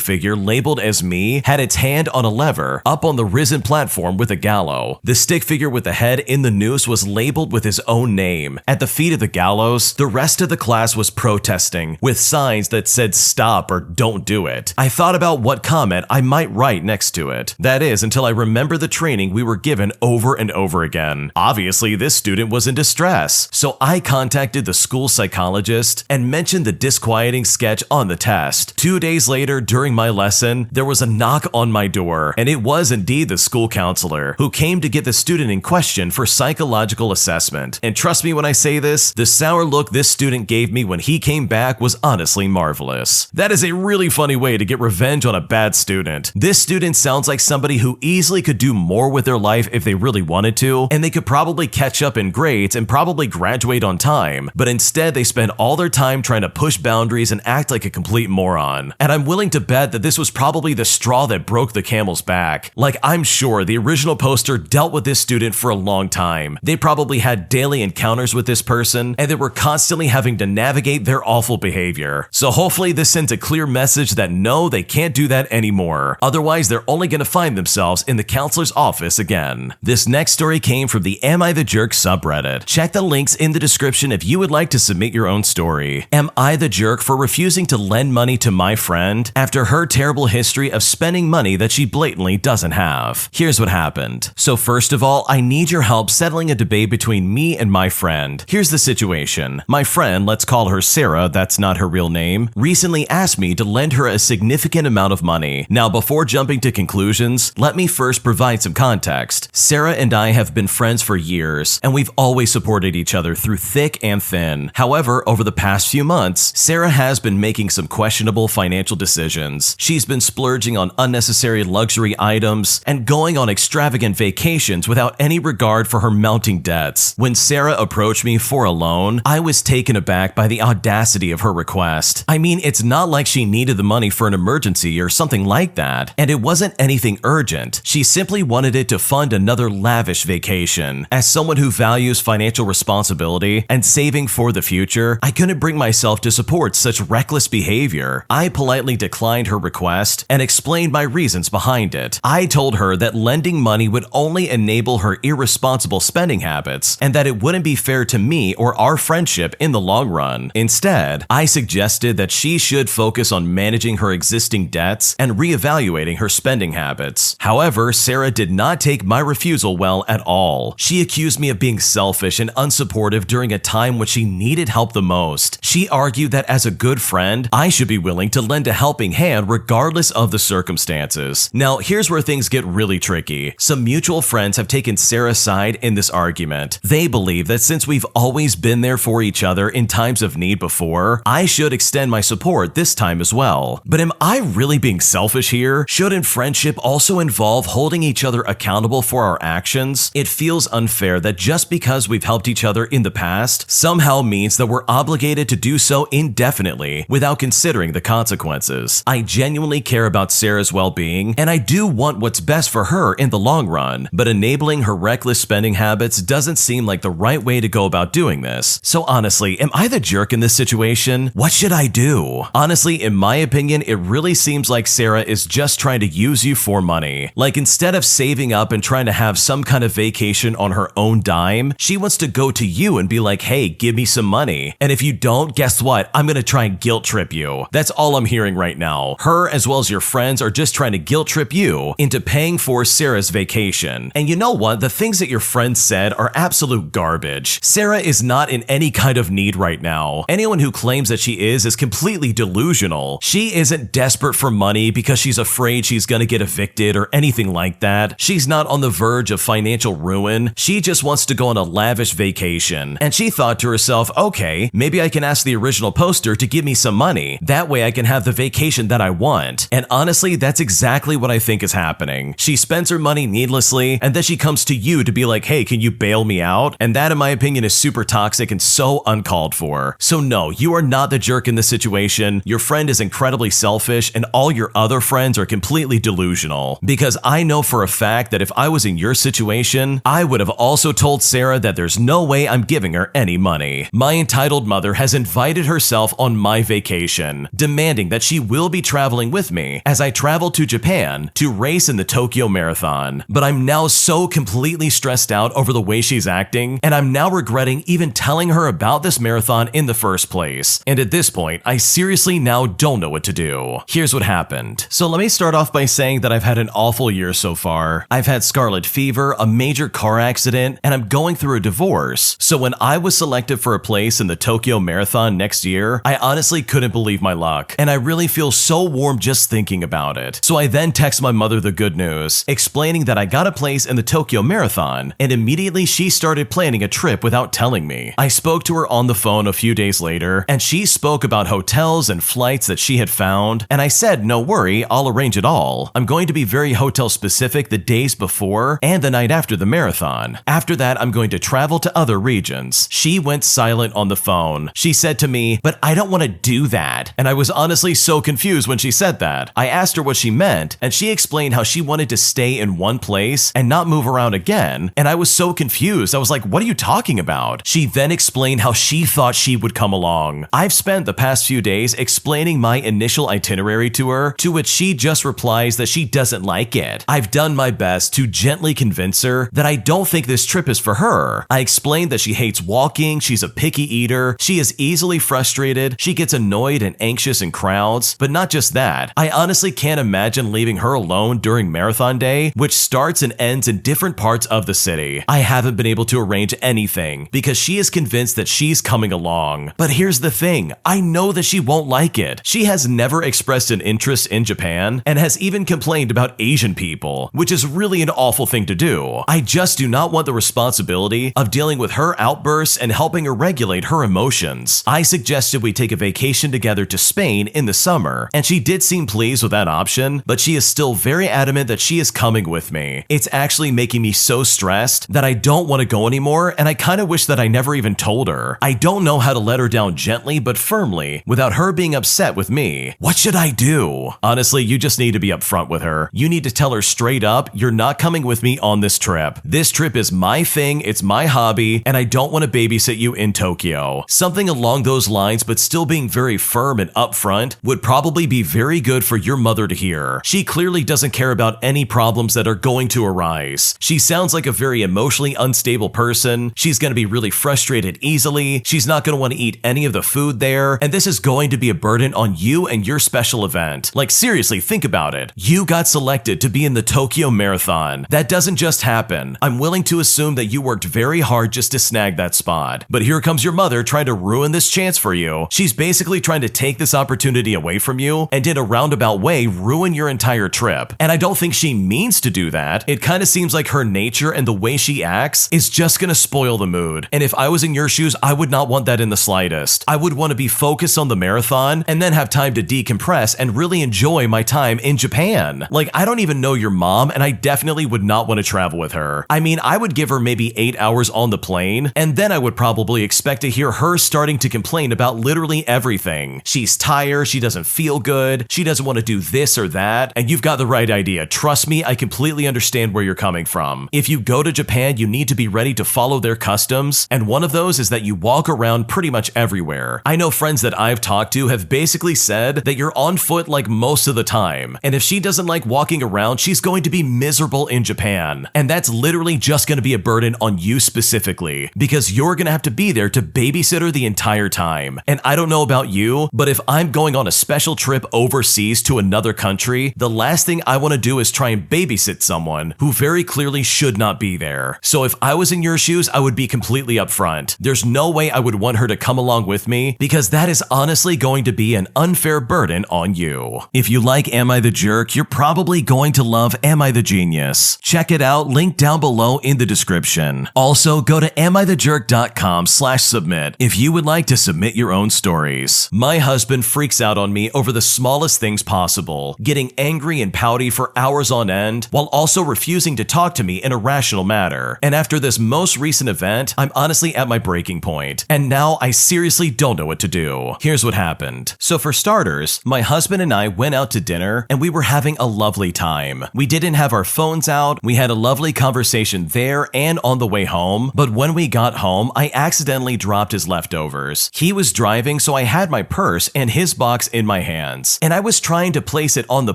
figure, labeled as me, had its hand on a lever up on the risen platform with a gallows. The stick figure with the head in the noose was labeled with his own name. At the feet of the gallows, the rest of the class was protesting, with signs that said stop or don't do it. I thought about what comment I might write next to it. That is, until I remember the training we were given over and over again. Obviously, this student was in distress, so I contacted the school psychologist and mentioned the disquieting sketch on the test. 2 days later, during my lesson, there was a knock on my door, and it was indeed the school counselor who came to get the student in question for psychological assessment. And trust me when I say this, the sour look this student gave me when he came back was honestly marvelous. That is a really funny way to get revenge on a bad student. This student sounds like somebody who easily could do more with their life if they really wanted to, and they could probably catch up in grades and probably graduate on time, but instead they spend all their time trying to push boundaries and act like a complete moron. And I'm willing to bet that this was probably the straw that broke the camel's back. Like, I'm sure the original poster dealt with this student for a long time. They probably had daily encounters with this person, and they were constantly having to navigate their awful behavior. So hopefully this sends a clear message that no, they can't do that anymore. Otherwise, they're only going to find themselves in the counselor's office again. This next story came from the Am I the Jerk subreddit. Check the links in the description if you would like to submit your own story. Am I the jerk for refusing to lend money to my friend after her terrible history of spending money that she blatantly doesn't have? Here's what happened. So first of all, I need your help settling a debate between me and my friend. Here's the situation. My friend, let's call her Sarah, that's not her real name, recently asked me to lend her a significant amount of money. Now, before jumping to conclusions, let me first provide some context. Sarah and I have been friends for years, and we've always supported each other through thick and thin. However, over the past few months, Sarah has been making some questionable financial decisions. She's been splurging on unnecessary luxury items and going on extravagant vacations without any regard for her mounting debts. When Sarah approached me for a loan, I was taken aback by the audacity of her request. I mean, it's not like she needed the money for an emergency or something like that, and it wasn't anything urgent. She simply wanted it to fund another lavish vacation. As someone who values financial responsibility and saving for the future, I couldn't bring myself to support such reckless behavior. I politely declined her request and explained my reasons behind it. I told her that lending money would only enable her irresponsible spending habits and that it wouldn't be fair to me or our friendship in the long run. Instead, I suggested that she should focus on managing her existing debts and reevaluating her spending habits. However, Sarah did not take my refusal well at all. She accused me of being selfish and unsupportive during a time when she needed help the most. She argued that as a good friend, I should be willing to lend a helping hand regardless of the circumstances. Now, here's where things get really tricky. Some mutual friends have taken Sarah's side in this argument. They believe that since we've always been there for each other in times of need before, I should extend my support this time as well. But am I really being selfish here? Shouldn't friendship also involve holding each other accountable for our actions? It feels unfair that just because we've helped each other in the past somehow means that we're obligated to do so indefinitely without considering the consequences. I genuinely care about Sarah's well-being, and I do want what's best for her in the long run, but enabling her reckless spending habits doesn't seem like the right way to go about doing this. So honestly, am I the jerk in this situation? What should I do? Honestly, in my opinion, it really seems like Sarah is just trying to use you for money. Like, instead of saving up and trying to have some kind of vacation on her own dime, she wants to go to you and be like, hey, give me some money. And if you don't, guess what? I'm gonna try and guilt trip you. That's all I'm hearing right now. Her her as well as your friends are just trying to guilt trip you into paying for Sarah's vacation. And you know what? The things that your friends said are absolute garbage. Sarah is not in any kind of need right now. Anyone who claims that she is completely delusional. She isn't desperate for money because she's afraid she's gonna get evicted or anything like that. She's not on the verge of financial ruin. She just wants to go on a lavish vacation. And she thought to herself, okay, maybe I can ask the original poster to give me some money. That way I can have the vacation that I want. And honestly, that's exactly what I think is happening. She spends her money needlessly, and then she comes to you to be like, hey, can you bail me out? And that, in my opinion, is super toxic and so uncalled for. So no, you are not the jerk in this situation. Your friend is incredibly selfish, and all your other friends are completely delusional. Because I know for a fact that if I was in your situation, I would have also told Sarah that there's no way I'm giving her any money. My entitled mother has invited herself on my vacation, demanding that she will be traveling with me as I travel to Japan to race in the Tokyo Marathon. But I'm now so completely stressed out over the way she's acting, and I'm now regretting even telling her about this marathon in the first place. And at this point, I seriously now don't know what to do. Here's what happened. So let me start off by saying that I've had an awful year so far. I've had scarlet fever, a major car accident, and I'm going through a divorce. So when I was selected for a place in the Tokyo Marathon next year, I honestly couldn't believe my luck, and I really feel so warm just thinking about it. So I then text my mother the good news, explaining that I got a place in the Tokyo Marathon, and immediately she started planning a trip without telling me. I spoke to her on the phone a few days later, and she spoke about hotels and flights that she had found, and I said, no worry, I'll arrange it all. I'm going to be very hotel specific the days before and the night after the marathon. After that, I'm going to travel to other regions. She went silent on the phone. She said to me, but I don't want to do that. And I was honestly so confused when she said that. I asked her what she meant, and she explained how she wanted to stay in one place and not move around again, and I was so confused. I was like, what are you talking about? She then explained how she thought she would come along. I've spent the past few days explaining my initial itinerary to her, to which she just replies that she doesn't like it. I've done my best to gently convince her that I don't think this trip is for her. I explained that she hates walking, she's a picky eater, she is easily frustrated, she gets annoyed and anxious in crowds, but not just that. I honestly can't imagine leaving her alone during marathon day, which starts and ends in different parts of the city. I haven't been able to arrange anything because she is convinced that she's coming along. But here's the thing, I know that she won't like it. She has never expressed an interest in Japan and has even complained about Asian people, which is really an awful thing to do. I just do not want the responsibility of dealing with her outbursts and helping her regulate her emotions. I suggested we take a vacation together to Spain in the summer, and she did seem pleased with that option, but she is still very adamant that she is coming with me. It's actually making me so stressed that I don't want to go anymore, and I kind of wish that I never even told her. I don't know how to let her down gently but firmly without her being upset with me. What should I do? Honestly, you just need to be upfront with her. You need to tell her straight up, you're not coming with me on this trip. This trip is my thing, it's my hobby, and I don't want to babysit you in Tokyo. Something along those lines, but still being very firm and upfront, would probably be very good for your mother to hear. She clearly doesn't care about any problems that are going to arise. She sounds like a very emotionally unstable person. She's going to be really frustrated easily. She's not going to want to eat any of the food there, and this is going to be a burden on you and your special event. Like seriously, think about it. You got selected to be in the Tokyo Marathon. That doesn't just happen. I'm willing to assume that you worked very hard just to snag that spot. But here comes your mother trying to ruin this chance for you. She's basically trying to take this opportunity away from you and in a roundabout way ruin your entire trip. And I don't think she means to do that. It kind of seems like her nature and the way she acts is just gonna spoil the mood. And if I was in your shoes, I would not want that in the slightest. I would want to be focused on the marathon and then have time to decompress and really enjoy my time in Japan. Like, I don't even know your mom, and I definitely would not want to travel with her. I mean, I would give her maybe 8 hours on the plane, and then I would probably expect to hear her starting to complain about literally everything. She's tired, she doesn't feel good, she doesn't want to do this or that, and you've got the right idea. Trust me, I completely understand where you're coming from. If you go to Japan, you need to be ready to follow their customs, and one of those is that you walk around pretty much everywhere. I know friends that I've talked to have basically said that you're on foot like most of the time, and if she doesn't like walking around, she's going to be miserable in Japan. And that's literally just going to be a burden on you specifically, because you're going to have to be there to babysit her the entire time. And I don't know about you, but if I'm going on a special trip overseas to another country, the last thing I want to do is try and babysit someone who very clearly should not be there. So if I was in your shoes, I would be completely upfront. There's no way I would want her to come along with me because that is honestly going to be an unfair burden on you. If you like Am I the Jerk, you're probably going to love Am I the Genius. Check it out, link down below in the description. Also, go to amithejerk.com/submit if you would like to submit your own stories. My husband freaks out on me over the smallest things possible, getting angry and pouty for hours on end, while also refusing to talk to me in a rational manner. And after this most recent event, I'm honestly at my breaking point, and now I seriously don't know what to do. Here's what happened. So for starters, my husband and I went out to dinner, and we were having a lovely time. We didn't have our phones out, we had a lovely conversation there and on the way home, but when we got home, I accidentally dropped his leftovers. He was driving, so I had my purse and his box in my hands, and I was trying to place it on the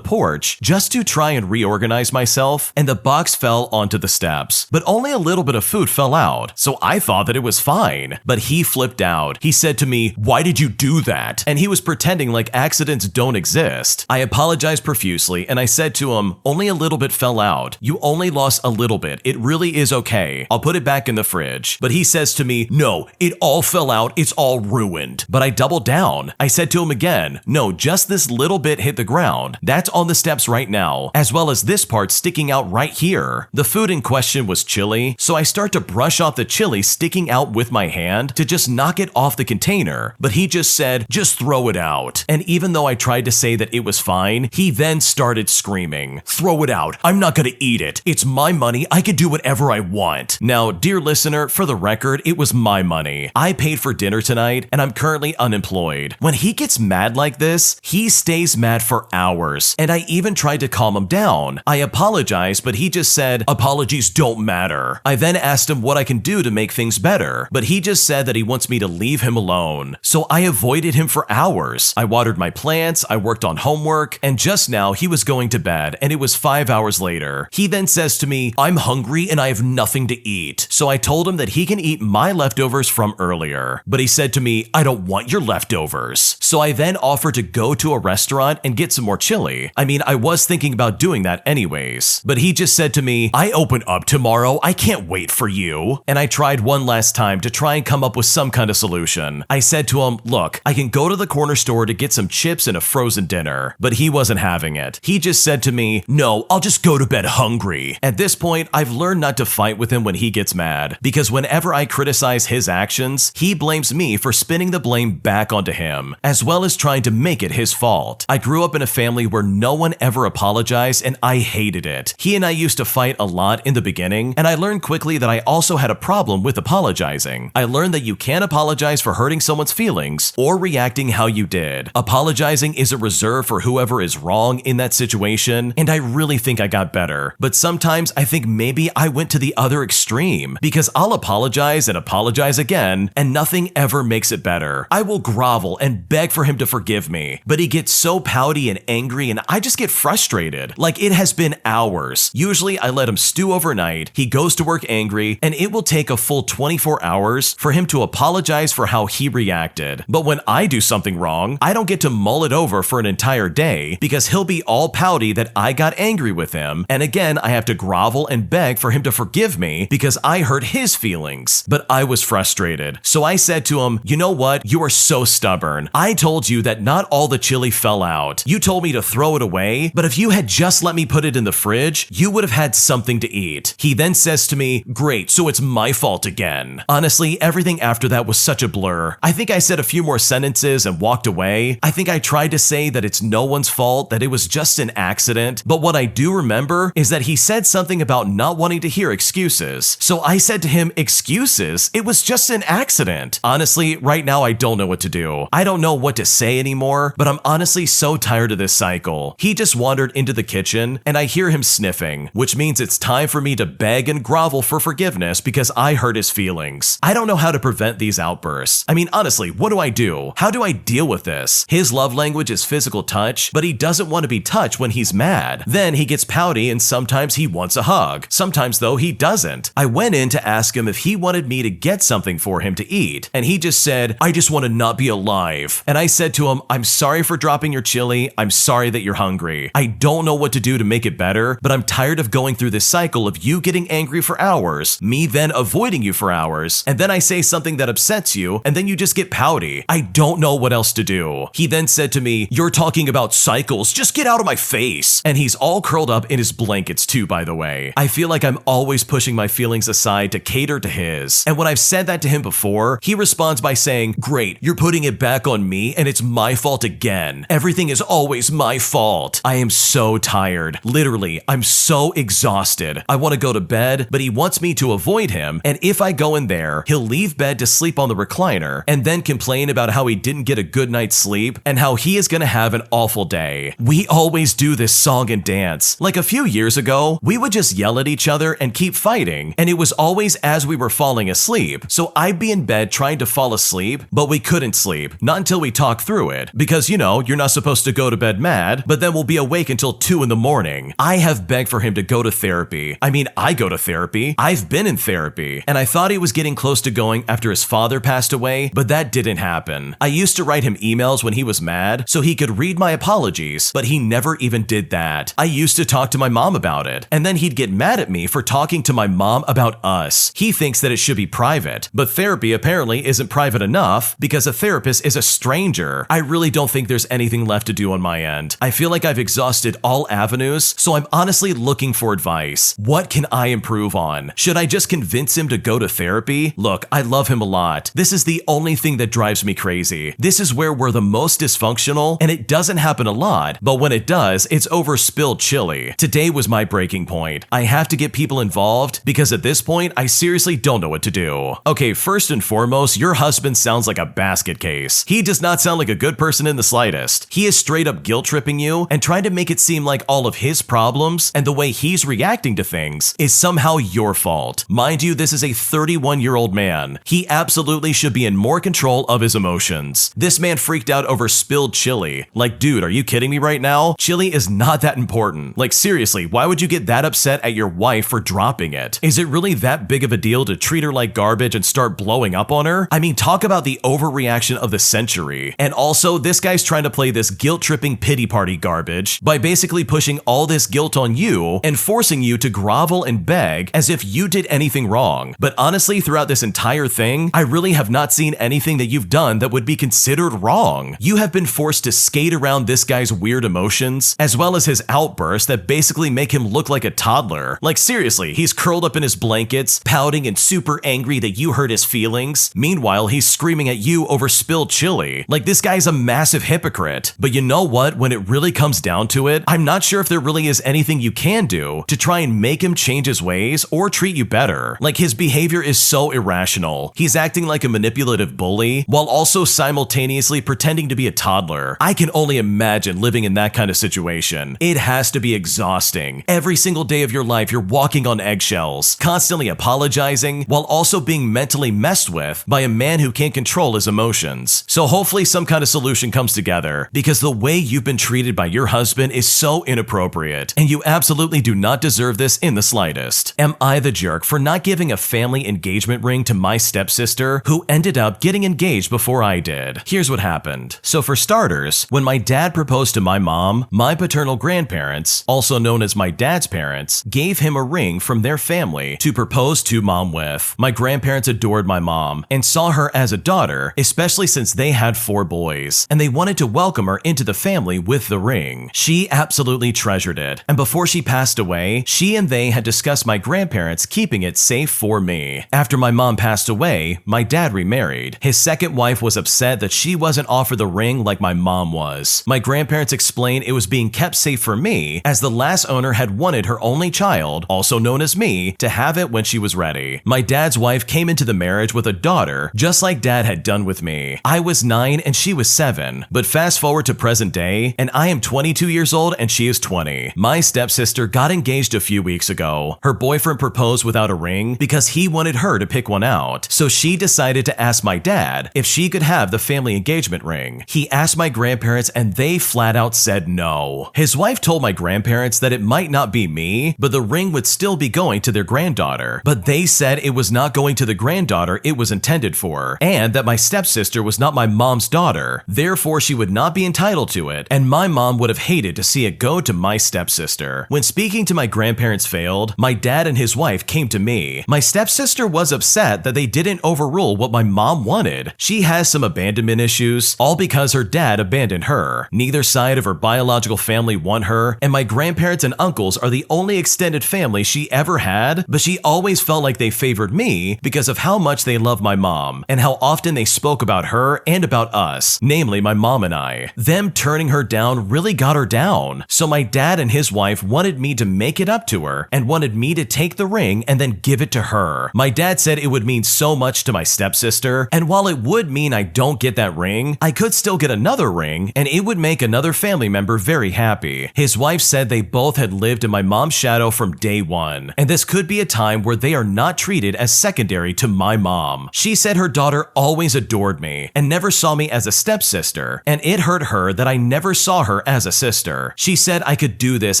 porch just to try and reorganize myself, and the box fell onto the steps, but only a little bit of food fell out, so I thought that it was fine, but he flipped out. He said to me, "Why did you do that?" And he was pretending like accidents don't exist. I apologized profusely, and I said to him, "Only a little bit fell out. You only lost a little bit. It really is okay. I'll put it back in the fridge." But he says to me, "No, it all fell out. It's all ruined." But I doubled down. I said to him again, "No, just this little bit hit the ground. That's on the steps right now, as well as this part sticking out right here." The food in question was chili, so I start to brush off the chili sticking out with my hand to just knock it off the container, but he just said, "Just throw it out." And even though I tried to say that it was fine, he then started screaming, "Throw it out. I'm not gonna eat it. It's my money. I can do whatever I want." Now, dear listener, for the record, it was my money. I paid for dinner tonight, and I'm currently unemployed. When he gets mad like this, he stays mad for hours, and I even tried to calm him down. I apologized, but he just said, "Apologies don't matter." I then asked him what I can do to make things better, but he just said that he wants me to leave him alone. So I avoided him for hours. I watered my plants, I worked on homework, and just now he was going to bed, and it was 5 hours later. He then says to me, "I'm hungry and I have nothing to eat." So I told him that he can eat my leftovers from earlier, but he said to me, "I don't want your leftovers." So I then offered to go to a restaurant and get some more chili. I mean, I was thinking about doing that anyways, but he just said to me, "I open up tomorrow. I can't wait for you." And I tried one last time to try and come up with some kind of solution. I said to him, "Look, I can go to the corner store to get some chips and a frozen dinner," but he wasn't having it. He just said to me, "No, I'll just go to bed hungry." At this point, I've learned not to fight with him when he gets mad, because whenever I criticize his actions, he blames me for spinning the blame back onto him, as well as trying to make it his fault. I grew up in a family where no one ever apologized, and I hated it. He and I used to fight a lot in the beginning, and I learned quickly that I also had a problem with apologizing. I learned that you can't apologize for hurting someone's feelings or reacting how you did. Apologizing isn't reserved for whoever is wrong in that situation, and I really think I got better. But sometimes I think maybe I went to the other extreme, because I'll apologize and apologize again, and nothing ever makes it better. I will grovel and beg for him to forgive me, but he gets so pouty and angry, and I just get frustrated. Like, it has been hours. Usually I let him stew overnight, he goes to work angry, and it will take a full 24 hours for him to apologize for how he reacted. But when I do something wrong, I don't get to mull it over for an entire day, because he'll be all pouty that I got angry with him, and again I have to grovel and beg for him to forgive me because I hurt his feelings. But I was frustrated, so I said to him, "You know what? You are so stubborn. I told you that not all the chili fell out. You told me to throw it away, but if you had just let me put it in the fridge, you would have had something to eat." He then says to me, "Great, so it's my fault again." Honestly, everything after that was such a blur. I think I said a few more sentences and walked away. I think I tried to say that it's no one's fault, that it was just an accident, but what I do remember is that he said something about not wanting to hear excuses. So I said to him, "Excuses? It was just an accident." Honestly, right now I don't know what to do. I don't know what to say anymore, but I'm honestly so tired of this cycle. He just wandered into the kitchen, and I hear him sniffing, which means it's time for me to beg and grovel for forgiveness because I hurt his feelings. I don't know how to prevent these outbursts. I mean, honestly, what do I do? How do I deal with this? His love language is physical touch, but he doesn't want to be touched when he's mad. Then he gets pouty, and sometimes he wants a hug. Sometimes, though, he doesn't. I went in to ask him if he wanted me to get something for him to eat, and he just said, "I just want to not be alive." And I said to him, "I'm sorry for dropping having your chili. I'm sorry that you're hungry. I don't know what to do to make it better, but I'm tired of going through this cycle of you getting angry for hours, me then avoiding you for hours, and then I say something that upsets you, and then you just get pouty. I don't know what else to do. He then said to me, you're talking about cycles, just get out of my face. And he's all curled up in his blankets too, by the way. I feel like I'm always pushing my feelings aside to cater to his. And when I've said that to him before, he responds by saying, great, you're putting it back on me and it's my fault again. Everything is always my fault. I am so tired. Literally, I'm so exhausted. I want to go to bed, but he wants me to avoid him, and if I go in there, he'll leave bed to sleep on the recliner and then complain about how he didn't get a good night's sleep and how he is going to have an awful day. We always do this song and dance. Like a few years ago, we would just yell at each other and keep fighting, and it was always as we were falling asleep. So I'd be in bed trying to fall asleep, but we couldn't sleep, not until we talked through it, because you know, you're not supposed to go to bed mad, but then we'll be awake until 2 in the morning. I have begged for him to go to therapy. I mean, I go to therapy. I've been in therapy, and I thought he was getting close to going after his father passed away, but that didn't happen. I used to write him emails when he was mad so he could read my apologies, but he never even did that. I used to talk to my mom about it, and then he'd get mad at me for talking to my mom about us. He thinks that it should be private, but therapy apparently isn't private enough because a therapist is a stranger. I really don't think there's anything left to do on my end. I feel like I've exhausted all avenues, so I'm honestly looking for advice. What can I improve on? Should I just convince him to go to therapy? Look, I love him a lot. This is the only thing that drives me crazy. This is where we're the most dysfunctional, and it doesn't happen a lot, but when it does, it's over spilled chili. Today was my breaking point. I have to get people involved because at this point, I seriously don't know what to do. Okay, first and foremost, your husband sounds like a basket case. He does not sound like a good person in the slightest. He is straight up guilt tripping you and trying to make it seem like all of his problems and the way he's reacting to things is somehow your fault. Mind you, this is a 31-year-old man. He absolutely should be in more control of his emotions. This man freaked out over spilled chili. Like, dude, are you kidding me right now? Chili is not that important. Like, seriously, why would you get that upset at your wife for dropping it? Is it really that big of a deal to treat her like garbage and start blowing up on her? I mean, talk about the overreaction of the century. And also, this guy's trying to play this guilt-tripping pity party garbage by basically pushing all this guilt on you and forcing you to grovel and beg as if you did anything wrong. But honestly, throughout this entire thing, I really have not seen anything that you've done that would be considered wrong. You have been forced to skate around this guy's weird emotions, as well as his outbursts that basically make him look like a toddler. Like seriously, he's curled up in his blankets, pouting and super angry that you hurt his feelings. Meanwhile, he's screaming at you over spilled chili. Like this guy's a massive hypocrite. But you know what? When it really comes down to it, I'm not sure if there really is anything you can do to try and make him change his ways or treat you better. Like his behavior is so irrational. He's acting like a manipulative bully while also simultaneously pretending to be a toddler. I can only imagine living in that kind of situation. It has to be exhausting. Every single day of your life, you're walking on eggshells, constantly apologizing while also being mentally messed with by a man who can't control his emotions. So hopefully some kind of solution comes together, because the way you've been treated by your husband is so inappropriate, and you absolutely do not deserve this in the slightest. Am I the jerk for not giving a family engagement ring to my stepsister, who ended up getting engaged before I did? Here's what happened. So for starters, when my dad proposed to my mom, my paternal grandparents, also known as my dad's parents, gave him a ring from their family to propose to mom with. My grandparents adored my mom and saw her as a daughter, especially since they had 4 boys, and they wanted to welcome her into the family with the ring. She absolutely treasured it, and before she passed away, she and they had discussed my grandparents keeping it safe for me. After my mom passed away, my dad remarried. His second wife was upset that she wasn't offered the ring like my mom was. My grandparents explained it was being kept safe for me, as the last owner had wanted her only child, also known as me, to have it when she was ready. My dad's wife came into the marriage with a daughter, just like dad had done with me. I was 9 and she was 7, but fast forward to present day, and I am 22 years old and she is 20. My stepsister got engaged a few weeks ago. Her boyfriend proposed without a ring because he wanted her to pick one out, so she decided to ask my dad if she could have the family engagement ring. He asked my grandparents and they flat out said no. His wife told my grandparents that it might not be me, but the ring would still be going to their granddaughter, but they said it was not going to the granddaughter it was intended for, and that my stepsister was not my mom's daughter, therefore she would not be be entitled to it, and my mom would have hated to see it go to my stepsister. When speaking to my grandparents failed, my dad and his wife came to me. My stepsister was upset that they didn't overrule what my mom wanted. She has some abandonment issues, all because her dad abandoned her. Neither side of her biological family want her, and my grandparents and uncles are the only extended family she ever had, but she always felt like they favored me because of how much they love my mom, and how often they spoke about her and about us, namely my mom and I. Them turning her down really got her down, so my dad and his wife wanted me to make it up to her and wanted me to take the ring and then give it to her. My dad said it would mean so much to my stepsister, and while it would mean I don't get that ring, I could still get another ring, and it would make another family member very happy. His wife said they both had lived in my mom's shadow from day one, and this could be a time where they are not treated as secondary to my mom. She said her daughter always adored me and never saw me as a stepsister, and it hurt her that I never saw her as a sister. She said I could do this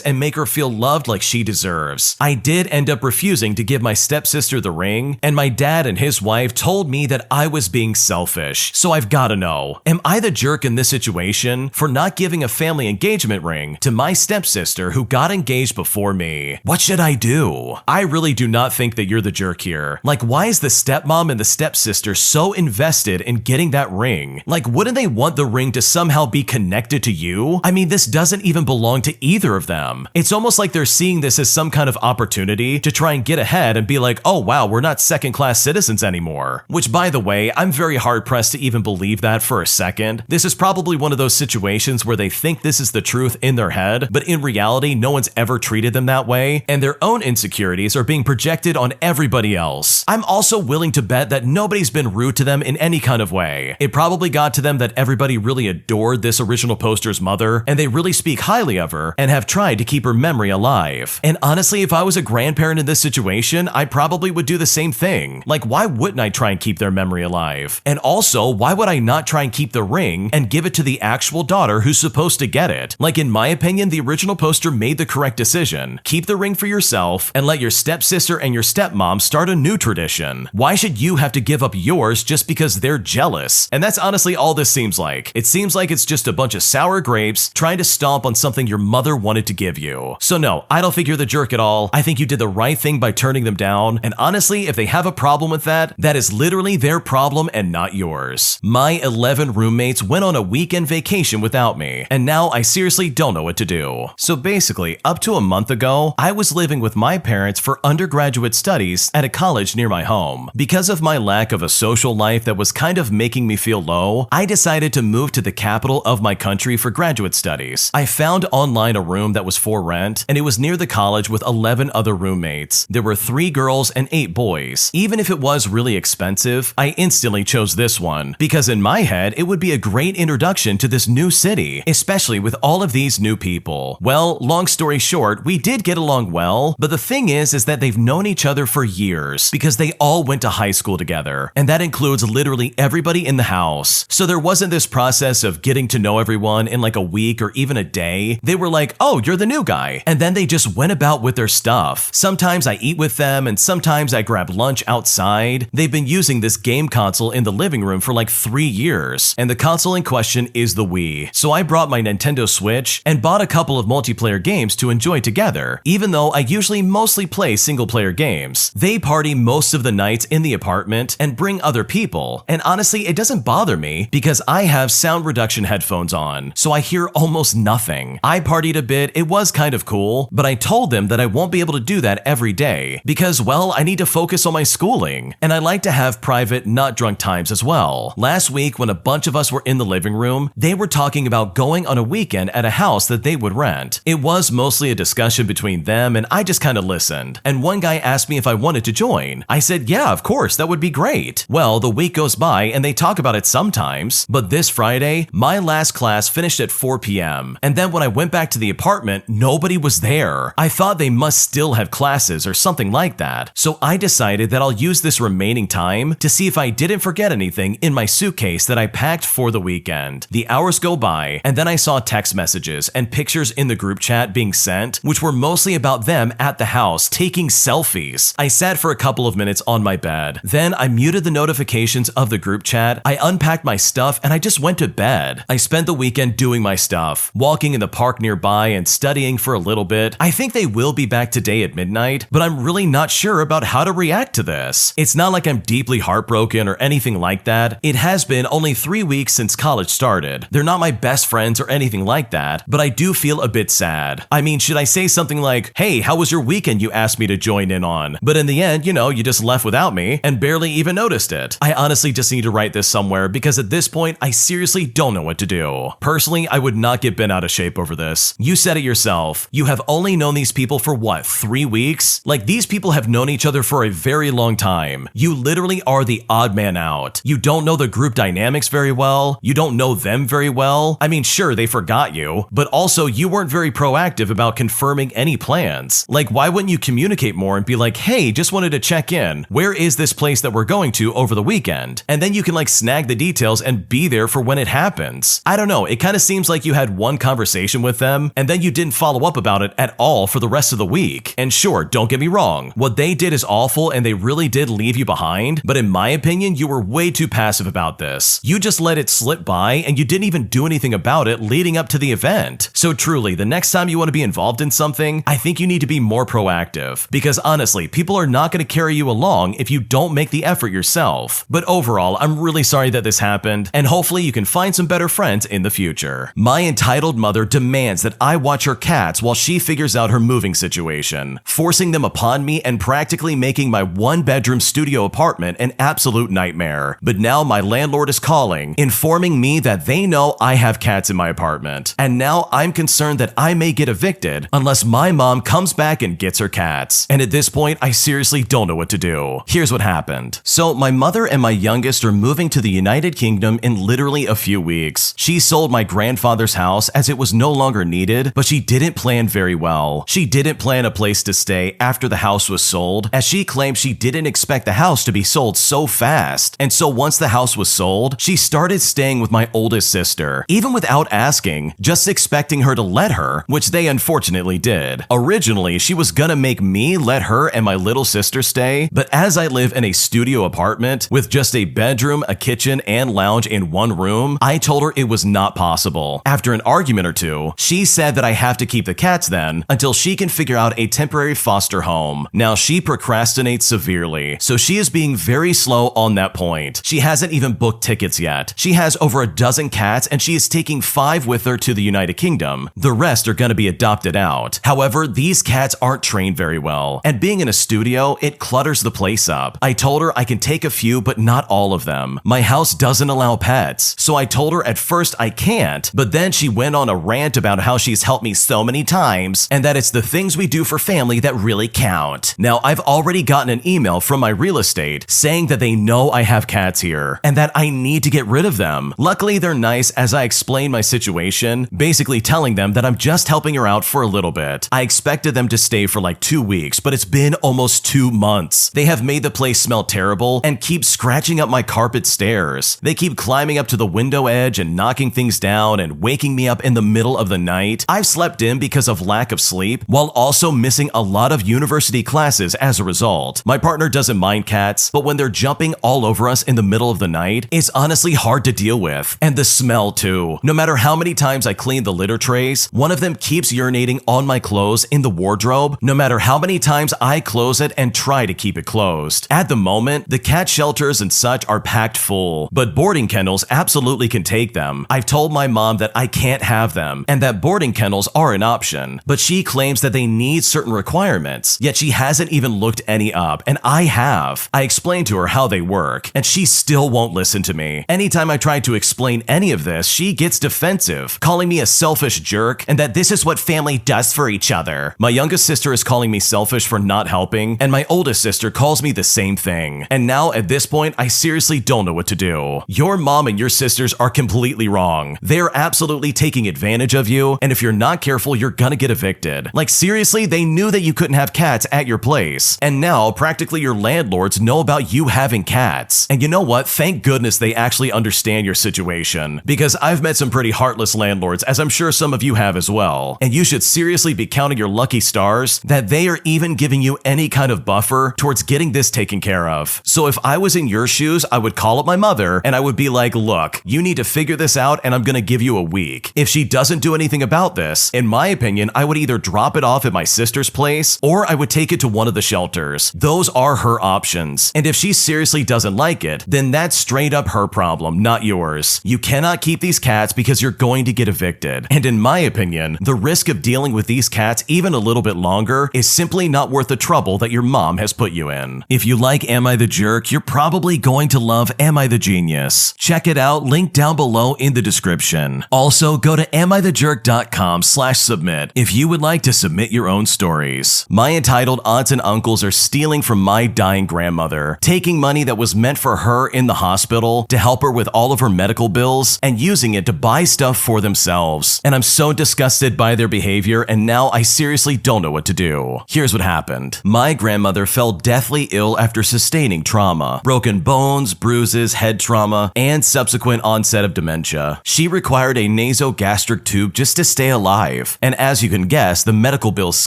and make her feel loved like she deserves. I did end up refusing to give my stepsister the ring, and my dad and his wife told me that I was being selfish. So I've gotta know, am I the jerk in this situation for not giving a family engagement ring to my stepsister who got engaged before me? What should I do? I really do not think that you're the jerk here. Like, why is the stepmom and the stepsister so invested in getting that ring? Like, wouldn't they want the ring to somehow be connected to you? I mean, this doesn't even belong to either of them. It's almost like they're seeing this as some kind of opportunity to try and get ahead and be like, oh wow, we're not second-class citizens anymore. Which, by the way, I'm very hard-pressed to even believe that for a second. This is probably one of those situations where they think this is the truth in their head, but in reality, no one's ever treated them that way, and their own insecurities are being projected on everybody else. I'm also willing to bet that nobody's been rude to them in any kind of way. It probably got to them that everybody really adored this original poster's mother, and they really speak highly of her and have tried to keep her memory alive. And honestly, if I was a grandparent in this situation, I probably would do the same thing. Like, why wouldn't I try and keep their memory alive? And also, why would I not try and keep the ring and give it to the actual daughter who's supposed to get it? Like, in my opinion, the original poster made the correct decision. Keep the ring for yourself and let your stepsister and your stepmom start a new tradition. Why should you have to give up yours just because they're jealous? And that's honestly all this seems like. It seems like it's just a bunch of sour grapes trying to stomp on something your mother wanted to give you. So no, I don't think you're the jerk at all. I think you did the right thing by turning them down, and honestly, if they have a problem with that, that is literally their problem and not yours. My 11 roommates went on a weekend vacation without me, and now I seriously don't know what to do. So basically, up to a month ago, I was living with my parents for undergraduate studies at a college near my home. Because of my lack of a social life that was kind of making me feel low, I decided to move to the capital of my country for graduate studies. I found online a room that was for rent, and it was near the college with 11 other roommates. There were 3 girls and 8 boys. Even if it was really expensive, I instantly chose this one, because in my head, it would be a great introduction to this new city, especially with all of these new people. Well, long story short, we did get along well, but the thing is that they've known each other for years, because they all went to high school together, and that includes literally everybody in the house. So there wasn't this process of getting to know everyone in like a week or even a day. They were like, oh, you're the new guy, and then they just went about with their stuff. Sometimes I eat with them, and sometimes I grab lunch outside. They've been using this game console in the living room for like 3 years, and the console in question is the Wii. So I brought my Nintendo Switch and bought a couple of multiplayer games to enjoy together, even though I usually mostly play single-player games. They party most of the nights in the apartment and bring other people, and honestly, it doesn't bother me because I have sound reduction headphones on, so I hear almost nothing. I partied a bit, it was kind of cool, but I told them that I won't be able to do that every day because, well, I need to focus on my schooling, and I like to have private, not drunk times as well. Last week, when a bunch of us were in the living room, they were talking about going on a weekend at a house that they would rent. It was mostly a discussion between them, and I just kind of listened, and one guy asked me if I wanted to join. I said, yeah, of course, that would be great. Well, the week goes by, and they talk about it sometimes, but this Friday, my last class finished at 4 p.m., and then when I went back to the apartment, nobody was there. I thought they must still have classes or something like that, so I decided that I'll use this remaining time to see if I didn't forget anything in my suitcase that I packed for the weekend. The hours go by, and then I saw text messages and pictures in the group chat being sent, which were mostly about them at the house taking selfies. I sat for a couple of minutes on my bed. Then I muted the notifications of the group chat, I unpacked my stuff, and I just went to bed. sad. I spent the weekend doing my stuff, walking in the park nearby and studying for a little bit. I think they will be back today at midnight, but I'm really not sure about how to react to this. It's not like I'm deeply heartbroken or anything like that. It has been only 3 weeks since college started. They're not my best friends or anything like that, but I do feel a bit sad. I mean, should I say something like, hey, how was your weekend you asked me to join in on? But in the end, you just left without me and barely even noticed it. I honestly just need to write this somewhere because at this point, I seriously don't know what to do. Personally, I would not get bent out of shape over this. You said it yourself. You have only known these people for what, 3 weeks? Like, these people have known each other for a very long time. You literally are the odd man out. You don't know the group dynamics very well. You don't know them very well. I mean, sure, they forgot you, but also you weren't very proactive about confirming any plans. Like, why wouldn't you communicate more and be like, hey, just wanted to check in. Where is this place that we're going to over the weekend? And then you can snag the details and be there for when it happens. I don't know, it kind of seems like you had one conversation with them and then you didn't follow up about it at all for the rest of the week. And sure, don't get me wrong, what they did is awful and they really did leave you behind, but in my opinion, you were way too passive about this. You just let it slip by and you didn't even do anything about it leading up to the event. So truly, the next time you want to be involved in something, I think you need to be more proactive, because honestly, people are not going to carry you along if you don't make the effort yourself. But overall, I'm really sorry that this happened, and hopefully you can find some better friends in the future. My entitled mother demands that I watch her cats while she figures out her moving situation, forcing them upon me and practically making my one-bedroom studio apartment an absolute nightmare. But now my landlord is calling, informing me that they know I have cats in my apartment, and now I'm concerned that I may get evicted unless my mom comes back and gets her cats. And at this point, I seriously don't know what to do. Here's what happened. So my mother and my youngest are moving to the United Kingdom in literally a few weeks. She sold my grandfather's house as it was no longer needed, but she didn't plan very well. She didn't plan a place to stay after the house was sold, as she claimed she didn't expect the house to be sold so fast. And so once the house was sold, she started staying with my oldest sister, even without asking, just expecting her to let her, which they unfortunately did. Originally, she was gonna make me let her and my little sister stay, but as I live in a studio apartment with just a bedroom, a kitchen, and lounge in one room, I told her it was not possible. After an argument or two, she said that I have to keep the cats then until she can figure out a temporary foster home. Now, she procrastinates severely, so she is being very slow on that point. She hasn't even booked tickets yet. She has over a dozen cats and she is taking 5 with her to the United Kingdom. The rest are gonna be adopted out. However, these cats aren't trained very well, and being in a studio, it clutters the place up. I told her I can take a few, but not all of them. My house doesn't allow pets, so I told her at first I can't, but then she went on a rant about how she's helped me so many times, and that it's the things we do for family that really count. Now, I've already gotten an email from my real estate saying that they know I have cats here, and that I need to get rid of them. Luckily, they're nice as I explain my situation, basically telling them that I'm just helping her out for a little bit. I expected them to stay for 2 weeks, but it's been almost 2 months. They have made the place smell terrible and keep scratching up my carpet stairs. They keep climbing up to the window edge and knocking things down and waking me up in the middle of the night. I've slept in because of lack of sleep, while also missing a lot of university classes as a result. My partner doesn't mind cats, but when they're jumping all over us in the middle of the night, it's honestly hard to deal with. And the smell too. No matter how many times I clean the litter trays, one of them keeps urinating on my clothes in the wardrobe, no matter how many times I close it and try to keep it closed. At the moment, the cat shelters and such are packed full, but boarding kennels absolutely can take them. I've told my mom that I can't have them, and that boarding kennels are an option, but she claims that they need certain requirements, yet she hasn't even looked any up, and I have. I explained to her how they work, and she still won't listen to me. Anytime I try to explain any of this, she gets defensive, calling me a selfish jerk, and that this is what family does for each other. My youngest sister is calling me selfish for not helping, and my oldest sister calls me the same thing. And now, at this point, I seriously don't know what to do. Your mom and your sisters are completely wrong. They're absolutely taking advantage of you, and if you're not careful, you're gonna get evicted. Seriously, they knew that you couldn't have cats at your place, and now practically your landlords know about you having cats. And you know what? Thank goodness they actually understand your situation, because I've met some pretty heartless landlords, as I'm sure some of you have as well, and you should seriously be counting your lucky stars that they are even giving you any kind of buffer towards getting this taken care of. So if I was in your shoes, I would call up my mother and I would be like, look, you need to figure figure this out and I'm gonna give you a week. If she doesn't do anything about this, in my opinion, I would either drop it off at my sister's place or I would take it to one of the shelters. Those are her options. And if she seriously doesn't like it, then that's straight up her problem, not yours. You cannot keep these cats because you're going to get evicted. And in my opinion, the risk of dealing with these cats even a little bit longer is simply not worth the trouble that your mom has put you in. If you like Am I the Jerk, you're probably going to love Am I the Genius. Check it out, link down below in the description. Also, go to AmITheJerk.com/submit if you would like to submit your own stories. My entitled aunts and uncles are stealing from my dying grandmother, taking money that was meant for her in the hospital to help her with all of her medical bills and using it to buy stuff for themselves. And I'm so disgusted by their behavior, and now I seriously don't know what to do. Here's what happened. My grandmother fell deathly ill after sustaining trauma, broken bones, bruises, head trauma, and subsequent onset of dementia. She required a nasogastric tube just to stay alive, and as you can guess, the medical bills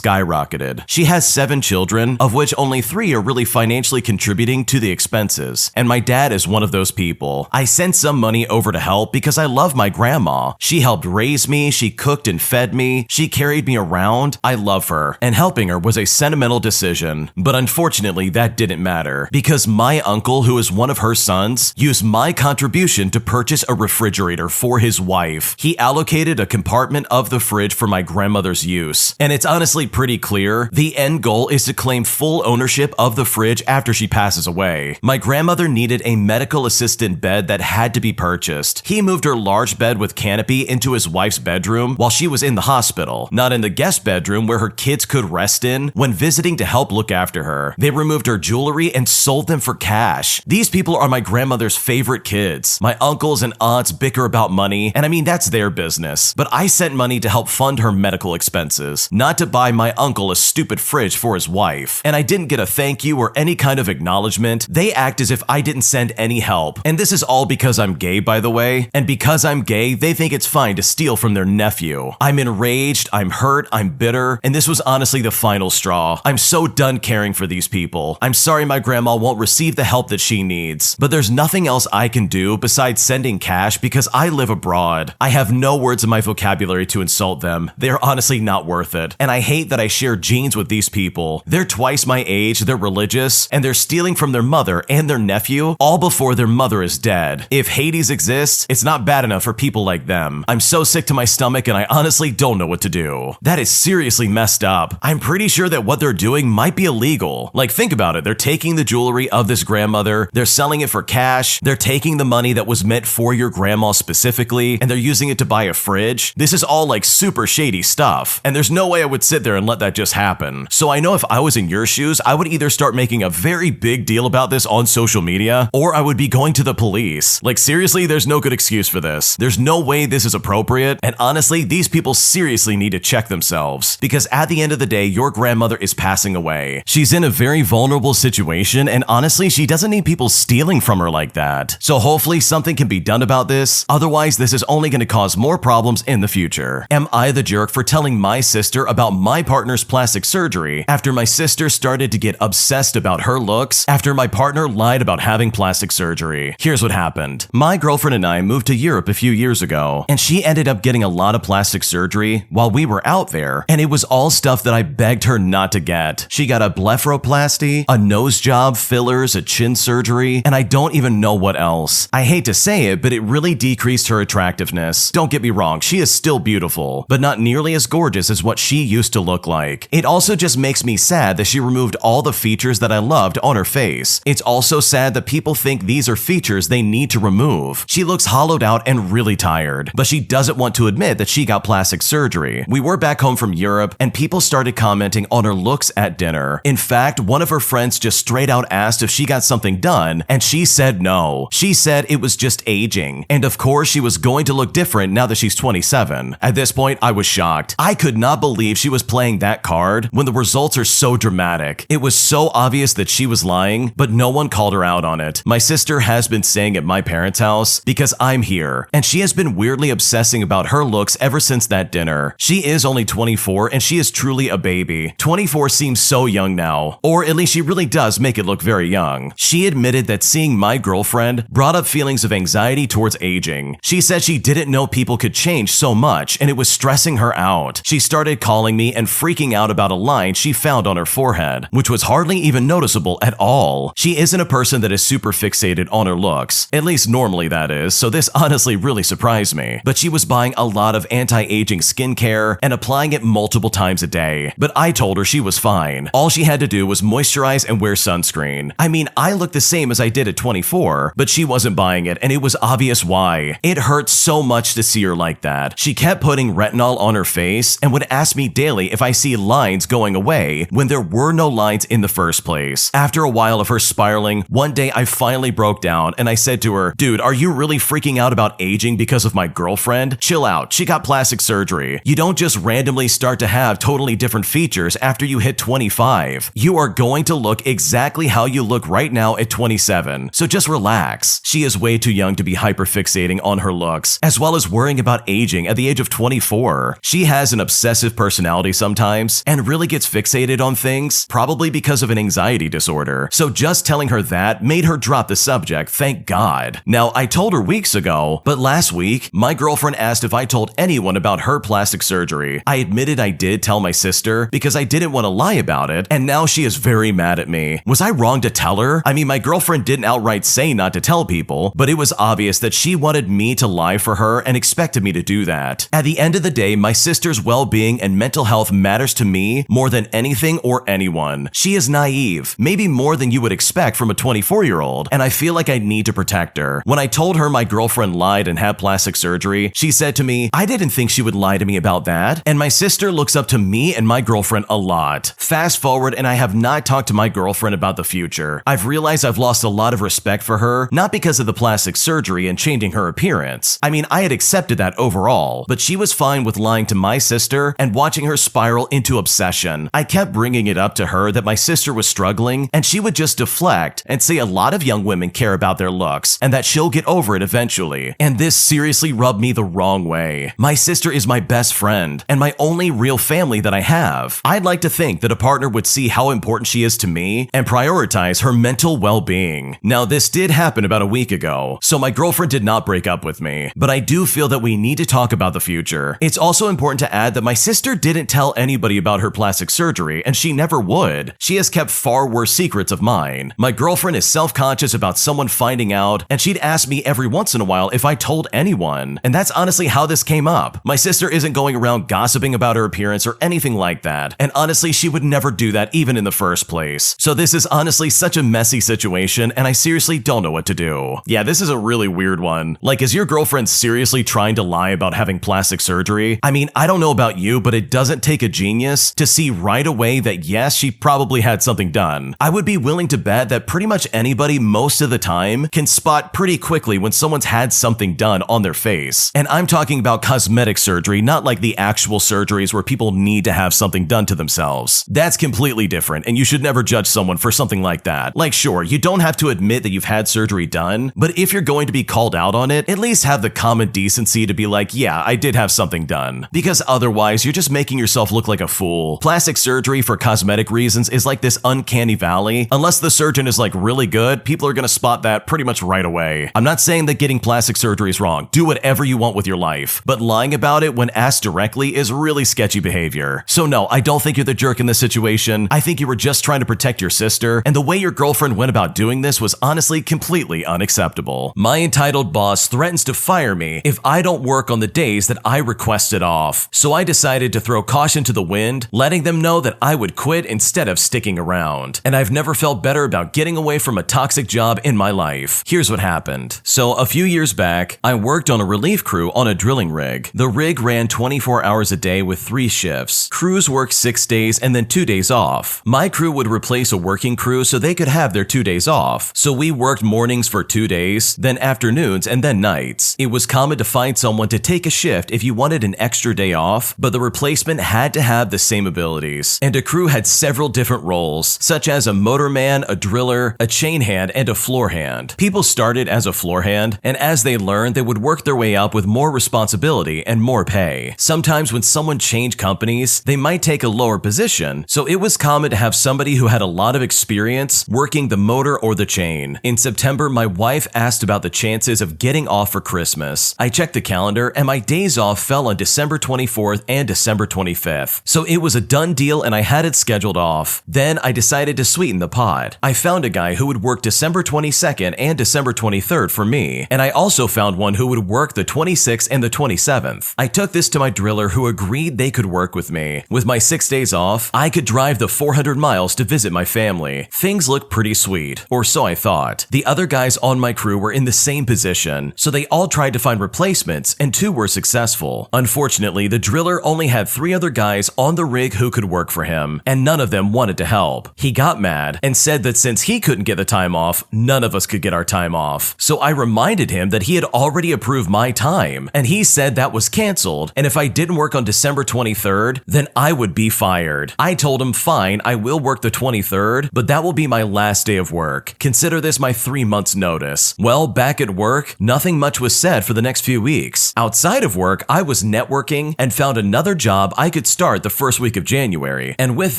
skyrocketed. She has 7 children, of which only 3 are really financially contributing to the expenses, and my dad is one of those people. I sent some money over to help because I love my grandma. She helped raise me, she cooked and fed me, she carried me around. I love her, and helping her was a sentimental decision. But unfortunately, that didn't matter, because my uncle, who is one of her sons, used my contribution to purchase a refrigerator for his wife. He allocated a compartment of the fridge for my grandmother's use, and it's honestly pretty clear. The end goal is to claim full ownership of the fridge after she passes away. My grandmother needed a medical assistant bed that had to be purchased. He moved her large bed with canopy into his wife's bedroom while she was in the hospital, not in the guest bedroom where her kids could rest in when visiting to help look after her. They removed her jewelry and sold them for cash. These people are my grandmother's favorite kids. My uncles and aunts bicker about money, and I mean, that's their business. But I sent money to help fund her medical expenses, not to buy my uncle a stupid fridge for his wife. And I didn't get a thank you or any kind of acknowledgement. They act as if I didn't send any help. And this is all because I'm gay, by the way. And because I'm gay, they think it's fine to steal from their nephew. I'm enraged, I'm hurt, I'm bitter, and this was honestly the final straw. I'm so done caring for these people. I'm sorry my grandma won't receive the help that she needs, but there's nothing else I can do besides sending cash because I live abroad. I have no words in my vocabulary to insult them. They're honestly not worth it. And I hate that I share genes with these people. They're twice my age, they're religious, and they're stealing from their mother and their nephew all before their mother is dead. If Hades exists, it's not bad enough for people like them. I'm so sick to my stomach and I honestly don't know what to do. That is seriously messed up. I'm pretty sure that what they're doing might be illegal. Like, think about it. They're taking the jewelry of this grandmother, they're selling it for cash, they're taking the money that was meant for your grandma specifically, and they're using it to buy a fridge. This is all like super shady stuff, and there's no way I would sit there and let that just happen. So I know if I was in your shoes, I would either start making a very big deal about this on social media, or I would be going to the police. Like, seriously, there's no good excuse for this. There's no way this is appropriate, and honestly, these people seriously need to check themselves, because at the end of the day, your grandmother is passing away. She's in a very vulnerable situation, and honestly, she doesn't need people stealing from her like that. So hopefully something can be done about this, otherwise this is only going to cause more problems in the future. Am I the jerk for telling my sister about my partner's plastic surgery after my sister started to get obsessed about her looks after my partner lied about having plastic surgery? Here's what happened. My girlfriend and I moved to Europe a few years ago, and she ended up getting a lot of plastic surgery while we were out there, and it was all stuff that I begged her not to get. She got a blepharoplasty, a nose job, fillers, a chin surgery, and I don't even know what else. I hate to say it, but it really decreased her attractiveness. Don't get me wrong, she is still beautiful, but not nearly as gorgeous as what she used to look like. It also just makes me sad that she removed all the features that I loved on her face. It's also sad that people think these are features they need to remove. She looks hollowed out and really tired, but she doesn't want to admit that she got plastic surgery. We were back home from Europe, and people started commenting on her looks at dinner. In fact, one of her friends just straight out asked if she got something done, and she said no. She said it was just aging, and of course she was going to look different now that she's 27. At this point, I was shocked. I could not believe she was playing that card when the results are so dramatic. It was so obvious that she was lying, but no one called her out on it. My sister has been staying at my parents' house because I'm here, and she has been weirdly obsessing about her looks ever since that dinner. She is only 24, and she is truly a baby. 24 seems so young now, or at least she really does make it look very young. She admitted that seeing my girlfriend brought up feelings of anxiety towards aging. She said she didn't know people could change so much and it was stressing her out. She started calling me and freaking out about a line she found on her forehead, which was hardly even noticeable at all. She isn't a person that is super fixated on her looks, at least normally that is, so this honestly really surprised me. But she was buying a lot of anti-aging skincare and applying it multiple times a day. But I told her she was fine. All she had to do was moisturize and wear sunscreen. I mean, I look the same as I did at 24, but she wasn't buying it and it was obvious why. It hurt so much to see her like that. She kept putting retinol on her face and would ask me daily if I see lines going away when there were no lines in the first place. After a while of her spiraling, one day I finally broke down and I said to her, "Dude, are you really freaking out about aging because of my girlfriend? Chill out, she got plastic surgery. You don't just randomly start to have totally different features after you hit 25. You are going to look exactly how you look right now at 27, so just relax." She is way too young to be hyperfixating on her looks, as well as worrying about aging at the age of 24. She has an obsessive personality sometimes and really gets fixated on things, probably because of an anxiety disorder. So just telling her that made her drop the subject, thank God. Now, I told her weeks ago, but last week, my girlfriend asked if I told anyone about her plastic surgery. I admitted I did tell my sister because I didn't want to lie about it, and now she is very mad at me. Was I wrong to tell her? I mean, my girlfriend didn't outright say not to tell people, but it was obvious that she wanted me to lie for her and expected me to do that. At the end of the day, my sister's well-being and mental health matters to me more than anything or anyone. She is naive, maybe more than you would expect from a 24-year-old, and I feel like I need to protect her. When I told her my girlfriend lied and had plastic surgery, she said to me, "I didn't think she would lie to me about that." And my sister looks up to me and my girlfriend a lot. Fast forward, and I have not talked to my girlfriend about the future. I've realized I've lost a lot of respect for her, not because of the plastic surgery and changing her appearance. I mean, I had accepted that overall, but she was fine with lying to my sister and watching her spiral into obsession. I kept bringing it up to her that my sister was struggling, and she would just deflect and say a lot of young women care about their looks and that she'll get over it eventually. And this seriously rubbed me the wrong way. My sister is my best friend and my only real family that I have. I'd like to think that a partner would see how important she is to me and prioritize her mental well-being. Now, this did happen about a week ago, so my girlfriend did not break up with me, but I do feel that we need to talk about the future. It's also important to add that my sister didn't tell anybody about her plastic surgery, and she never would. She has kept far worse secrets of mine. My girlfriend is self-conscious about someone finding out, and she'd ask me every once in a while if I told anyone. And that's honestly how this came up. My sister isn't going around gossiping about her appearance or anything like that, and honestly, she would never do that even in the first place. So this is honestly such a messy situation, and I seriously don't know what to do. Yeah, this is a really weird one. Like, is your girlfriend seriously trying to lie about having plastic surgery? I mean, I don't know about you, but it doesn't take a genius to see right away that yes, she probably had something done. I would be willing to bet that pretty much anybody most of the time can spot pretty quickly when someone's had something done on their face. And I'm talking about cosmetic surgery, not like the actual surgeries where people need to have something done to themselves. That's completely different, and you should never judge someone for something like that. Like, sure, you don't have to admit that you've had surgery done, but if you're going to be called out on it, at least have the common decency to be like, yeah, I did have something done. Because otherwise, you're just making yourself look like a fool. Plastic surgery for cosmetic reasons is like this uncanny valley. Unless the surgeon is like really good, people are gonna spot that pretty much right away. I'm not saying that getting plastic surgery is wrong. Do whatever you want with your life. But lying about it when asked directly is really sketchy behavior. So no, I don't think you're the jerk in this situation. I think you were just trying to protect your sister, and the way your girlfriend went about doing this was honestly completely unacceptable. My entitled boss threatens to fire me if I don't work on the days that I requested off. So I decided to throw caution to the wind, letting them know that I would quit instead of sticking around. And I've never felt better about getting away from a toxic job in my life. Here's what happened. So a few years back, I worked on a relief crew on a drilling rig. The rig ran 24 hours a day with 3 shifts. Crews worked 6 days and then 2 days off. My crew would replace a working crew so they could have their 2 days off. So we worked mornings for 2 days, then afternoons, and then nights. It was common to find someone to take a shift if you wanted an extra day off, but the replacement had to have the same abilities. And a crew had several different roles, such as a motorman, a driller, a chain hand, and a floor hand. People started as a floor hand, and as they learned, they would work their way up with more responsibility and more pay. Sometimes when someone changed companies, they might take a lower position, so it was common to have somebody who had a lot of experience working the motor or the chain. In September, my wife asked about the chances of getting off for Christmas. I checked the calendar and my days off fell on December 24th and December 25th. So it was a done deal and I had it scheduled off. Then I decided to sweeten the pot. I found a guy who would work December 22nd and December 23rd for me, and I also found one who would work the 26th and the 27th. I took this to my driller who agreed they could work with me. With my 6 days off, I could drive the 400 miles to visit my family. Things looked pretty sweet, or so I thought. The other guys on my crew were in the same position, so they all tried to find replacements and 2 were successful. Unfortunately, the driller only had 3 other guys on the rig who could work for him, and none of them wanted to help. He got mad and said that since he couldn't get the time off, none of us could get our time off. So I reminded him that he had already approved my time, and he said that was canceled, and if I didn't work on December 23rd, then I would be fired. I told him, fine, I will work the 23rd, but that will be my last day of work. Consider this my 3 months notice. Well, back at work, nothing much was said for the next few weeks. Outside of work, I was networking and found another job I could start the first week of January, and with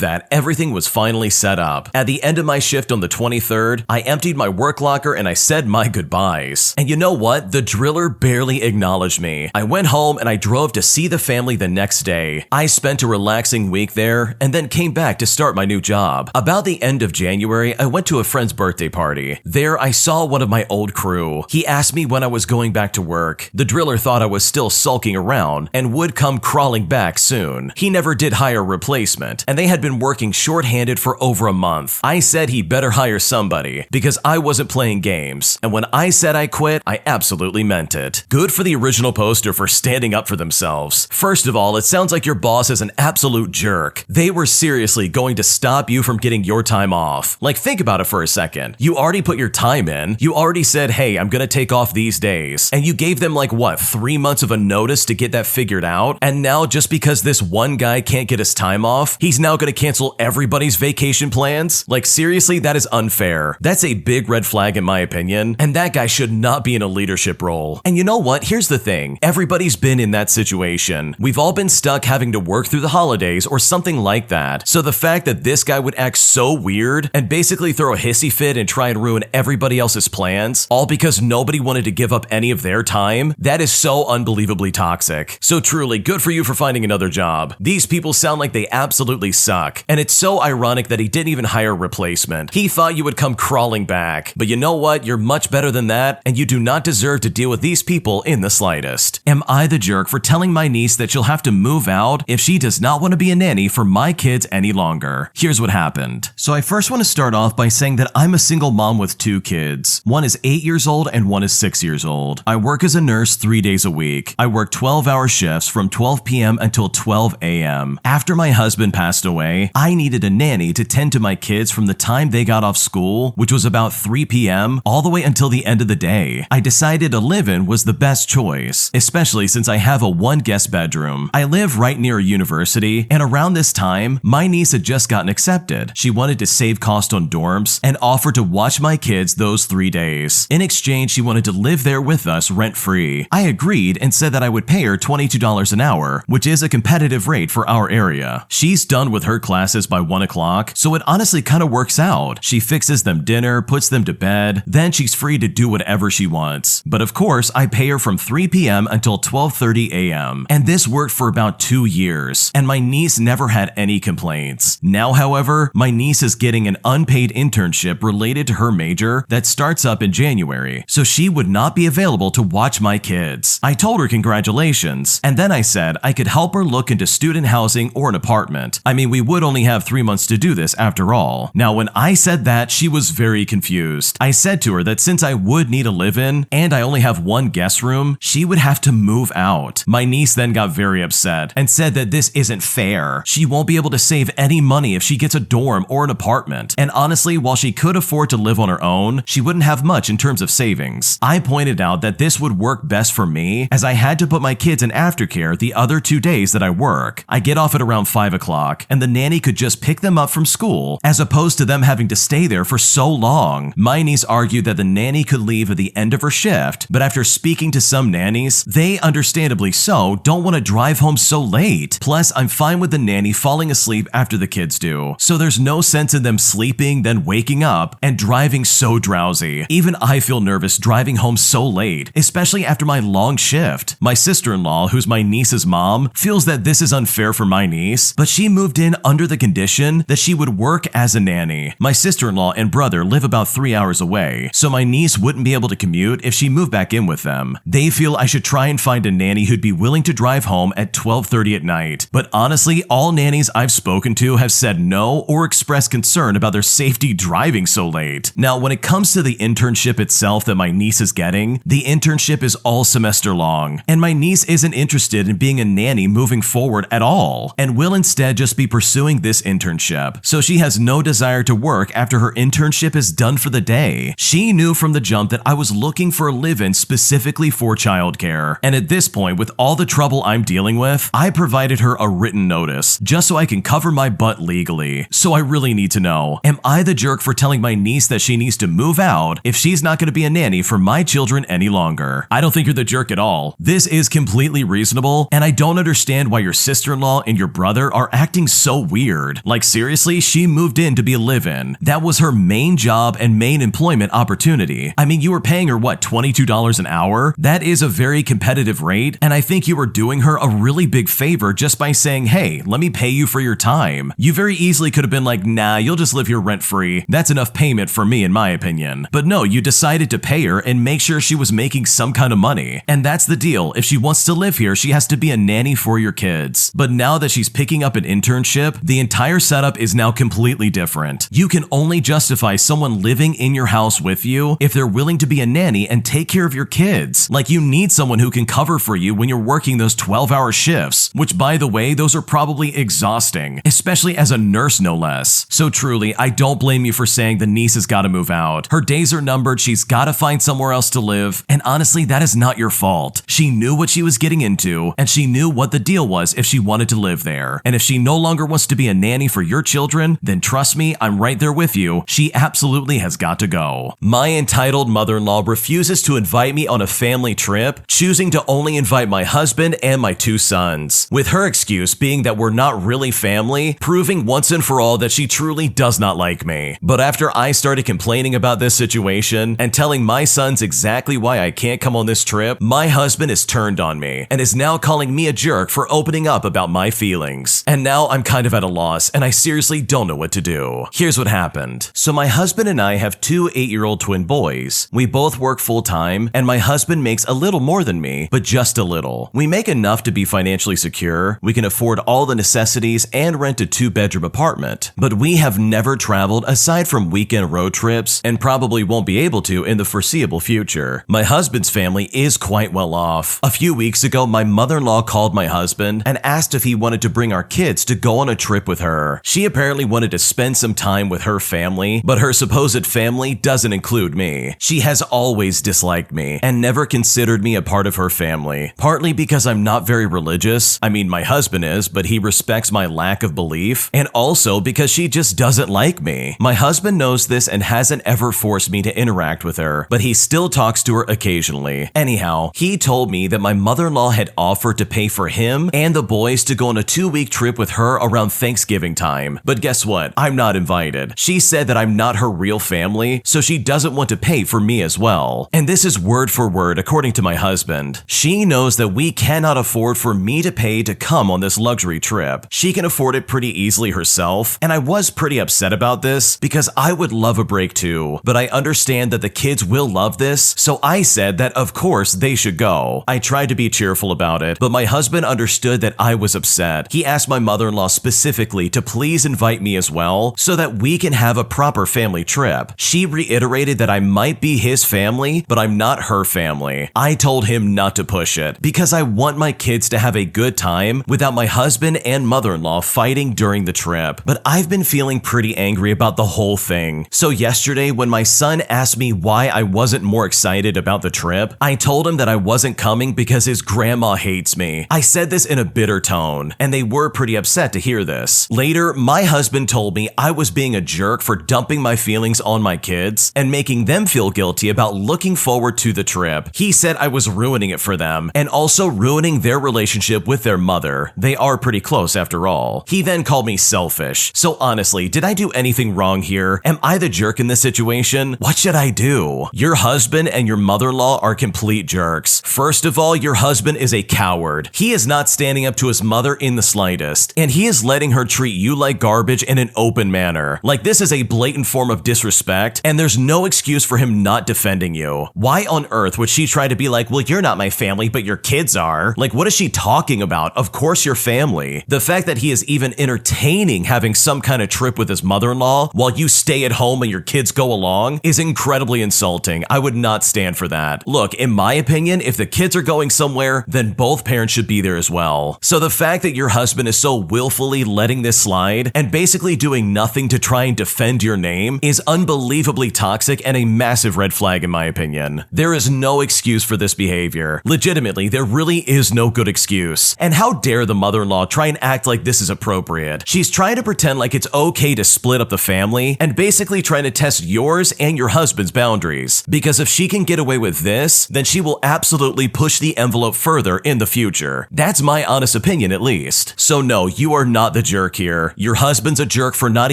that, everything was finally set up. At the end of my shift on the 23rd, I emptied my work locker and I said my goodbyes. And you know what? The driller barely acknowledged me. I went home and I drove to see the family the next day. I spent a relaxing week there and then came back to start my new job. About the end of January, I went to a friend's birthday party. There, I saw one of my old crew. He asked me when I was going back to work. The driller thought I was still sulking around and would come crawling back soon. He never did hire a replacement, and they had been working shorthanded for over a month. I said he better hire somebody because I wasn't playing games, and when I said I quit, I absolutely meant it. Good for the original poster for standing up for themselves. First of all, it sounds like your boss is an absolute jerk. They were seriously going to stop you from getting your time off. Like, think about it for a second. You already put your time in. You already said, hey, I'm gonna take off these days. And you gave them like, what, 3 months of a notice to get that figured out? And now just because this one guy can't get his time off, he's now gonna cancel everybody's vacation plans? Like, seriously, that is unfair. That's a big red flag in my opinion, and that guy should not be in a leadership role. And you know what? Here's the thing. Everybody's been in that situation. We've all been stuck having to work through the holidays or something like that. So the fact that this guy would act so weird and basically throw a hissy fit and try and ruin everybody else's plans, all because nobody wanted to give up any of their time, that is so unbelievably toxic. So truly, good for you for finding another job. These people sound like they absolutely suck, and it's so ironic that he didn't even hire a replacement. He thought you would come crawling back, but you know what? You're much better than that, and you do not deserve to deal with these people in the slightest. Am I the jerk for telling my niece that she'll have to move out if she does not want to be a nanny for my kids any longer? Here's what happened. So I first want to start off by saying that I'm a single mom with 2 kids. One is 8 years old and one is 6 years old. I work as a nurse 3 days a week. I work 12-hour shifts from 12 p.m. until 12 a.m. After my husband passed away, I needed a nanny to tend to my kids from the time they got off school, which was about 3 p.m., all the way until the end of the day. I decided a live-in was the best choice, especially since I have a 1-guest bedroom. I live right near a university, and around this time, my niece had just gotten accepted. She wanted to save cost on dorms and offered to watch my kids those 3 days. In exchange, she wanted to live there with us rent-free. I agreed and said that I would pay her $22 an hour, which is a competitive rate for our area. She's done with her classes by 1 o'clock, so it honestly kind of works out. She fixes them dinner, puts them to bed, then she's free to do whatever she wants. But of course, I pay her from 3 p.m. until 12:30 a.m. And this worked for about 2 years, and my niece never had any complaints. Now, however, my niece is getting an unpaid internship related to her major that starts up in January, so she would not be available to watch my kids. I told her congratulations, and then I said I could help her look into student housing or an apartment. I mean, we would only have 3 months to do this after all. Now, when I said that, she was very confused. I said to her that since I would need a live-in and I only have 1 guest room, she would have to move out. My niece then got very upset and said that this isn't fair. She won't be able to save any money if she gets a dorm or an apartment. And honestly, while she could afford to live on her own, she wouldn't have much in terms of savings. I pointed out that this would work best for me as I had to put my kids in aftercare the other 2 days that I work. I get off at around 5 o'clock and the nanny could just pick them up from school as opposed to them having to stay there for so long. My niece argued that the nanny could leave at the end of her shift, but after speaking to some nannies, they understandably so don't want to drive home so late. Plus, I'm fine with the nanny falling asleep after the kids do, so there's no sense in them sleeping then waking up and driving so drowsy. Even I feel nervous driving home home so late, especially after my long shift. My sister-in-law, who's my niece's mom, feels that this is unfair for my niece, but she moved in under the condition that she would work as a nanny. My sister-in-law and brother live about 3 hours away, so my niece wouldn't be able to commute if she moved back in with them. They feel I should try and find a nanny who'd be willing to drive home at 12:30 at night, but honestly, all nannies I've spoken to have said no or expressed concern about their safety driving so late. Now, when it comes to the internship itself that my niece is getting, the internship is all semester long, and my niece isn't interested in being a nanny moving forward at all, and will instead just be pursuing this internship, so she has no desire to work after her internship is done for the day. She knew from the jump that I was looking for a live-in specifically for childcare, and at this point, with all the trouble I'm dealing with, I provided her a written notice, just so I can cover my butt legally. So I really need to know, am I the jerk for telling my niece that she needs to move out if she's not going to be a nanny for my children any longer? I don't think you're the jerk at all. This is completely reasonable, and I don't understand why your sister-in-law and your brother are acting so weird. Like seriously, she moved in to be a live-in. That was her main job and main employment opportunity. I mean, you were paying her what, $22 an hour? That is a very competitive rate, and I think you were doing her a really big favor just by saying, hey, let me pay you for your time. You very easily could have been like, nah, you'll just live here rent-free. That's enough payment for me in my opinion. But no, you decided to pay her and make sure she was making some kind of money. And that's the deal. If she wants to live here, she has to be a nanny for your kids. But now that she's picking up an internship, the entire setup is now completely different. You can only justify someone living in your house with you if they're willing to be a nanny and take care of your kids. Like you need someone who can cover for you when you're working those 12-hour shifts, which by the way, those are probably exhausting, especially as a nurse no less. So truly, I don't blame you for saying the niece has got to move out. Her days are numbered, she's got to find somewhere else to live, and honestly, that is not your fault. She knew what she was getting into, and she knew what the deal was if she wanted to live there. And if she no longer wants to be a nanny for your children, then trust me, I'm right there with you. She absolutely has got to go. My entitled mother-in-law refuses to invite me on a family trip, choosing to only invite my husband and my 2 sons, with her excuse being that we're not really family, proving once and for all that she truly does not like me. But after I started complaining about this situation and telling my sons exactly why I can't come on this trip, my husband is turned on me and is now calling me a jerk for opening up about my feelings. And now I'm kind of at a loss and I seriously don't know what to do. Here's what happened. So my husband and I have 2 8-year-old twin boys. We both work full-time and my husband makes a little more than me, but just a little. We make enough to be financially secure. We can afford all the necessities and rent a 2-bedroom apartment. But we have never traveled aside from weekend road trips and probably won't be able to in the foreseeable future. My husband's family is quite well off. A few weeks ago, my mother-in-law called my husband and asked if he wanted to bring our kids to go on a trip with her. She apparently wanted to spend some time with her family, but her supposed family doesn't include me. She has always disliked me and never considered me a part of her family, partly because I'm not very religious. I mean, my husband is, but he respects my lack of belief, and also because she just doesn't like me. My husband knows this and hasn't ever forced me to interact with her, but he still talks to her occasionally. Anyhow, he told me that my mother-in-law had offered to pay for him and the boys to go on a 2-week trip with her around Thanksgiving time. But guess what? I'm not invited. She said that I'm not her real family, so she doesn't want to pay for me as well. And this is word for word according to my husband. She knows that we cannot afford for me to pay to come on this luxury trip. She can afford it pretty easily herself, and I was pretty upset about this because I would love a break too, but I understand that the kids will love this, so I said that of course they should go. I tried to be cheerful about it, but my husband understood that I was upset. He asked my mother-in-law specifically to please invite me as well so that we can have a proper family trip. She reiterated that I might be his family, but I'm not her family. I told him not to push it because I want my kids to have a good time without my husband and mother-in-law fighting during the trip. But I've been feeling pretty angry about the whole thing. So yesterday when my son asked me why I wasn't more excited about the trip, I told him that I wasn't coming because his grandma hates me. I said this in a bitter tone, and they were pretty upset to hear this. Later, my husband told me I was being a jerk for dumping my feelings on my kids and making them feel guilty about looking forward to the trip. He said I was ruining it for them and also ruining their relationship with their mother. They are pretty close after all. He then called me selfish. So honestly, did I do anything wrong here? Am I the jerk in this situation? What should I do? Your husband husband and your mother-in-law are complete jerks. First of all, your husband is a coward. He is not standing up to his mother in the slightest, and he is letting her treat you like garbage in an open manner. Like, this is a blatant form of disrespect, and there's no excuse for him not defending you. Why on earth would she try to be like, well, you're not my family, but your kids are? Like, what is she talking about? Of course you're family. The fact that he is even entertaining having some kind of trip with his mother-in-law while you stay at home and your kids go along is incredibly insulting. I would not stand for that. Look, in my opinion, if the kids are going somewhere, then both parents should be there as well. So the fact that your husband is so willfully letting this slide and basically doing nothing to try and defend your name is unbelievably toxic and a massive red flag in my opinion. There is no excuse for this behavior. Legitimately, there really is no good excuse. And how dare the mother-in-law try and act like this is appropriate? She's trying to pretend like it's okay to split up the family and basically trying to test yours and your husband's boundaries. Because if she can get away with this, then she will absolutely push the envelope further in the future. That's my honest opinion at least. So no, you are not the jerk here. Your husband's a jerk for not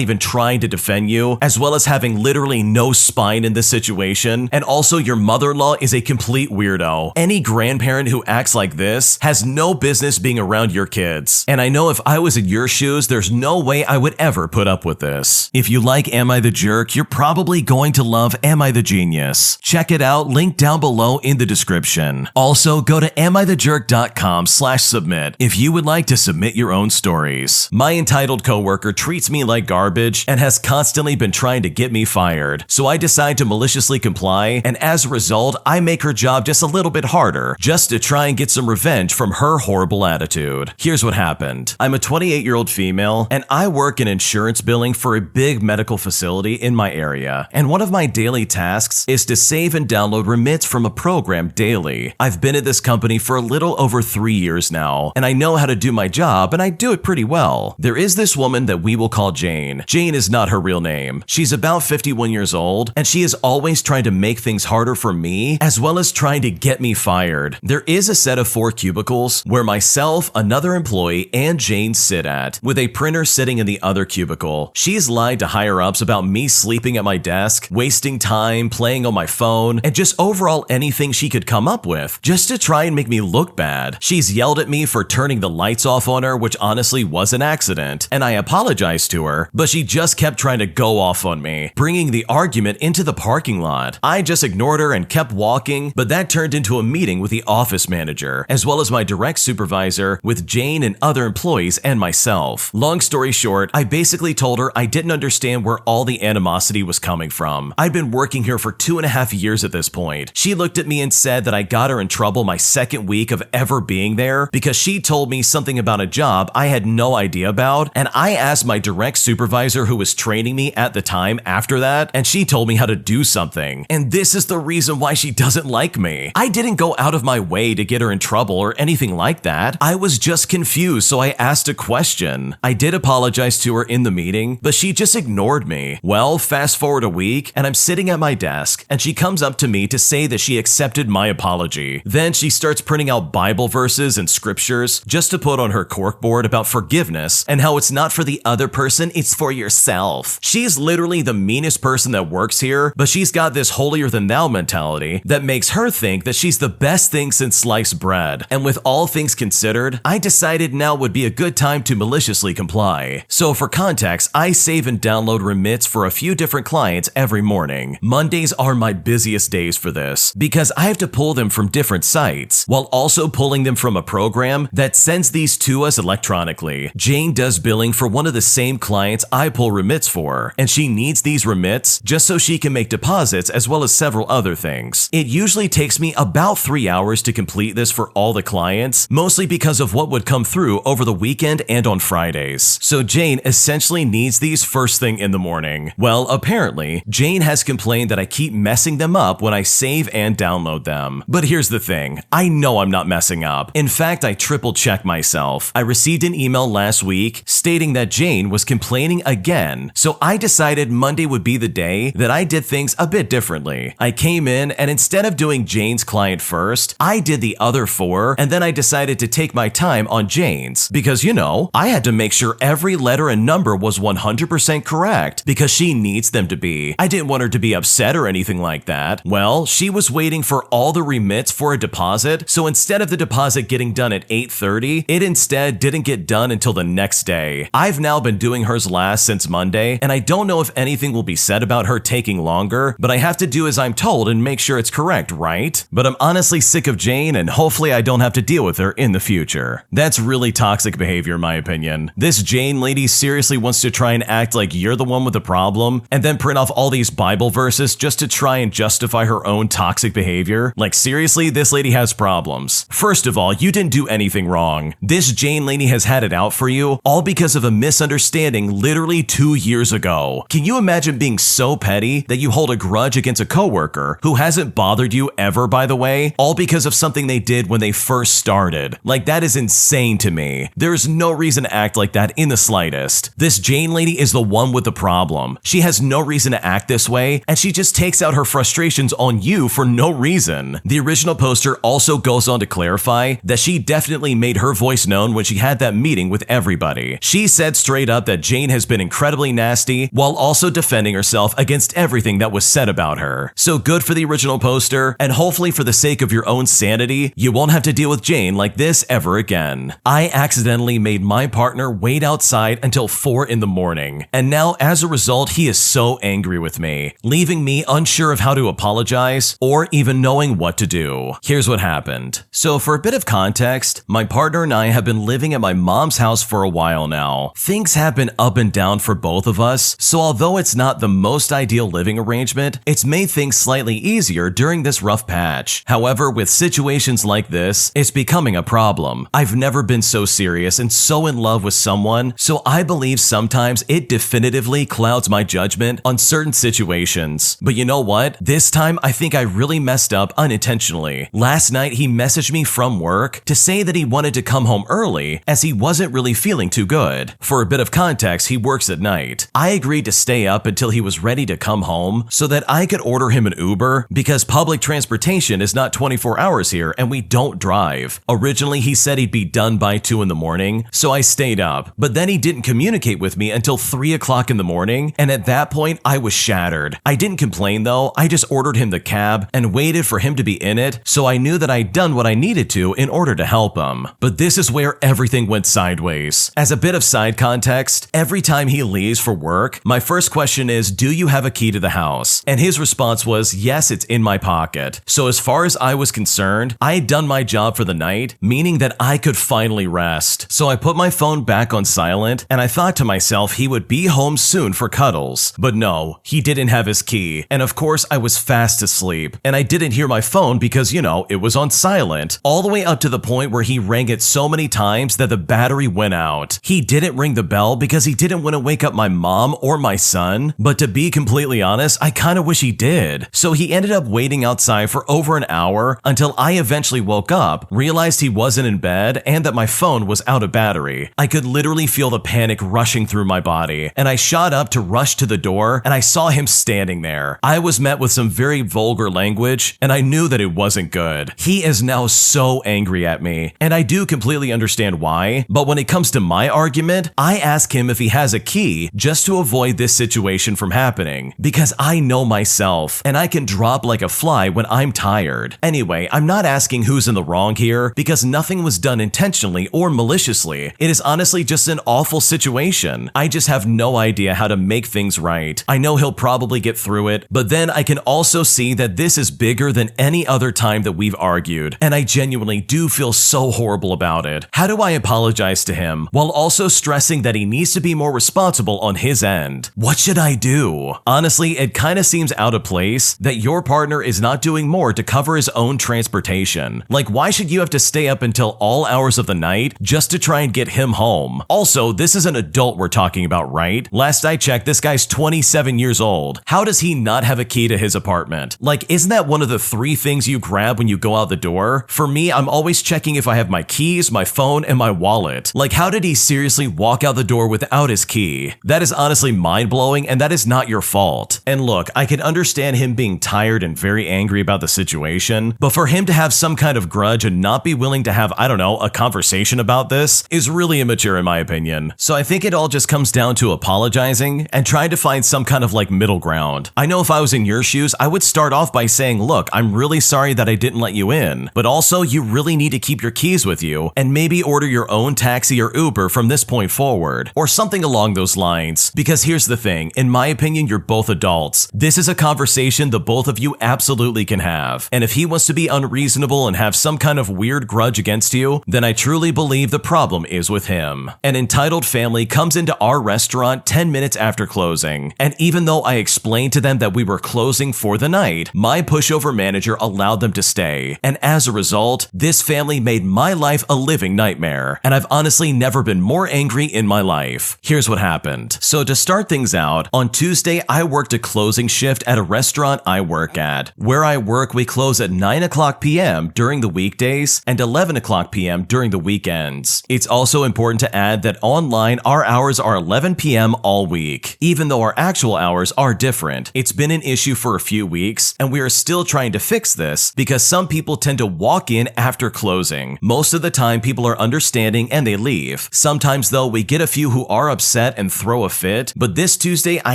even trying to defend you, as well as having literally no spine in this situation, and also your mother-in-law is a complete weirdo. Any grandparent who acts like this has no business being around your kids. And I know if I was in your shoes, there's no way I would ever put up with this. If you like Am I the Jerk, you're probably going to love Am I the Genius. Check it out, link down below in the description. Also, go to AmITheJerk.com/submit if you would like to submit your own stories. My entitled coworker treats me like garbage and has constantly been trying to get me fired, so I decide to maliciously comply, and as a result, I make her job just a little bit harder, just to try and get some revenge from her horrible attitude. Here's what happened. I'm a 28-year-old female, and I work in insurance billing for a big medical facility in my area, and one of my daily tasks is to save and download remits from a program daily. I've been at this company for a little over 3 years now, and I know how to do my job, and I do it pretty well. There is this woman that we will call Jane. Jane is not her real name. She's about 51 years old, and she is always trying to make things harder for me, as well as trying to get me fired. There is a set of 4 cubicles where myself, another employee, and Jane sit at, with a printer sitting in the other cubicle. She's lied to higher-ups about me sleeping at my desk, wasting time, playing on my phone, and just overall anything she could come up with, just to try and make me look bad. She's yelled at me for turning the lights off on her, which honestly was an accident, and I apologized to her, but she just kept trying to go off on me, bringing the argument into the parking lot. I just ignored her and kept walking, but that turned into a meeting with the office manager, as well as my direct supervisor, with Jane and other employees and myself. Long story short, I basically told her I didn't understand where all the animosity was coming from. I'd been working here for 2.5 years at this point. She looked at me and said that I got her in trouble my second week of ever being there because she told me something about a job I had no idea about, and I asked my direct supervisor who was training me at the time after that, and she told me how to do something. And this is the reason why she doesn't like me. I didn't go out of my way to get her in trouble or anything like that. I was just confused, so I asked a question. I did apologize to her in the meeting, but she just ignored me. Well, fast forward a week, and I'm sitting at my desk, and she comes up to me to say that she accepted my apology. Then she starts printing out Bible verses and scriptures just to put on her corkboard about forgiveness and how it's not for the other person, it's for yourself. She's literally the meanest person that works here, but she's got this holier-than-thou mentality that makes her think that she's the best thing since sliced bread. And with all things considered, I decided now would be a good time to maliciously comply. So for context, I save and download remits for a few different clients every morning. Mondays are my busiest days for this because I have to pull them from different sites while also pulling them from a program that sends these to us electronically. Jane does billing for one of the same clients I pull remits for, and she needs these remits just so she can make deposits as well as several other things. It usually takes me about 3 hours to complete this for all the clients, mostly because of what would come through over the weekend and on Fridays. So Jane essentially needs these first thing in the morning. Well, apparently, Jane has complained that I keep messing them up when I save and download them. But here's the thing, I know I'm not messing up. In fact, I triple checked myself. I received an email last week stating that Jane was complaining again, so I decided Monday would be the day that I did things a bit differently. I came in and instead of doing Jane's client first, I did the other 4, and then I decided to take my time on Jane's because, you know, I had to make sure every letter and number was 100% correct because she needs them to be. I didn't want her to be upset or anything like that. that? Well, she was waiting for all the remits for a deposit, so instead of the deposit getting done at 8:30, it instead didn't get done until the next day. I've now been doing hers last since Monday, and I don't know if anything will be said about her taking longer, but I have to do as I'm told and make sure it's correct, right? But I'm honestly sick of Jane, and hopefully I don't have to deal with her in the future. That's really toxic behavior in my opinion. This Jane lady seriously wants to try and act like you're the one with the problem, and then print off all these Bible verses just to try and justify her own toxic behavior. Like seriously, this lady has problems. First of all, you didn't do anything wrong. This Jane lady has had it out for you, all because of a misunderstanding literally 2 years ago. Can you imagine being so petty that you hold a grudge against a coworker who hasn't bothered you ever, by the way, all because of something they did when they first started? Like, that is insane to me. There's no reason to act like that in the slightest. This Jane lady is the one with the problem. She has no reason to act this way, and she just takes out her frustrations on you for no reason. The original poster also goes on to clarify that she definitely made her voice known when she had that meeting with everybody. She said straight up that Jane has been incredibly nasty while also defending herself against everything that was said about her. So good for the original poster, and hopefully for the sake of your own sanity, you won't have to deal with Jane like this ever again. I accidentally made my partner wait outside until 4 in the morning, and now as a result, he is so angry with me, leaving me unsure of how to apologize or even knowing what to do. Here's what happened. So for a bit of context, my partner and I have been living at my mom's house for a while now. Things have been up and down for both of us, so although it's not the most ideal living arrangement, it's made things slightly easier during this rough patch. However, with situations like this, it's becoming a problem. I've never been so serious and so in love with someone, so I believe sometimes it definitively clouds my judgment on certain situations. But you know what? This time I think I really messed up unintentionally. Last night he messaged me from work to say that he wanted to come home early as he wasn't really feeling too good. For a bit of context, he works at night. I agreed to stay up until he was ready to come home so that I could order him an Uber because public transportation is not 24 hours here and we don't drive. Originally he said he'd be done by 2 in the morning, so I stayed up, but then he didn't communicate with me until 3 o'clock in the morning, and at that point I was shattered. I didn't complain though, I just ordered him the cab and waited for him to be in it, so I knew that I'd done what I needed to in order to help him. But this is where everything went sideways. As a bit of side context, every time he leaves for work, my first question is, do you have a key to the house? And his response was, yes, it's in my pocket. So as far as I was concerned, I had done my job for the night, meaning that I could finally rest. So I put my phone back on silent, and I thought to myself he would be home soon for cuddles. But no, he didn't have his key. And of course, I was fast asleep, and I didn't hear my phone because, you know, it was on silent, all the way up to the point where he rang it so many times that the battery went out. He didn't ring the bell because he didn't want to wake up my mom or my son, but to be completely honest, I kind of wish he did. So he ended up waiting outside for over an hour until I eventually woke up, realized he wasn't in bed, and that my phone was out of battery. I could literally feel the panic rushing through my body, and I shot up to rush to the door, and I saw him standing there. I was met with some very vulgar language, and I knew that it wasn't good. He is now so angry at me, and I do completely understand why, but when it comes to my argument, I ask him if he has a key just to avoid this situation from happening, because I know myself, and I can drop like a fly when I'm tired. Anyway, I'm not asking who's in the wrong here, because nothing was done intentionally or maliciously. It is honestly just an awful situation. I just have no idea how to make things right. I know he'll probably get through it, but then I can also see that this is bigger than any other time that we've argued, and I genuinely do feel so horrible about it. How do I apologize to him while also stressing that he needs to be more responsible on his end? What should I do? Honestly, it kind of seems out of place that your partner is not doing more to cover his own transportation. Like, why should you have to stay up until all hours of the night just to try and get him home? Also, this is an adult we're talking about, right? Last I checked, this guy's 27 years old. How does he not have a key to his apartment? Like, isn't that one of the 3 things you grab when you go out the door? For me, I'm always checking if I have my keys, my phone, and my wallet. Like, how did he seriously walk out the door without his key? That is honestly mind-blowing, and that is not your fault. And look, I can understand him being tired and very angry about the situation, but for him to have some kind of grudge and not be willing to have, I don't know, a conversation about this is really immature in my opinion. So I think it all just comes down to apologizing and trying to find some kind of like middle ground. I know if I was in your shoes, I would start off by saying, look, I'm really sorry that I didn't let you in, but also you really need to keep your keys with you and maybe order your own taxi or Uber from this point forward, or something along those lines. Because here's the thing, in my opinion, you're both adults. This is a conversation the both of you absolutely can have. And if he wants to be unreasonable and have some kind of weird grudge against you, then I truly believe the problem is with him. An entitled family comes into our restaurant 10 minutes after closing, and even though I explained to them that we were closing for the night, my pushover manager allowed them to stay. And as a result, this family made my life a living nightmare, and I've honestly never been more angry in my life. Here's what happened. So to start things out, on Tuesday I worked a closing shift at a restaurant I work at. Where I work, we close at 9 o'clock p.m. during the weekdays and 11 o'clock p.m. during the weekends. It's also important to add that online our hours are 11 p.m. all week, even though our actual hours are different. It's been an issue for a few weeks, and we are still trying to fix this because some people tend to walk in after closing. Most of the time people are understanding and they leave. Sometimes though, we get a few who are upset and throw a fit, but this Tuesday I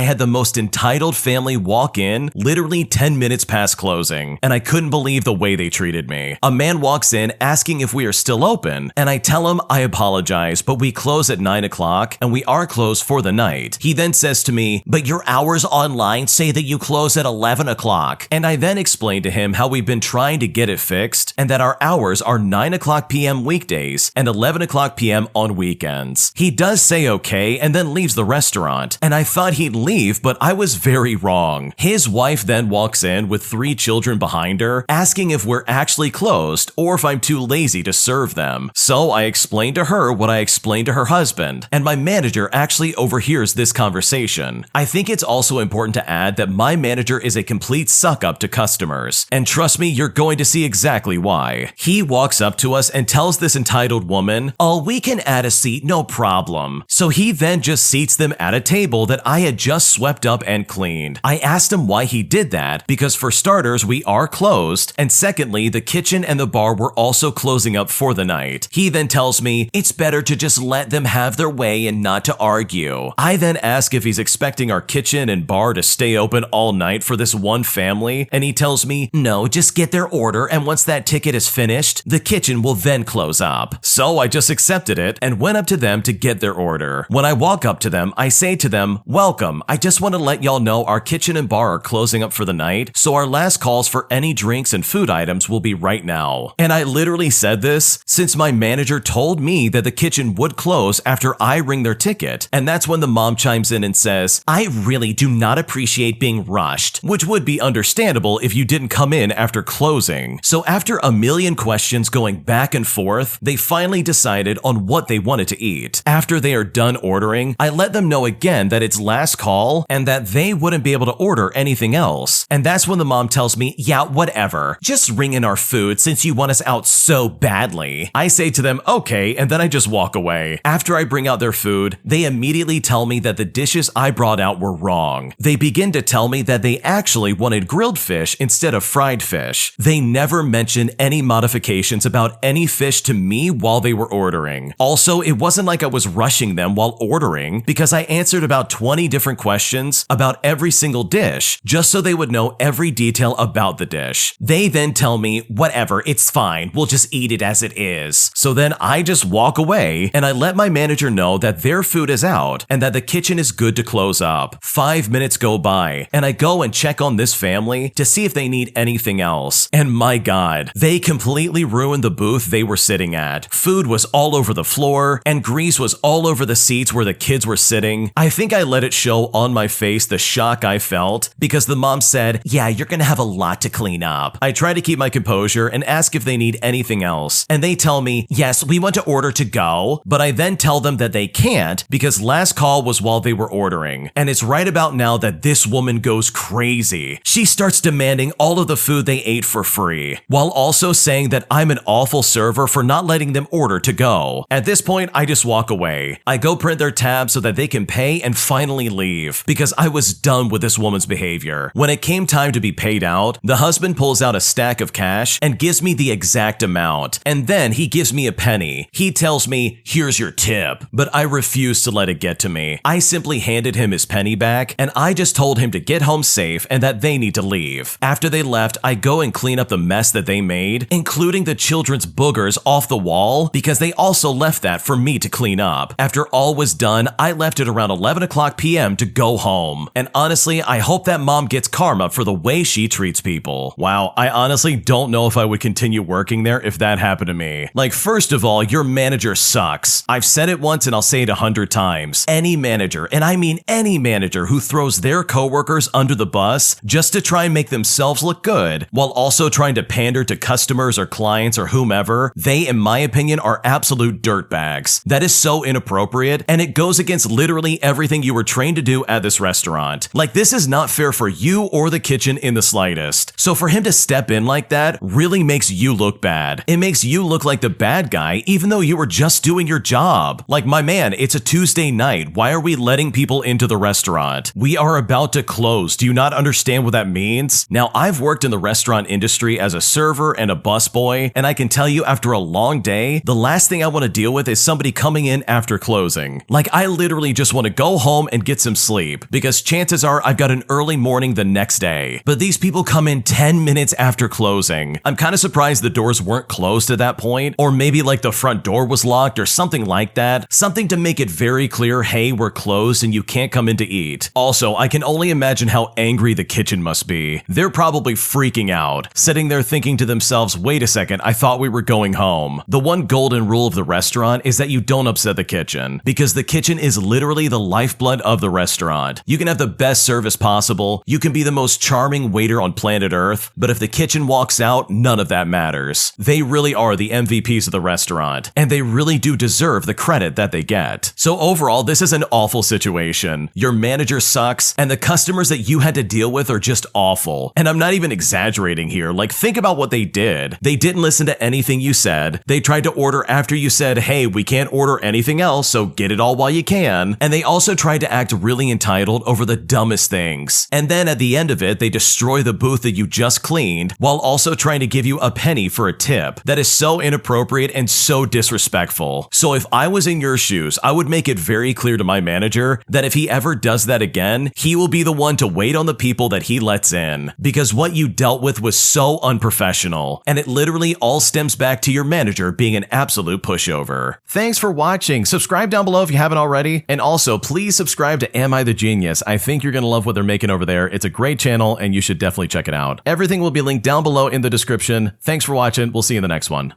had the most entitled family walk in literally 10 minutes past closing, and I couldn't believe the way they treated me. A man walks in asking if we are still open, and I tell him I apologize, but we close at 9 o'clock and we are closed for the night. He then says to me, but your hours online say that you close at 11 o'clock. And I then explained to him how we've been trying to get it fixed and that our hours are 9 o'clock p.m. weekdays and 11 o'clock p.m. on weekends. He does say okay and then leaves the restaurant, and I thought he'd leave, but I was very wrong. His wife then walks in with 3 children behind her, asking if we're actually closed or if I'm too lazy to serve them. So I explained to her what I explained to her husband, and my manager actually overhears this conversation. I think it's also important to add that my manager is a complete suck-up to customers, and trust me, you're going to see exactly why. He walks up to us and tells this entitled woman, oh, we can add a seat, no problem. So he then just seats them at a table that I had just swept up and cleaned. I asked him why he did that, because for starters, we are closed, and secondly, the kitchen and the bar were also closing up for the night. He then tells me it's better to just let them have their way and not to argue. I then ask if he's expecting our kitchen and bar to stay open all night for this one family, and he tells me, no, just get their order, and once that ticket is finished, the kitchen will then close up. So I just accepted it and went up to them to get their order. When I walk up to them, I say to them, welcome, I just want to let y'all know our kitchen and bar are closing up for the night, so our last calls for any drinks and food items will be right now. And I literally said this since my manager told me that the kitchen would close after I ring their ticket, and that's when the mom chimes in and says, I really do not appreciate being rushed, which would be understandable if you didn't come in after closing. So after a million questions going back and forth, they finally decided on what they wanted to eat. After they are done ordering, I let them know again that it's last call and that they wouldn't be able to order anything else. And that's when the mom tells me, yeah, whatever, just ring in our food since you want us out so badly. I say to them, okay, and then I just walk away. After I bring out their food, they immediately tell me that the dishes I brought out were wrong. They begin to tell me that they actually wanted grilled fish instead of fried fish. They never mentioned any modifications about any fish to me while they were ordering. Also, it wasn't like I was rushing them while ordering, because I answered about 20 different questions about every single dish, just so they would know every detail about the dish. They then tell me, whatever, it's fine, we'll just eat it as it is. So then I just walk away, and I let my manager know that their food is out, and that the kitchen is good to close up. 5 minutes go by, and I go and check on this family to see if they need anything else. And my God, they completely ruined the booth they were sitting at. Food was all over the floor, and grease was all over the seats where the kids were sitting. I think I let it show on my face the shock I felt, because the mom said, yeah, you're gonna have a lot to clean up. I try to keep my composure and ask if they need anything else, and they tell me, yes, we want to order to go, but I then tell them that they can't because last call was while they were ordering. And it's right about now that this woman goes crazy. She starts demanding all of the food they ate for free, while also saying that I'm an awful server for not letting them order to go. At this point, I just walk away. I go print their tab so that they can pay and finally leave, because I was done with this woman's behavior. When it came time to be paid out, the husband pulls out a stack of cash and gives me the exact amount, and then he gives me a penny. He tells me, here's your tip, but I refused to let it get to me. I simply handed him his penny back, and I just told him to get home safe and that that they need to leave. After they left, I go and clean up the mess that they made, including the children's boogers off the wall, because they also left that for me to clean up. After all was done, I left at around 11 o'clock p.m. to go home. And honestly, I hope that mom gets karma for the way she treats people. Wow, I honestly don't know if I would continue working there if that happened to me. Like, first of all, your manager sucks. I've said it once and I'll say it 100 times. Any manager, and I mean any manager, who throws their coworkers under the bus just to try and make themselves look good, while also trying to pander to customers or clients or whomever, they, in my opinion, are absolute dirtbags. That is so inappropriate, and it goes against literally everything you were trained to do at this restaurant. Like, this is not fair for you or the kitchen in the slightest. So for him to step in like that really makes you look bad. It makes you look like the bad guy, even though you were just doing your job. Like, my man, it's a Tuesday night. Why are we letting people into the restaurant? We are about to close. Do you not understand what that means? Now, I've worked in the restaurant industry as a server and a busboy, and I can tell you, after a long day, the last thing I want to deal with is somebody coming in after closing. Like, I literally just want to go home and get some sleep, because chances are I've got an early morning the next day. But these people come in 10 minutes after closing. I'm kind of surprised the doors weren't closed at that point, or maybe like the front door was locked or something like that. Something to make it very clear, hey, we're closed and you can't come in to eat. Also, I can only imagine how angry the kitchen must be. They're probably freaking out, sitting there thinking to themselves, wait a second, I thought we were going home. The one golden rule of the restaurant is that you don't upset the kitchen, because the kitchen is literally the lifeblood of the restaurant. You can have the best service possible, you can be the most charming waiter on planet Earth, but if the kitchen walks out, none of that matters. They really are the MVPs of the restaurant, and they really do deserve the credit that they get. So overall, this is an awful situation. Your manager sucks, and the customers that you had to deal with are just awful. And I'm not even exaggerating here. Like, think about what they did. They didn't listen to anything you said. They tried to order after you said, hey, we can't order anything else, so get it all while you can. And they also tried to act really entitled over the dumbest things. And then at the end of it, they destroy the booth that you just cleaned, while also trying to give you a penny for a tip. That is so inappropriate and so disrespectful. So if I was in your shoes, I would make it very clear to my manager that if he ever does that again, he will be the one to wait on the people that he lets in. Because what you dealt with was so unprofessional, and it literally all stems back to your manager being an absolute pushover. Thanks for watching. Subscribe down below if you haven't already, and also please subscribe to Am I the Genius. I think you're gonna love what they're making over there. It's a great channel and you should definitely check it out. Everything will be linked down below in the description. Thanks for watching. We'll see you in the next one.